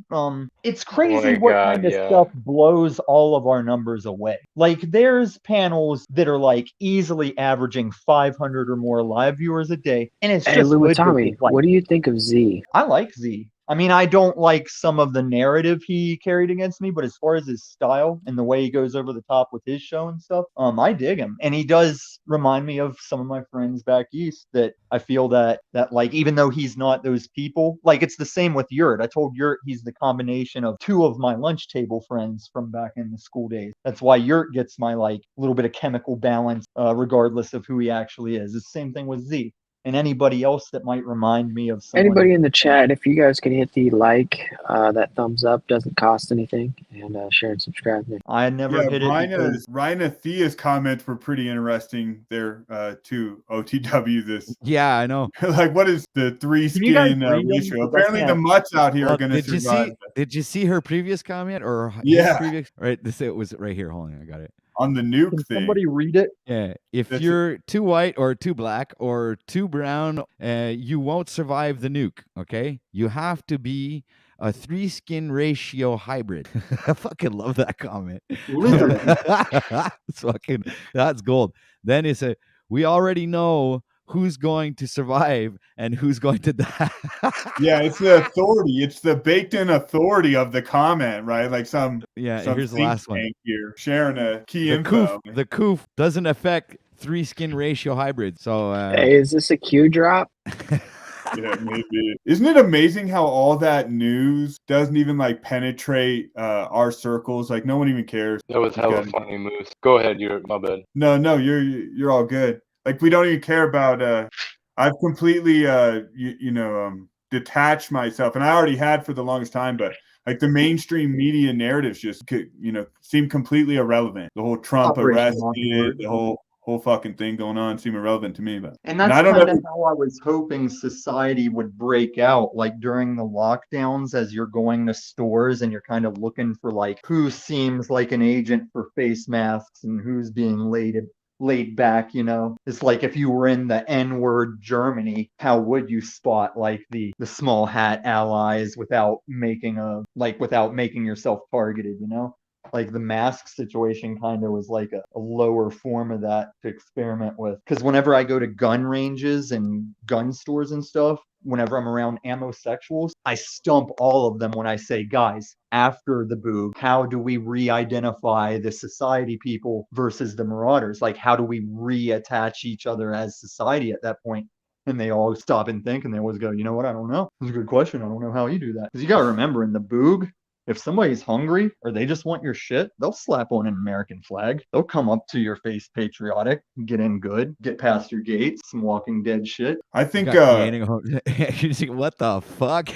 It's crazy what kind of stuff blows all of our numbers away. Like there's panels that are like easily averaging 500 or more live viewers a day. And it's just Tommy, what do you think of Z? I like Z. I mean, I don't like some of the narrative he carried against me, but as far as his style and the way he goes over the top with his show and stuff, I dig him. And he does remind me of some of my friends back east that I feel that like, even though he's not those people, like it's the same with Yurt. I told Yurt he's the combination of two of my lunch table friends from back in the school days. That's why Yurt gets my like little bit of chemical balance, regardless of who he actually is. It's the same thing with Z. and anybody else that might remind me of someone. Anybody in the chat, if you guys can hit the that thumbs up, doesn't cost anything, and share and subscribe. I never hit it. Rhina Thea's comments were pretty interesting there too. OTW this. Yeah, I know. Like, what is the 3-skin ratio? Apparently the mutts out here are going to survive. Did you see her previous comment or his Yeah. previous? Right, it was right here. Hold on, I got it. On the nuke Can thing. somebody read it? Yeah, if you're too white or too black or too brown, you won't survive the nuke. Okay, you have to be a 3-skin ratio hybrid. I fucking love that comment. That's gold. Then it's we already know who's going to survive and who's going to die. Yeah, it's the authority. It's the baked-in authority of the comment, right? Like some here's the last one here sharing a key the info. The coof doesn't affect 3-skin ratio hybrids. So hey, is this a Q drop? Yeah, maybe. Isn't it amazing how all that news doesn't even like penetrate our circles? Like no one even cares. That was hella funny, Moose. Go ahead, my bad. No, you're all good. Like we don't even care about. I've completely detached myself, and I already had for the longest time. But like the mainstream media narratives just seem completely irrelevant. The whole Trump arrested, the whole fucking thing going on seem irrelevant to me. But and that's kind of how I was hoping society would break out, like during the lockdowns, as you're going to stores and you're kind of looking for like who seems like an agent for face masks and who's being laid back, you know. It's like if you were in the N-word Germany, how would you spot like the small hat allies without making yourself targeted, you know? Like the mask situation kind of was like a lower form of that to experiment with. Because whenever I go to gun ranges and gun stores and stuff, whenever I'm around ammosexuals, I stump all of them when I say, guys, after the boog, how do we re-identify the society people versus the marauders? Like, how do we reattach each other as society at that point? And they all stop and think, and they always go, you know what? I don't know. It's a good question. I don't know how you do that. Because you got to remember, in the boog, if somebody's hungry or they just want your shit, they'll slap on an American flag. They'll come up to your face patriotic, get in good, get past your gates, some Walking Dead shit. I think what the fuck?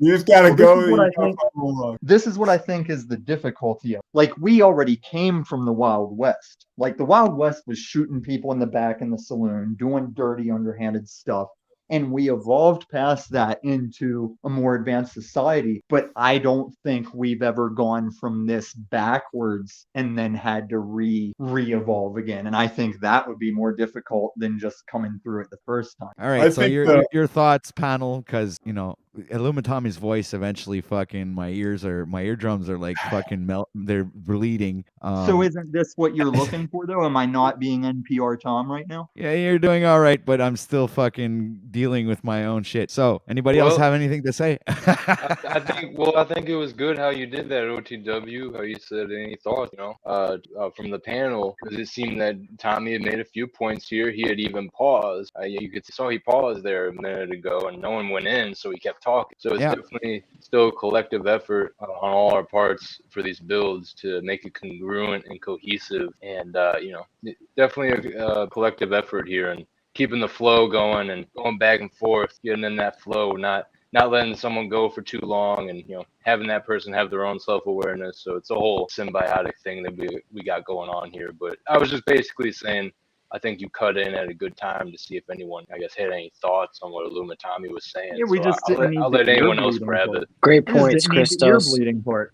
You just gotta go. This is what I think is the difficulty of, like, we already came from the Wild West. Like, the Wild West was shooting people in the back in the saloon, doing dirty, underhanded stuff. And we evolved past that into a more advanced society. But I don't think we've ever gone from this backwards and then had to re-evolve again. And I think that would be more difficult than just coming through it the first time. All right, so your thoughts, panel, because, you know, Illumitommy's voice eventually fucking my eardrums are like fucking they're bleeding. So isn't this what you're looking for though? Am I not being NPR Tom right now? Yeah, you're doing all right, but I'm still fucking dealing with my own shit. So anybody else have anything to say? I think it was good how you did that, OTW, how you said any thoughts, you know, from the panel, because it seemed that Tommy had made a few points here. He had even paused. You saw he paused there a minute ago, and no one went in, so he kept talking. So it's definitely still a collective effort on all our parts for these builds to make it congruent and cohesive, and you know, definitely a collective effort here, and keeping the flow going and going back and forth, getting in that flow, not letting someone go for too long, and, you know, having that person have their own self-awareness. So it's a whole symbiotic thing that we got going on here. But I was just basically saying, I think you cut in at a good time to see if anyone, I guess, had any thoughts on what Illumitommy was saying. Yeah, we just I'll let anyone else grab it. Great points, Christos.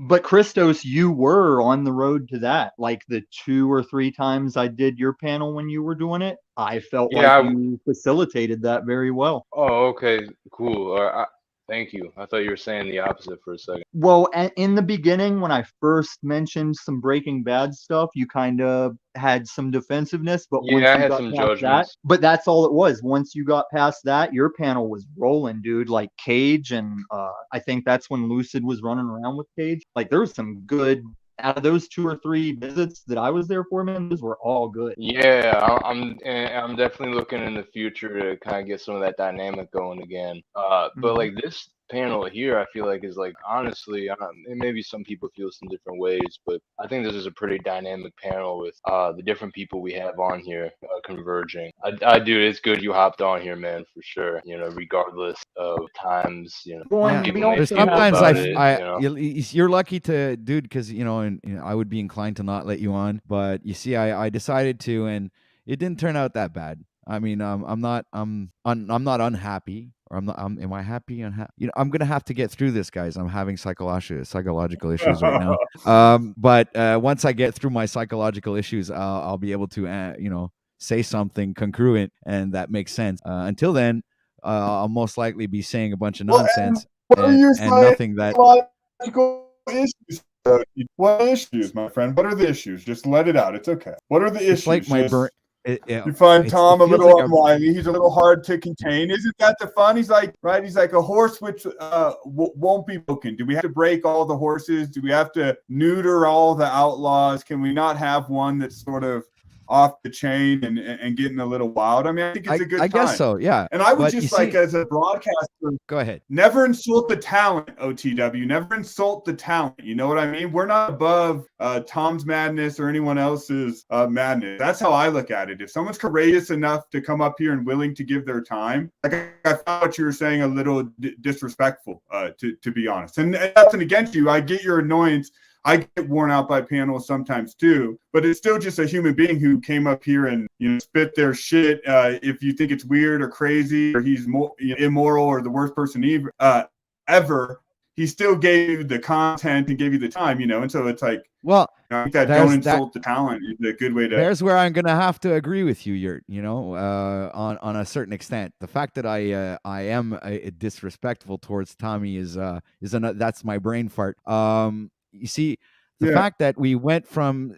But Christos, you were on the road to that. Like the 2 or 3 times I did your panel when you were doing it, I felt like you facilitated that very well. Oh, okay, cool. Thank you. I thought you were saying the opposite for a second. Well, in the beginning, when I first mentioned some Breaking Bad stuff, you kind of had some defensive-ness. But once I you had got some past judgments. but that's all it was. Once you got past that, your panel was rolling, dude. Like Cage, and I think that's when Lucid was running around with Cage. Like there was some good. Out of those 2 or 3 visits that I was there for, man, those were all good. Yeah, I'm definitely looking in the future to kind of get some of that dynamic going again. But like this panel here, I feel like, is like, honestly, and maybe some people feel some different ways, but I think this is a pretty dynamic panel with the different people we have on here converging. I do. It's good you hopped on here, man, for sure. You know, regardless of times, you know, Well, people yeah. may feel Sometimes about it, you know? you're lucky to, dude, because I would be inclined to not let you on, but you see, I decided to, and it didn't turn out that bad. I mean, I'm not unhappy, or am I happy? Unhappy? You know, I'm gonna have to get through this, guys. I'm having psychological issues right now. But once I get through my psychological issues, I'll be able to, say something congruent and that makes sense. Until then, I'll most likely be saying a bunch of nonsense and nothing that. Psychological issues? What issues, my friend? What are the issues? Just let it out. It's okay. What are the issues? It's like my brain. You find Tom a little unwinding. He's a little hard to contain. Isn't that the fun? He's like, right? He's like a horse which won't be broken. Do we have to break all the horses? Do we have to neuter all the outlaws? Can we not have one that's sort of off the chain and getting a little wild? I mean, I think it's a good time. I guess so, yeah. And I would just like, as a broadcaster, go ahead. Never insult the talent, OTW. Never insult the talent. You know what I mean? We're not above Tom's madness or anyone else's madness. That's how I look at it. If someone's courageous enough to come up here and willing to give their time, like I thought what you were saying a little disrespectful, to be honest. And nothing against you. I get your annoyance. I get worn out by panels sometimes too, but it's still just a human being who came up here and spit their shit. If you think it's weird or crazy or he's immoral or the worst person ever, he still gave you the content and gave you the time, and so it's like, well, I think that don't insult the talent is a good way to. There's where I'm gonna have to agree with you, Yurt. On a certain extent, the fact that I am disrespectful towards Tommy is that's my brain fart. You see, the fact that we went through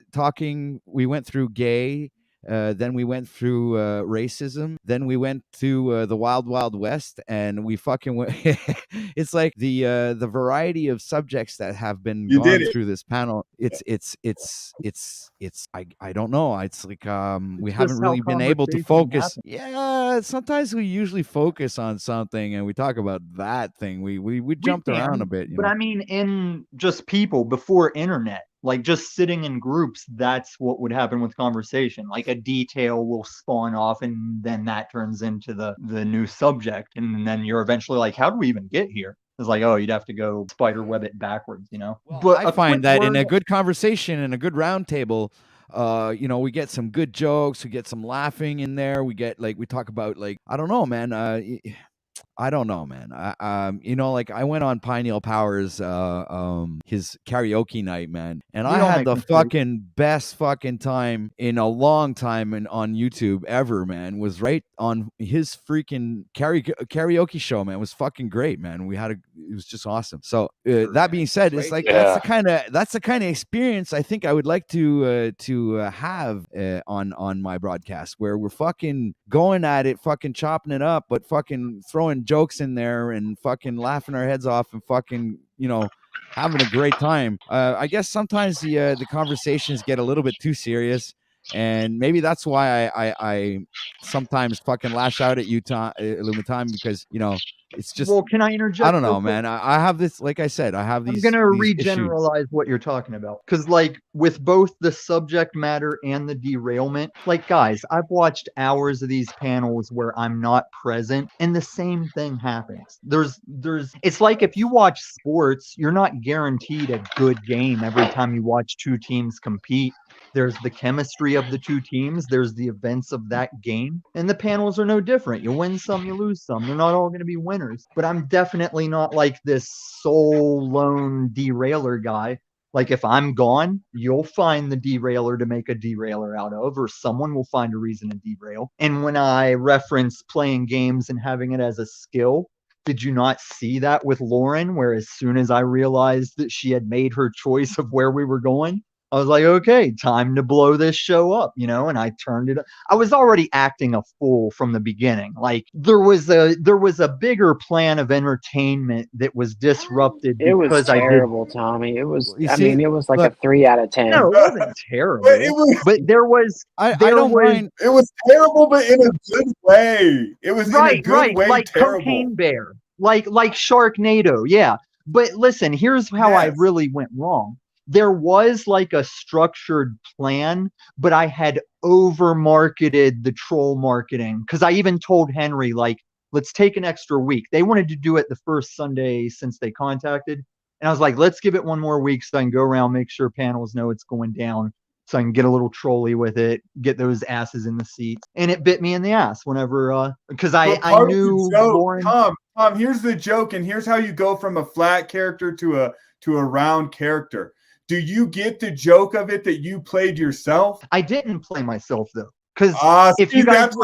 gay, then we went through racism, then we went to the wild, wild west, and we fucking went. It's like the variety of subjects that have been gone through this panel. It's I don't know. It's like we haven't really been able to focus. Yeah, sometimes we usually focus on something and we talk about that thing. We jumped around a bit, but I mean, in just people before internet. Like just sitting in groups, that's what would happen with conversation. Like a detail will spawn off and then that turns into the new subject. And then you're eventually like, how do we even get here? It's like, oh, you'd have to go spider web it backwards, Well, but I find that in a good conversation and a good round table, we get some good jokes, we get some laughing in there. We get we talk about I don't know, man. I don't know, man. I went on Pineal Powers, his karaoke night, man, and I had the fucking best fucking time in a long time on YouTube ever, man. Was right on his freaking karaoke show, man. It was fucking great, man. It was just awesome. So that being said, it's like that's the kind of experience I think I would like to have on my broadcast, where we're fucking going at it, fucking chopping it up, but fucking throwing jokes in there and fucking laughing our heads off and fucking having a great time. I guess sometimes the conversations get a little bit too serious, and maybe that's why I sometimes fucking lash out at you, Illumitime, because it's just. Well, can I interject? I don't know, man. I have this, like I said, I have these. I'm gonna these regeneralize issues. what you're talking about, because with both the subject matter and the derailment, guys, I've watched hours of these panels where I'm not present, and the same thing happens. It's like if you watch sports, you're not guaranteed a good game every time you watch two teams compete. There's the chemistry of the two teams. There's the events of that game. And the panels are no different. You win some, you lose some. They're not all going to be winners. But I'm definitely not like this sole lone derailer guy. Like if I'm gone, you'll find the derailer to make a derailer out of, or someone will find a reason to derail. And when I reference playing games and having it as a skill, did you not see that with Lauren, where as soon as I realized that she had made her choice of where we were going, I was like, okay, time to blow this show up, and I turned it up. I was already acting a fool from the beginning. Like there was a bigger plan of entertainment that was disrupted. It was terrible, Tommy. It was. It was like a 3 out of 10. No, it wasn't terrible. But there was. I don't mind. It was terrible, but in a good way. It was in a good way. Like terrible. Cocaine Bear. like Sharknado, yeah. But listen, here's how I Yes. really went wrong. There was like a structured plan, but I had over marketed the troll marketing, because I even told Henry, like, let's take an extra week. They wanted to do it the first Sunday since they contacted. And I was like, let's give it one more week so I can go around, make sure panels know it's going down, so I can get a little trolly with it, get those asses in the seats. And it bit me in the ass whenever, because I knew Lauren. Tom, here's the joke, and here's how you go from a flat character to a round character. Do you get the joke of it that you played yourself? I didn't play myself though, because if you guys,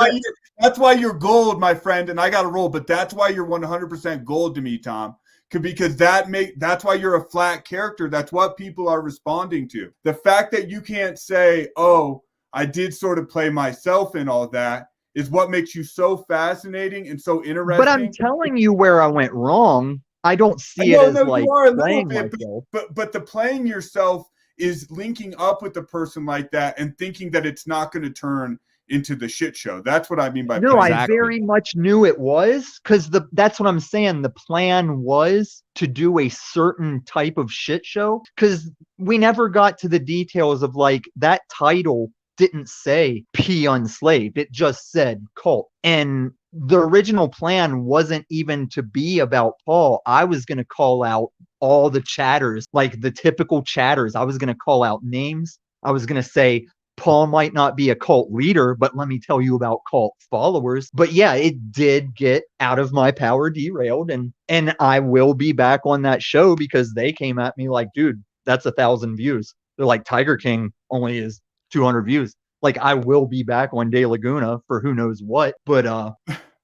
that's why you're gold, my friend. And I got to roll, but that's why you're 100% gold to me, Tom. Because that's why you're a flat character. That's what people are responding to. The fact that you can't say, "Oh, I did sort of play myself in all that," is what makes you so fascinating and so interesting. But I'm telling you where I went wrong. I don't see it as like playing myself. But the playing yourself is linking up with the person like that and thinking that it's not going to turn into the shit show. That's what I mean by no. I very much knew it was, because that's what I'm saying. The plan was to do a certain type of shit show, because we never got to the details of like that title didn't say P Unslaved. It just said cult. And the original plan wasn't even to be about Paul. I was going to call out all the chatters, like the typical chatters. I was going to call out names. I was going to say, Paul might not be a cult leader, but let me tell you about cult followers. But yeah, it did get out of my power, derailed. And I will be back on that show, because they came at me like, dude, that's 1,000 views. They're like, Tiger King only is 200 views. Like, I will be back on De Laguna for who knows what. But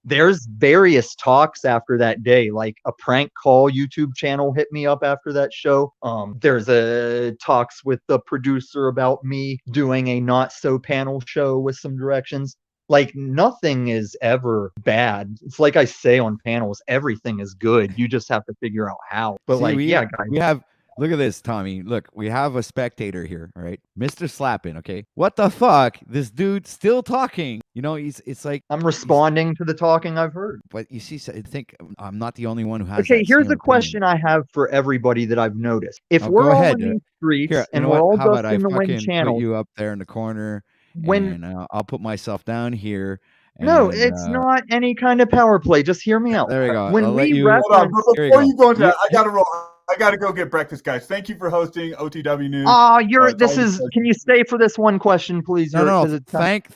there's various talks after that day, like a prank call YouTube channel hit me up after that show. There's a talks with the producer about me doing a not so panel show with some directions. Like, nothing is ever bad. It's like I say on panels, everything is good. You just have to figure out how. But guys, we have. Look at this, Tommy. Look, we have a spectator here, all right? Mr. Slappin, okay? What the fuck? This dude's still talking. You know, it's like... I'm responding to the talking I've heard. But you see, I think I'm not the only one who has Okay, here's a question I have for everybody that I've noticed. If we're all in these streets and we're all just in the Wind channel... put you up there in the corner, and I'll put myself down here. No, it's not any kind of power play. Just hear me out. There we go. When we reference... Before you go into that, I got to roll... I got to go get breakfast, guys. Thank you for hosting OTW News. Can you stay for this one question, please? No. Thank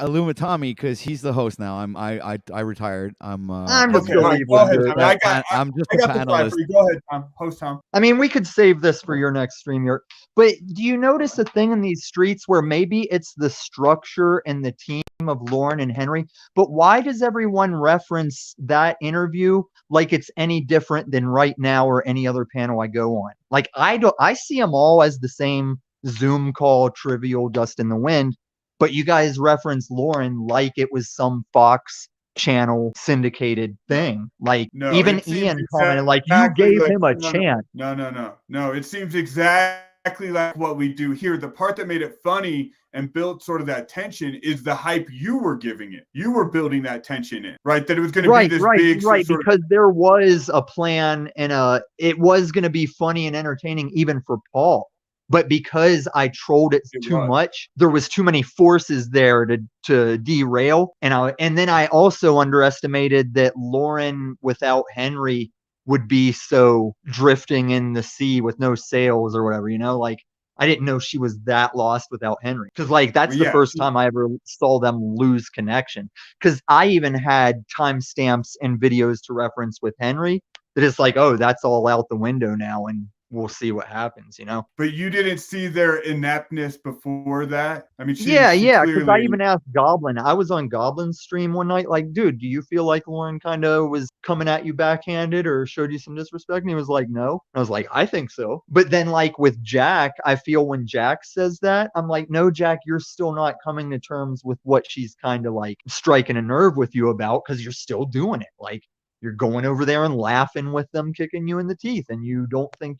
Illumitami, because he's the host now. I retired. I'm just going to go ahead, Tom. I'm just a panelist. Go ahead, Tom. Host Tom. I mean, we could save this for your next stream here. But do you notice a thing in these streets where maybe it's the structure and the team of Lauren and Henry, but why does everyone reference that interview like it's any different than Right Now or any other panel I go on? Like, I see them all as the same Zoom call, trivial, dust in the wind, but you guys reference Lauren like it was some Fox channel syndicated thing. Like, even Ian commented like, you gave him a chance. No, it seems exactly like what we do here. The part that made it funny and built sort of that tension is the hype you were giving it. You were building that tension in, right? That it was going to be this big... Right, because there was a plan, and it was going to be funny and entertaining even for Paul. But because I trolled it too much, there was too many forces there to derail. And then I also underestimated that Lauren without Henry would be so drifting in the sea with no sails or whatever, you know? Like, I didn't know she was that lost without Henry. Because, like, that's the first time I ever saw them lose connection. Because I even had timestamps and videos to reference with Henry that is like, oh, that's all out the window now, and we'll see what happens, you know? But you didn't see their ineptness before that? I mean, yeah, because I even asked Goblin. I was on Goblin's stream one night, like, dude, do you feel like Lauren kind of was coming at you backhanded or showed you some disrespect? And he was like, no. I was like, I think so. But then, like, with Jack, I feel when Jack says that, I'm like, no, Jack, you're still not coming to terms with what she's kind of, like, striking a nerve with you about, because you're still doing it. Like, you're going over there and laughing with them, kicking you in the teeth, and you don't think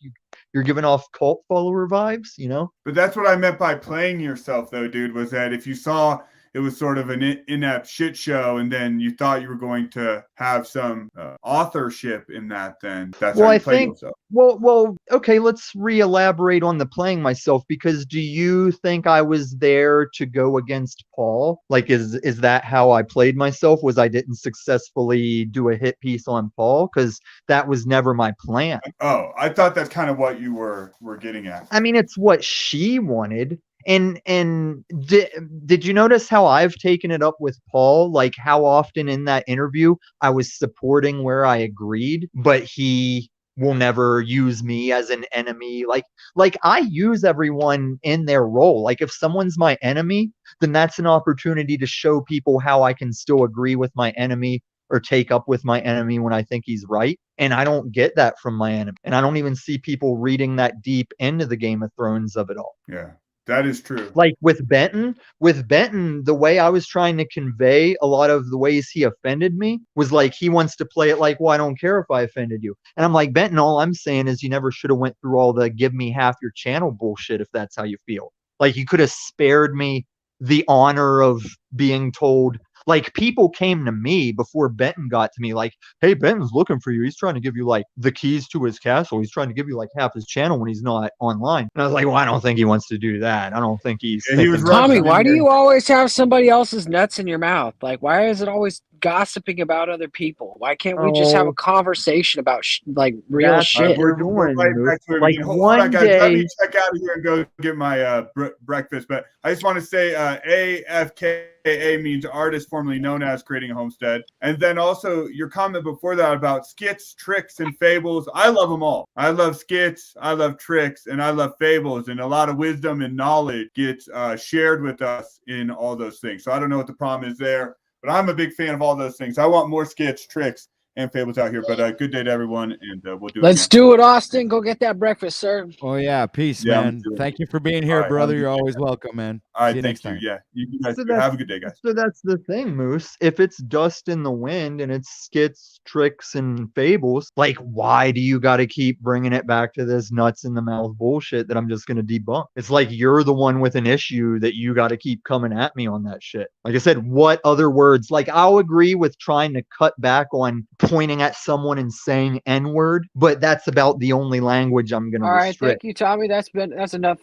you're giving off cult follower vibes, you know? But that's what I meant by playing yourself, though, dude, was that if you saw it was sort of an inept shit show, and then you thought you were going to have some authorship in that. Then that's how you play yourself. Well, okay, let's re-elaborate on the playing myself, because do you think I was there to go against Paul? Like, is that how I played myself? Was I didn't successfully do a hit piece on Paul? Because that was never my plan. Oh, I thought that's kind of what you were getting at. I mean, it's what she wanted. And did you notice how I've taken it up with Paul? Like, how often in that interview I was supporting where I agreed, but he will never use me as an enemy. Like I use everyone in their role. Like, if someone's my enemy, then that's an opportunity to show people how I can still agree with my enemy or take up with my enemy when I think he's right. And I don't get that from my enemy. And I don't even see people reading that deep into the Game of Thrones of it all. Yeah. That is true. Like with Benton, the way I was trying to convey a lot of the ways he offended me was like, he wants to play it like, well, I don't care if I offended you. And I'm like, Benton, all I'm saying is you never should have went through all the give me half your channel bullshit if that's how you feel. Like, you could have spared me the honor of being told. Like, people came to me before Benton got to me like, hey, Benton's looking for you. He's trying to give you like the keys to his castle. He's trying to give you like half his channel when he's not online. And I was like, well, I don't think he wants to do that. I don't think he's Tommy, why do you always have somebody else's nuts in your mouth? Like, why is it always gossiping about other people? Why can't we just have a conversation about like real shit? We're right back to it. Like, hold on, guys. Let me check out of here and go get my breakfast. But I just want to say AFKA means artist formerly known as creating a homestead. And then also your comment before that about skits, tricks, and fables. I love them all. I love skits, I love tricks, and I love fables. And a lot of wisdom and knowledge gets shared with us in all those things. So I don't know what the problem is there. But I'm a big fan of all those things. I want more skits, tricks, and fables out here. But good day to everyone, and we'll do it. Let's do it, Austin. Go get that breakfast, sir. Oh, yeah. Peace, man. Thank you for being here, brother. You're always welcome, man. All right, see you next time. Yeah, you guys have a good day, guys. So that's the thing, Moose. If it's dust in the wind and it's skits, tricks, and fables, like, why do you got to keep bringing it back to this nuts in the mouth bullshit that I'm just going to debunk? It's like you're the one with an issue that you got to keep coming at me on that shit. Like I said, what other words? Like, I'll agree with trying to cut back on pointing at someone and saying N-word, but that's about the only language I'm going to restrict. All right, thank you, Tommy. That's enough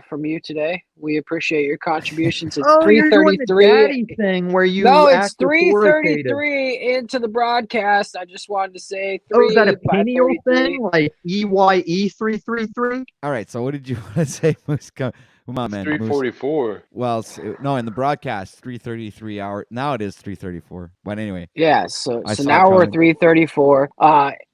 from you today. We appreciate your contributions. It's 3:33 thing where you it's 3:33 into the broadcast. I just wanted to say 3. Is that a pineal thing? Like EYE 333? All right, so what did you want to say, Moose? Come on, man. 3:44. Well, no, in the broadcast, 3:33 hour. Now it is 3:34. But anyway. Yeah, so now we're 3:34.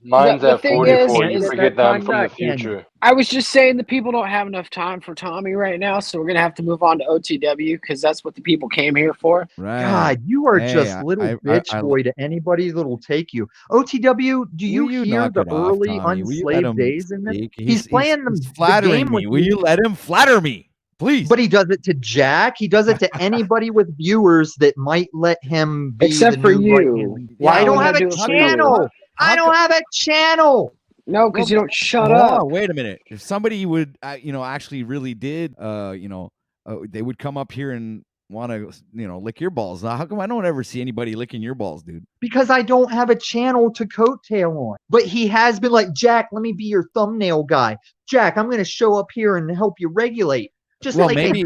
Mine's at 44. You forget that I'm from the future. I was just saying the people don't have enough time for Tommy right now, so we're going to have to move on to OTW because that's what the people came here for. Right. God, you are just little bitch boy to anybody that'll take you. OTW, do you hear the early unslaved days in this? He's playing the game with me. Will you let him flatter me? Please. But he does it to Jack. He does it to anybody with viewers that might let him be. Except for you. I don't have a channel. I don't have a channel. No, because you don't shut up. Wait a minute. If somebody would, actually really did, they would come up here and want to, lick your balls. Now, how come I don't ever see anybody licking your balls, dude? Because I don't have a channel to coattail on. But he has been like, Jack, let me be your thumbnail guy. Jack, I'm going to show up here and help you regulate. Just well, like maybe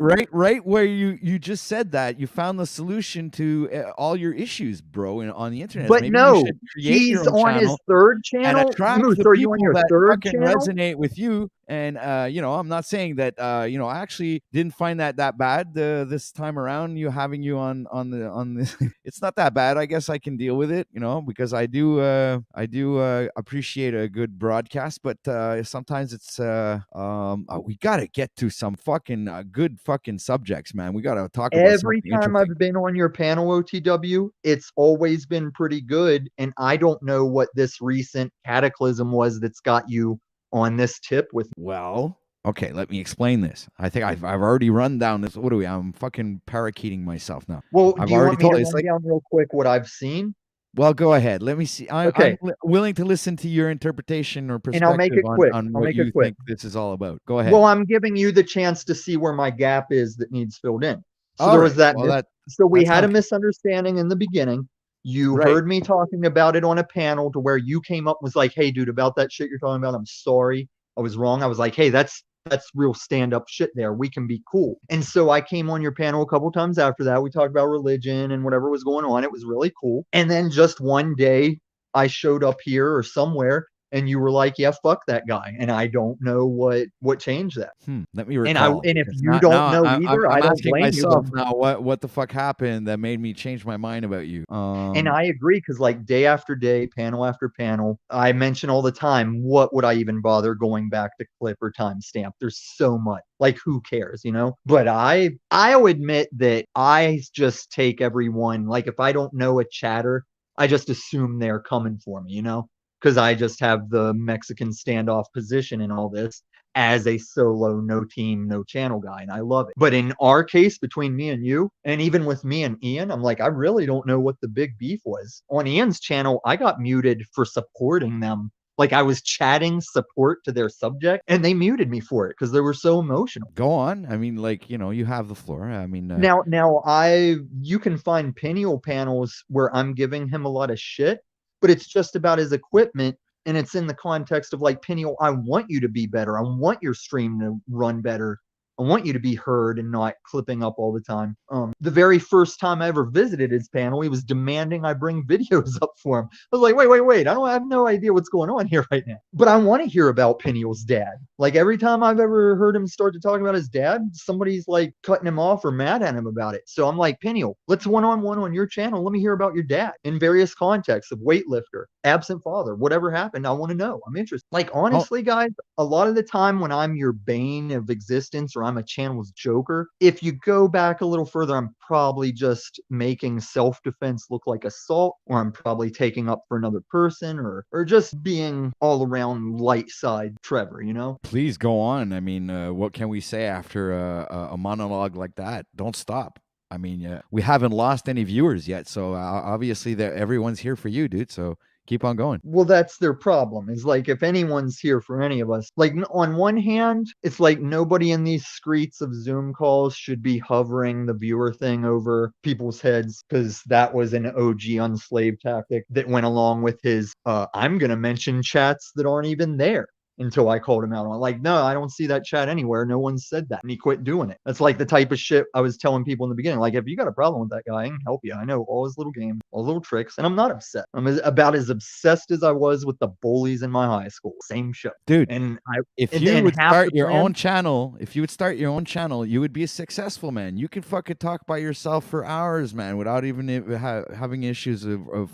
right where you just said that you found the solution to all your issues, bro, on the internet. But maybe no, he's on his third channel. And attract Moose, the are people you on your that third fucking channel? resonate with you. And I'm not saying that I actually didn't find that bad this time around. Having you on the it's not that bad. I guess I can deal with it, because I do appreciate a good broadcast, but sometimes it's we gotta get to some fucking good fucking subjects, man. We gotta talk about every time I've been on your panel, OTW, it's always been pretty good, and I don't know what this recent cataclysm was that's got you on this tip with. Well, okay, let me explain this. I think I've already run down this. What are we? I'm fucking parakeeting myself now. Well, I've do you already want me to told run down real quick what I've seen? Well, go ahead. Let me see. I'm willing to listen to your interpretation or perspective and I'll make it quick. on what you think this is all about. Go ahead. Well, I'm giving you the chance to see where my gap is that needs filled in. So there was that. Well, so we that's had a not- misunderstanding in the beginning. You Right. heard me talking about it on a panel to where you came up and was like, hey, dude, about that shit you're talking about, I'm sorry. I was wrong. I was like, hey, that's real stand-up shit there. We can be cool. And so I came on your panel a couple times after that. We talked about religion and whatever was going on. It was really cool. And then just one day I showed up here or somewhere and you were like, yeah, fuck that guy. And I don't know what changed that. Let me recall. And if Because you don't know I'm either, I don't asking blame myself you. now what the fuck happened that made me change my mind about you. And I agree, because like day after day, panel after panel, I mention all the time, what would I even bother going back to clip or timestamp? There's so much. Like, who cares, you know? But I'll admit that I just take everyone, like if I don't know a chatter, I just assume they're coming for me, you know? Because I just have the Mexican standoff position in all this as a solo, no team, no channel guy, and I love it. But in our case, between me and you, and even with me and Ian, I'm like, I really don't know what the big beef was. On Ian's channel, I got muted for supporting them. Like, I was chatting support to their subject, and they muted me for it because they were so emotional. Go on. I mean, like, you have the floor. I mean, now you can find Peniel panels where I'm giving him a lot of shit, but it's just about his equipment. And it's in the context of like, Peniel, I want you to be better. I want your stream to run better. I want you to be heard and not clipping up all the time. The very first time I ever visited his panel, he was demanding I bring videos up for him. I was like, wait, I have no idea what's going on here right now. But I want to hear about Peniel's dad. Like, every time I've ever heard him start to talk about his dad, somebody's like cutting him off or mad at him about it. So I'm like, Peniel, let's one-on-one on your channel. Let me hear about your dad in various contexts of weightlifter, absent father, whatever happened. I want to know. I'm interested. Like, honestly, guys, a lot of the time when I'm your bane of existence or I'm a channel's joker, if you go back a little further, I'm probably just making self-defense look like assault, or I'm probably taking up for another person, or just being all around light side Trevor, you know? Please go on. I mean, what can we say after a monologue like that? Don't stop. I mean, we haven't lost any viewers yet, so obviously everyone's here for you, dude. So keep on going. Well, that's their problem. Is like, if anyone's here for any of us, like, on one hand, it's like nobody in these streets of Zoom calls should be hovering the viewer thing over people's heads, because that was an OG unslave tactic that went along with his I'm gonna mention chats that aren't even there until I called him out on it. Like, no, I don't see that chat anywhere. No one said that. And he quit doing it. That's like the type of shit I was telling people in the beginning. Like, if you got a problem with that guy, I can help you. I know all his little games, all his little tricks, and I'm not upset. I'm about as obsessed as I was with the bullies in my high school. Same shit. Dude, and if you would start your own channel, you would be a successful man. You can fucking talk by yourself for hours, man, without even having issues of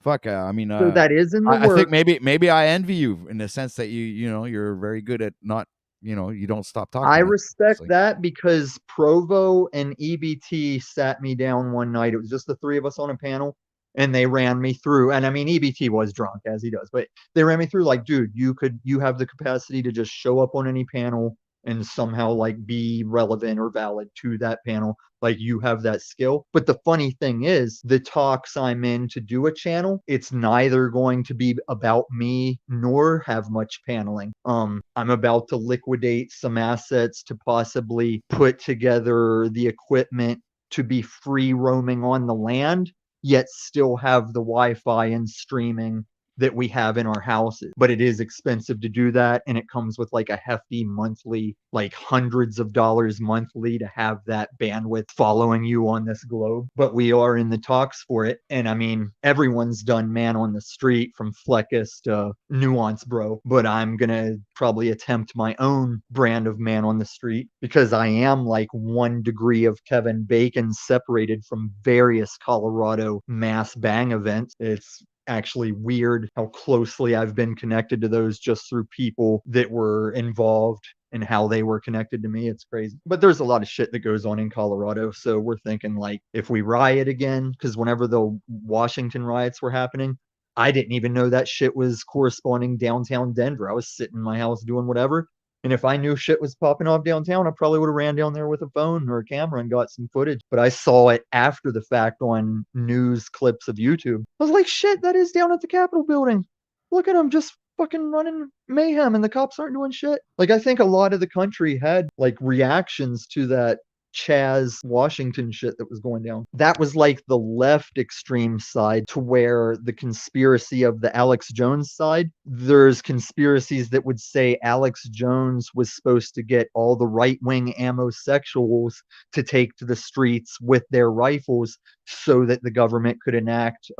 fuck. I mean, so that is in the I works. think maybe I envy you in the sense that you're very good at not, you don't stop talking. I respect that, because Provo and EBT sat me down one night. It was just the three of us on a panel, and they ran me through. And I mean, EBT was drunk, as he does, but they ran me through like, dude, you have the capacity to just show up on any panel and somehow like be relevant or valid to that panel. Like, you have that skill. But the funny thing is, the talks I'm in to do a channel, it's neither going to be about me nor have much paneling. I'm about to liquidate some assets to possibly put together the equipment to be free roaming on the land, yet still have the Wi-Fi and streaming that we have in our houses. But it is expensive to do that, and it comes with like a hefty monthly, like hundreds of dollars monthly to have that bandwidth following you on this globe. But we are in the talks for it. And I mean, everyone's done man on the street, from Fleckus to Nuance Bro, but I'm gonna probably attempt my own brand of man on the street, because I am like 1 degree of Kevin Bacon separated from various Colorado mass bang events. It's actually weird how closely I've been connected to those just through people that were involved and how they were connected to me. It's crazy. But there's a lot of shit that goes on in Colorado. So we're thinking, like, if we riot again, because whenever the Washington riots were happening, I didn't even know that shit was corresponding downtown Denver. I was sitting in my house doing whatever. And if I knew shit was popping off downtown, I probably would have ran down there with a phone or a camera and got some footage. But I saw it after the fact on news clips of YouTube. I was like, shit, that is down at the Capitol building. Look at them just fucking running mayhem, and the cops aren't doing shit. Like, I think a lot of the country had like reactions to that Chaz Washington shit that was going down. That was like the left extreme side, to where the conspiracy of the Alex Jones side, there's conspiracies that would say Alex Jones was supposed to get all the right-wing amosexuals to take to the streets with their rifles so that the government could enact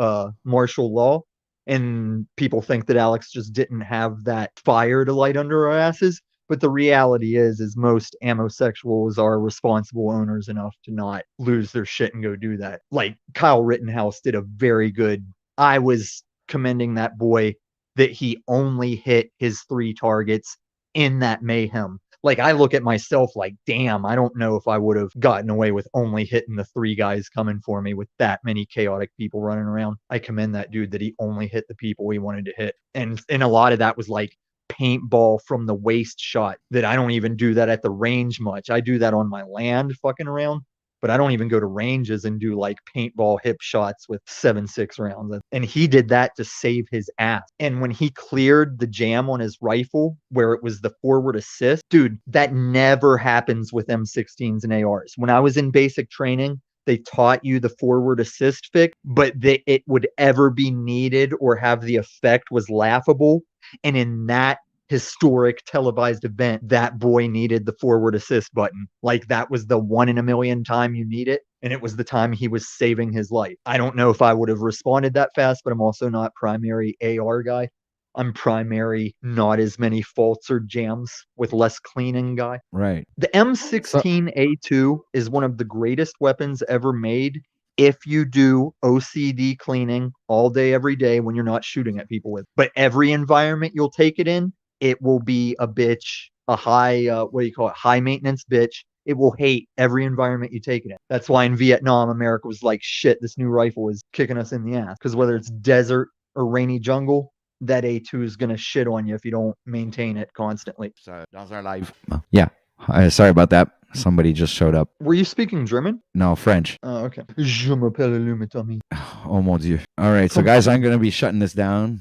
martial law. And people think that Alex just didn't have that fire to light under our asses. But the reality is most amosexuals are responsible owners enough to not lose their shit and go do that. Like Kyle Rittenhouse did a very good. I was commending that boy that he only hit his 3 targets in that mayhem. Like, I look at myself like, damn, I don't know if I would have gotten away with only hitting the 3 guys coming for me with that many chaotic people running around. I commend that dude that he only hit the people he wanted to hit. And a lot of that was like paintball from the waist shot, that I don't even do that at the range much. I do that on my land fucking around, but I don't even go to ranges and do like paintball hip shots with 7.6 rounds. And he did that to save his ass. And when he cleared the jam on his rifle where it was the forward assist, dude, that never happens with M16s and ARs. When I was in basic training, they taught you the forward assist fix, but that it would ever be needed or have the effect was laughable. And in that historic televised event, that boy needed the forward assist button. Like, that was the 1 in a million time you need it. And it was the time he was saving his life. I don't know if I would have responded that fast, but I'm also not primary AR guy. I'm primary, not as many faults or jams with less cleaning guy. Right. The M16A2 is one of the greatest weapons ever made if you do OCD cleaning all day, every day when you're not shooting at people with. But every environment you'll take it in, it will be a bitch, a high, high maintenance bitch. It will hate every environment you take it in. That's why in Vietnam, America was like, shit, this new rifle is kicking us in the ass. Because whether it's desert or rainy jungle, that A2 is going to shit on you if you don't maintain it constantly. So that's our life. Yeah. Sorry about that. Somebody just showed up. Were you speaking German? No, French. Oh, okay. Je m'appelle Lumitomi. Oh mon Dieu. All right, so guys, I'm going to be shutting this down.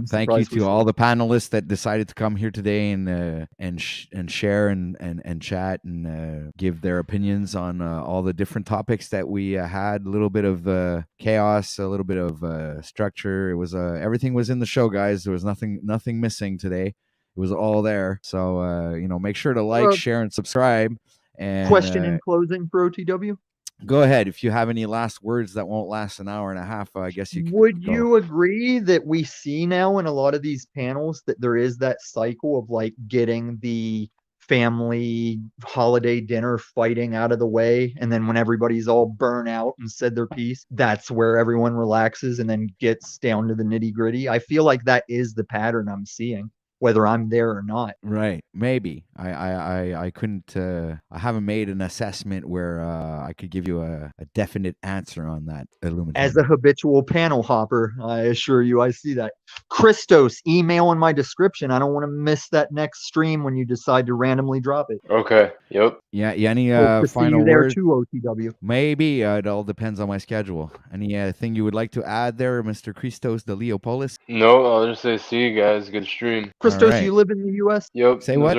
Thank you to all the panelists that decided to come here today and share and chat and give their opinions on all the different topics that we had. A little bit of chaos, a little bit of structure. It was everything was in the show, guys. There was nothing missing today. It was all there. So make sure to like, share, and subscribe. And question in closing for OTW. Go ahead. If you have any last words that won't last an hour and a half, I guess you can. Would you agree that we see now in a lot of these panels that there is that cycle of like getting the family holiday dinner fighting out of the way, and then when everybody's all burnt out and said their piece, that's where everyone relaxes and then gets down to the nitty-gritty? I feel like that is the pattern I'm seeing, whether I'm there or not. Right. Maybe. I couldn't, I haven't made an assessment where I could give you a definite answer on that. As a habitual panel hopper, I assure you I see that. Christos, email in my description. I don't want to miss that next stream when you decide to randomly drop it. Okay. Yep. Yeah. Any final words? Too, OTW. Maybe. It all depends on my schedule. Any thing you would like to add there, Mr. Christos de Leopolis? No, I'll just say see you guys. Good stream. Christos, right. You live in the U.S.? Yep. Say what?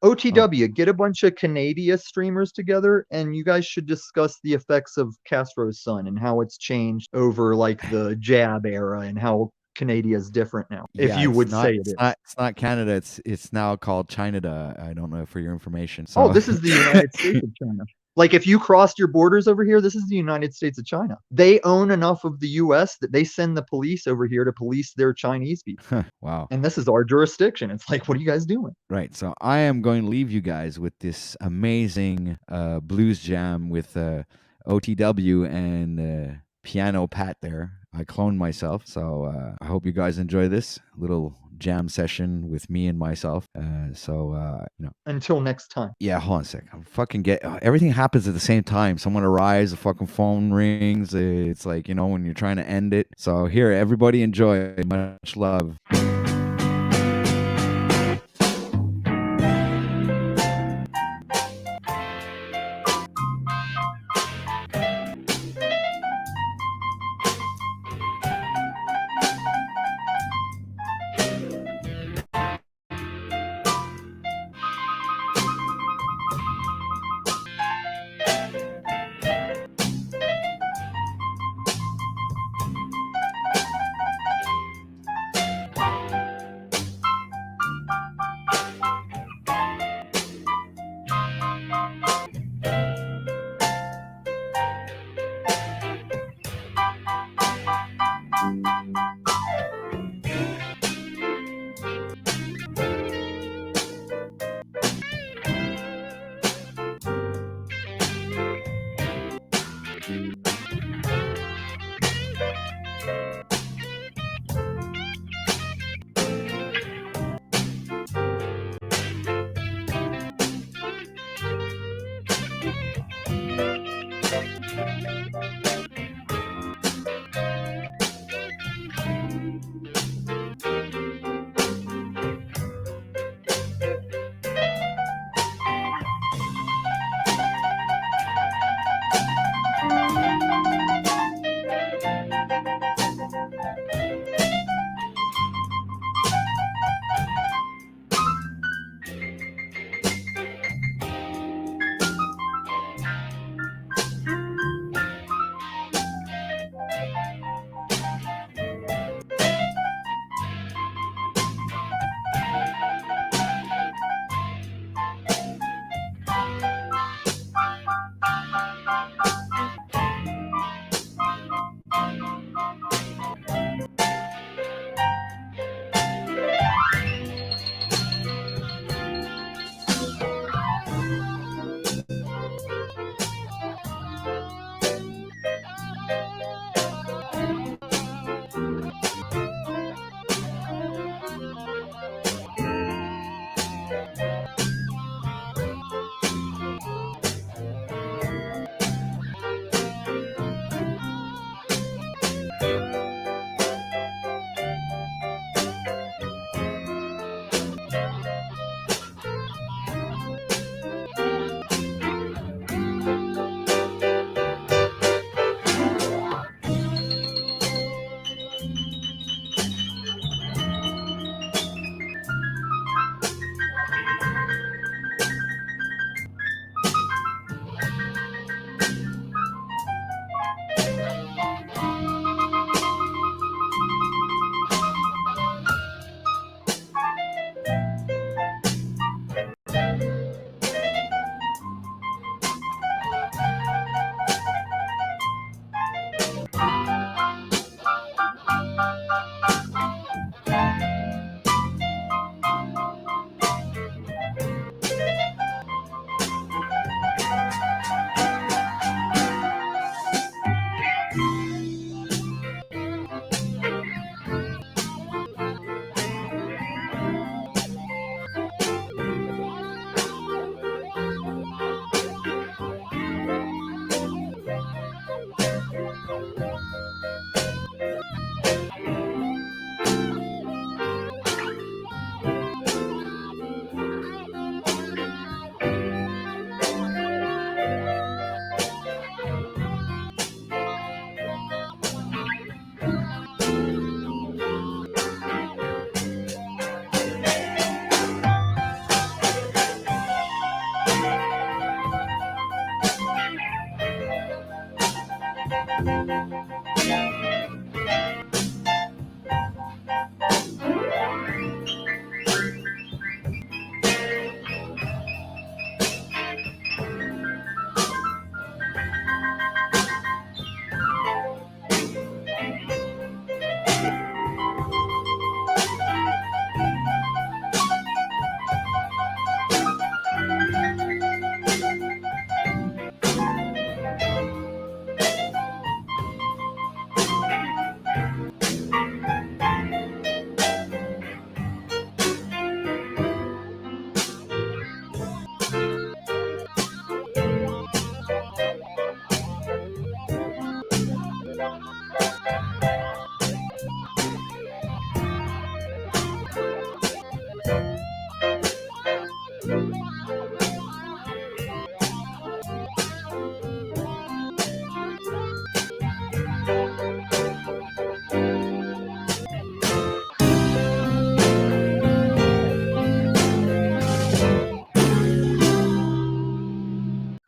OTW, get a bunch of Canadian streamers together, and you guys should discuss the effects of Castro's son and how it's changed over like the jab era and how Canada is different now. If you would say it is. It's not Canada. It's now called China. I don't know, for your information. So. Oh, this is the United States of China. Like, if you crossed your borders over here, this is the United States of China. They own enough of the U.S. that they send the police over here to police their Chinese people. Wow. And this is our jurisdiction. It's like, what are you guys doing? Right. So I am going to leave you guys with this amazing blues jam with OTW and Piano Pat there. I cloned myself. So I hope you guys enjoy this little jam session with me and myself. Until next time. Yeah, hold on a sec. Everything happens at the same time. Someone arrives, the fucking phone rings. It's like, when you're trying to end it. So here, everybody enjoy. Much love.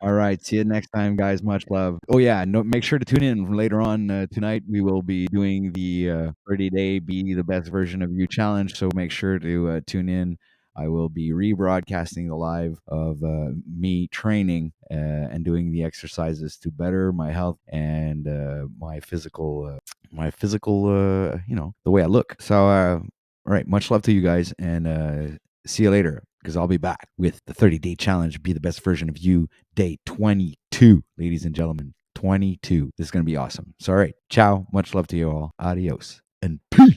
All right. See you next time, guys. Much love. Oh, yeah. No, make sure to tune in later on tonight. We will be doing the 30-day Be the Best Version of You challenge. So make sure to tune in. I will be rebroadcasting the live of me training and doing the exercises to better my health and my physical, the way I look. So, all right. Much love to you guys, and see you later, because I'll be back with the 30-day challenge. Be the best version of you. Day 22, ladies and gentlemen. 22. This is going to be awesome. So, all right. Ciao. Much love to you all. Adios. And peace.